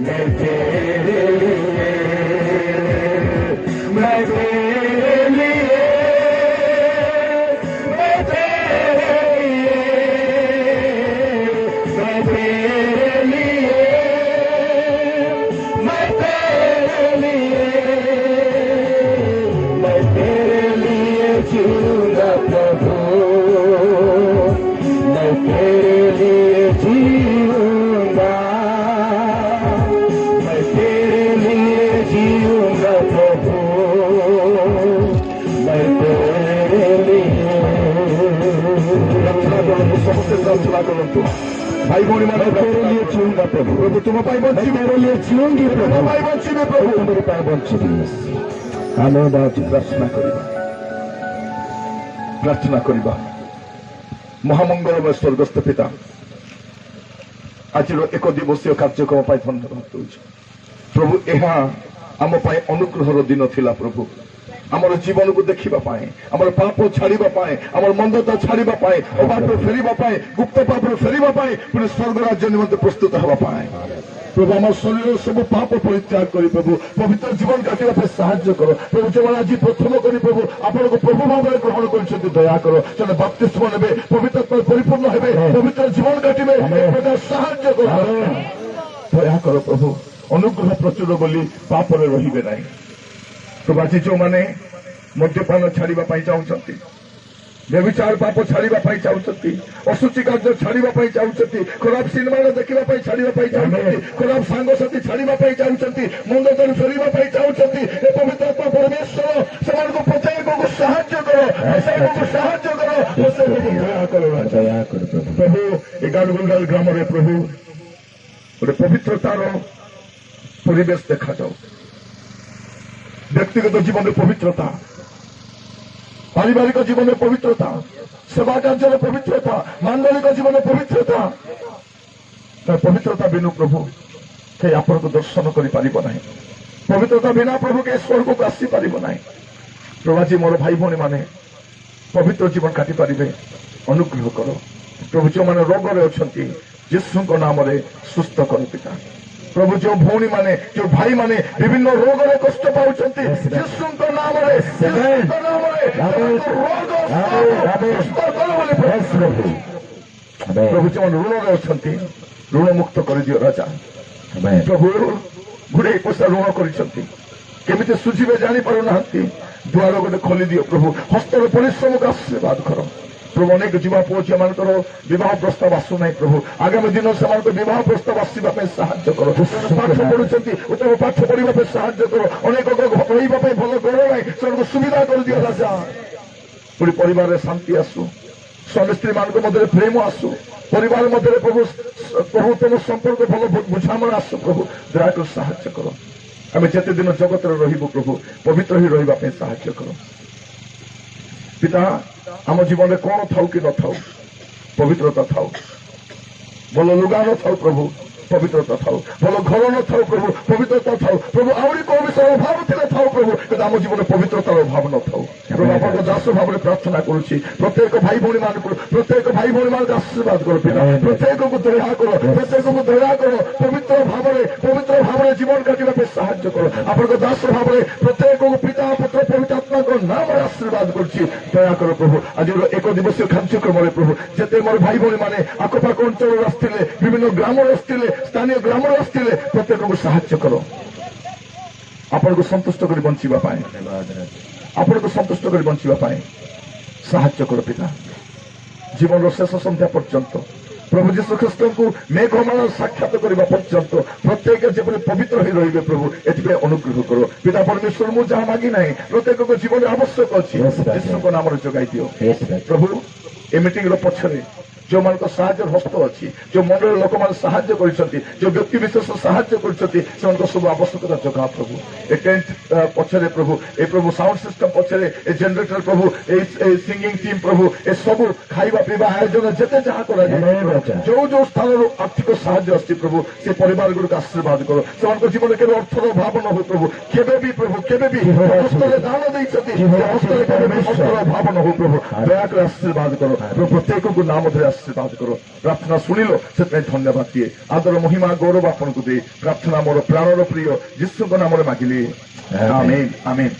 मैं तेरे लिए मैं तेरे लिए मैं तेरे लिए मैं तेरे लिए मैं तेरे लिए जीऊंगा प्रभु मैं तेरे लिए जीऊंगा मैं तेरे लिए जीऊंगा प्रभु मैं तेरे लिए ସମସ୍ତେ ପ୍ରାର୍ଥନା କରନ୍ତୁ ଭାଇ ଭଉଣୀ ମାନେ तेरे लिए जीऊंगा प्रभु ପ୍ରଭୁ ତୁମ ପାଇଁ मैं ବଞ୍ଚିବି तेरे लिए जीऊंगी ତୁମ प्रभु ପାଇଁ ବଞ୍ଚିବି ପ୍ରଭୁ मेरे पास बंचिबी आमेन राजा ପ୍ରାର୍ଥନା କରିବା ପ୍ରାର୍ଥନା କରିବା ମହାମଙ୍ଗଳମୟ ସ୍ୱର୍ଗସ୍ଥ ପିତା ଆଜିର ଏକ ଦିବସୀୟ କାର୍ଯ୍ୟକ୍ରମ ପାଇଁ ଧନ୍ୟବାଦ ଦେଉଛି ପ୍ରଭୁ ଏହା ଆମ ପାଇଁ ଅନୁଗ୍ରହର ଦିନ ଥିଲା ପ୍ରଭୁ ଆମର ଜୀବନକୁ ଦେଖିବା ପାଇଁ ଆମର ପାପ ଛାଡ଼ିବା ପାଇଁ ଆମର ମନ୍ଦତା ଛାଡ଼ିବା ପାଇଁ ଅବାଟରୁ ଫେରିବା ପାଇଁ ଗୁପ୍ତ ପାପରୁ ଫେରିବା ପାଇଁ ପୁଣି ସ୍ୱର୍ଗ ରାଜ୍ୟ ନିମନ୍ତେ ପ୍ରସ୍ତୁତ ହେବା ପାଇଁ ପ୍ରଭୁ ଆମ ଶରୀରର ସବୁ ପାପ ପରିତ୍ୟାଗ କରି ପ୍ରଭୁ ପବିତ୍ର ଜୀବନ କାଟିବା ପାଇଁ ସାହାଯ୍ୟ କର ପ୍ରଭୁ ଯେଉଁମାନେ ଆଜି ପ୍ରଥମ କରି ପ୍ରଭୁ ଆପଣଙ୍କୁ ପ୍ରଭୁ ଭାବରେ ଗ୍ରହଣ କରିଛନ୍ତି ଦୟା କର ସେମାନେ ବାପ୍ତିସ୍ମ ନେବେ ପବିତ୍ରତାରେ ପରିପୂର୍ଣ୍ଣ ହେବେ ପବିତ୍ର ଜୀବନ କାଟିବେ ଏ ପ୍ରକାର ସାହାଯ୍ୟ କର ଦୟା କର ପ୍ରଭୁ ଅନୁଗ୍ରହ ପ୍ରଚୁର ବୋଲି ପାପରେ ରହିବେ ନାହିଁ ପ୍ରଭୁ ଆଜି ଯେଉଁମାନେ ମଦ୍ୟପାନ ଛାଡ଼ିବା ପାଇଁ ଚାହୁଁଛନ୍ତି व्यभिचार पाप छाड़िबा पाई चाहुचंती असुचि कार्य छाड़िबा पाई चाहुचंती खराब सिनेमा देखिबा पाई छाड़िबा पाई चाहुचंती खराब सांग साथी छाड़िबा पाई चाहुचंती मंदतर फेरिबा पाई चाहुचंती ए पवित्र आत्मा परमेश्वर समानको प्रत्येक को सहाय्य करो सबको सहाय्य करो सबको दया करो दया करो प्रभु प्रभु ए गाडगुंडाल ग्राम रे प्रभु गोटे पवित्रतार परिवेश देखा जाऊ ବ୍ୟକ୍ତିଗତ ଜୀବନରେ ପବିତ୍ରତା, ପାରିବାରିକ ଜୀବନରେ ପବିତ୍ରତା, ସେବା କାର୍ଯ୍ୟରେ ପବିତ୍ରତା, ମାଣ୍ଡଳିକ ଜୀବନରେ ପବିତ୍ରତା। ପବିତ୍ରତା ବିନୁ ପ୍ରଭୁ କେହି ଆପଣଙ୍କୁ ଦର୍ଶନ କରିପାରିବ ନାହିଁ। ପବିତ୍ରତା ବିନା ପ୍ରଭୁ କେହି ସ୍ୱର୍ଗକୁ ଆସିପାରିବ ନାହିଁ। ପ୍ରଭୁ ଆଜି ମୋର ଭାଇ ଭଉଣୀ ମାନେ ପବିତ୍ର ଜୀବନ କାଟି ପାରିବେ ଅନୁଗ୍ରହ କର ପ୍ରଭୁ। ଯେଉଁମାନେ ରୋଗରେ ଅଛନ୍ତି ଯୀଶୁଙ୍କ ନାମରେ ସୁସ୍ଥ କର ପିତା। ପ୍ରଭୁ ଯେଉଁ ଭଉଣୀ ମାନେ ଯେଉଁ ଭାଇ ମାନେ ବିଭିନ୍ନ ରୋଗରେ କଷ୍ଟ ପାଉଛନ୍ତି ଯୀଶୁଙ୍କ ନାମରେ ପ୍ରଭୁ ଯେଉଁମାନେ ଋଣରେ ଅଛନ୍ତି ଋଣ ମୁକ୍ତ କରିଦିଅ ରାଜା। ପ୍ରଭୁ ଗୁଡ଼ାଏ ପଇସା ଋଣ କରିଛନ୍ତି କେମିତି ସୁଝିବେ ଜାଣିପାରୁନାହାନ୍ତି। ଦୁଆର ଗୋଟେ ଖୋଲିଦିଅ ପ୍ରଭୁ। ହସ୍ତର ପରିଶ୍ରମକୁ ଆଶୀର୍ବାଦ କର ପ୍ରଭୁ। ଅନେକ ଯୁବା ପୁଅ ଝିଅ ମାନଙ୍କର ବିବାହ ପ୍ରସ୍ତାବ ଆସୁନାହିଁ ପ୍ରଭୁ। ଆଗାମୀ ଦିନ ସେମାନଙ୍କ ବିବାହ ପ୍ରସ୍ତାବ ଆସିବା ପାଇଁ ସାହାଯ୍ୟ କର। ପାଠ ପଢୁଛନ୍ତି ଉତ୍ତମ ପାଠ ପଢିବା ପାଇଁ ସାହାଯ୍ୟ କର। ଅନେକ ରହିବା ପାଇଁ ଭଲ ଘର ନାହିଁ ସେମାନଙ୍କୁ ସୁବିଧା କରିଦିଅ ରାଜା। ପୁଣି ପରିବାରରେ ଶାନ୍ତି ଆସୁ, ସ୍ୱାମୀ ସ୍ତ୍ରୀ ମାନଙ୍କ ମଧ୍ୟରେ ପ୍ରେମ ଆସୁ, ପରିବାର ମଧ୍ୟରେ ପ୍ରଭୁ ତମ ସମ୍ପର୍କ ଭଲ ବୁଝାମଣା ଆସୁ ପ୍ରଭୁ। ଦୟାକରି ସାହାଯ୍ୟ କର। ଆମେ ଯେତେ ଦିନ ଜଗତରେ ରହିବୁ ପ୍ରଭୁ ପବିତ୍ର ହିଁ ରହିବା ପାଇଁ ସାହାଯ୍ୟ କର ପିତା। ଆମ ଜୀବନରେ କଣ ଥାଉ କି ନଥାଉ ପବିତ୍ରତା ଥାଉ। ଭଲ ଲୁଗା ନଥାଉ ପ୍ରଭୁ ପବିତ୍ରତା ଥାଉ। ଭଲ ଘର ନଥାଉ ପ୍ରଭୁ ପବିତ୍ରତା ଥାଉ ପ୍ରଭୁ। ଆହୁରି କୋଉ ବିଷୟ ଅଭାବ ଥିଲେ ଥାଉ ପ୍ରଭୁ କିନ୍ତୁ ଆମ ଜୀବନରେ ପବିତ୍ରତାର ଅଭାବ ନଥାଉ ପ୍ରଭୁ। ଆପଣଙ୍କ ଦାସ ଭାବରେ ପ୍ରାର୍ଥନା କରୁଛି ପ୍ରତ୍ୟେକ ଭାଇ ଭଉଣୀ ମାନଙ୍କୁ ଆଶୀର୍ବାଦ କର ପିତା। ପ୍ରତ୍ୟେକଙ୍କୁ ଦୟା କର, ପ୍ରତ୍ୟେକଙ୍କୁ ଦୟା କର। ପବିତ୍ର ଭାବରେ ଜୀବନ କାଟିବା ପାଇଁ ସାହାଯ୍ୟ କର। ଆପଣଙ୍କ ଦାସ ଭାବରେ ପ୍ରତ୍ୟେକଙ୍କୁ ପିତା ପୁତ୍ର ପବିତ୍ର ଆତ୍ମାଙ୍କ ନାମରେ ଆଶୀର୍ବାଦ କରୁଛି। ଦୟା କର ପ୍ରଭୁ। ଆଜିର ଏକ ଦିବସୀୟ କାର୍ଯ୍ୟକ୍ରମରେ ପ୍ରଭୁ ଯେତେ ମୋର ଭାଇ ଭଉଣୀ ମାନେ ଆଖପାଖ ଅଞ୍ଚଳରୁ ଆସିଥିଲେ, ବିଭିନ୍ନ ଗ୍ରାମରୁ ଆସିଥିଲେ, ସ୍ଥାନୀୟ ଗ୍ରାମରୁ ଆସିଥିଲେ, ପ୍ରତ୍ୟେକଙ୍କୁ ସାହାଯ୍ୟ କର ଆପଣଙ୍କୁ ସନ୍ତୁଷ୍ଟ କରି ବଞ୍ଚିବା ପାଇଁ, ଆପଣଙ୍କୁ ସନ୍ତୁଷ୍ଟ କରି ବଞ୍ଚିବା ପାଇଁ ସାହାଯ୍ୟ କର ପିତା। ଜୀବନର ଶେଷ ସନ୍ଧ୍ୟା ପର୍ଯ୍ୟନ୍ତ ପ୍ରଭୁ ଯୀଶୁ ଖ୍ରୀଷ୍ଟଙ୍କୁ ମେଘମାଳ ସାକ୍ଷାତ କରିବା ପର୍ଯ୍ୟନ୍ତ ପ୍ରତ୍ୟେକ ଯେପରି ପବିତ୍ର ହୋଇ ରହିବେ ପ୍ରଭୁ ଏଥିପାଇଁ ଅନୁଗ୍ରହ କର ପିତା ପରମେଶ୍ୱର। ମୁଁ ଯାହା ମାଗି ନାହିଁ ପ୍ରତ୍ୟେକଙ୍କ ଜୀବନରେ ଆବଶ୍ୟକ ଅଛି ଯୀଶୁଙ୍କ ନାମରେ ଯୋଗାଇ ଦିଅ ପ୍ରଭୁ। ଏ ମିଟିଂର ପଛରେ ଯେଉଁମାନଙ୍କ ସାହାଯ୍ୟର ହସ୍ତ ଅଛି, ଯେଉଁ ମଣ୍ଡଳର ଲୋକମାନେ ସାହାଯ୍ୟ କରିଛନ୍ତି, ଯେଉଁ ବ୍ୟକ୍ତି ବିଶେଷ ସାହାଯ୍ୟ କରିଛନ୍ତି ସେମାନଙ୍କ ସବୁ ଆବଶ୍ୟକତା ଯୋଗାଅ ପ୍ରଭୁ। ଏ ଟେଣ୍ଟ ପଛରେ ପ୍ରଭୁ, ଏ ପ୍ରଭୁ ସାଉଣ୍ଡ ସିଷ୍ଟମ ପଛରେ, ଏ ଜେନେରେଟର ପ୍ରଭୁ, এই ସିଙ୍ଗିଂ ଟିମ୍ ପ୍ରଭୁ, ଏସବୁ ଖାଇବା ପିଇବା ଆୟୋଜନ ଯେତେ ଯାହା କରାଯାଏ ଯୋଉ ସ୍ଥାନରୁ ଆର୍ଥିକ ସାହାଯ୍ୟ ଆସିଛି ପ୍ରଭୁ ସେ ପରିବାର ଗୁଡ଼ିକୁ ଆଶୀର୍ବାଦ କର। ସେମାନଙ୍କ ଜୀବନରେ କେବେ ଅର୍ଥର ଅଭାବ ନ ହଉ ପ୍ରଭୁ। କେବେ ବି ପ୍ରଭୁ କେବେ ବି ହସ୍ତରେ ଦାନ ଦେଇଛନ୍ତି ହସ୍ତରେ କେବେ ବି ଅର୍ଥର ଅଭାବ ନ ହଉ ପ୍ରଭୁ। ଦୟାକରି ଆଶୀର୍ବାଦ କର ପ୍ରଭୁ। ପ୍ରତ୍ୟେକଙ୍କୁ ନାମରେ ଆଶୀର୍ବାଦ କର। ପ୍ରାର୍ଥନା ଶୁଣିଲ ସେଥିପାଇଁ ଧନ୍ୟବାଦ ଦିଏ। ଆଦର ମହିମା ଗୌରବ ଆପଣଙ୍କୁ ଦେଇ ପ୍ରାର୍ଥନା ମୋର ପ୍ରାଣର ପ୍ରିୟ ଯୀଶୁଙ୍କ ନାମରେ ମାଗିଲି। ଆମେନ୍ ଆମେନ୍।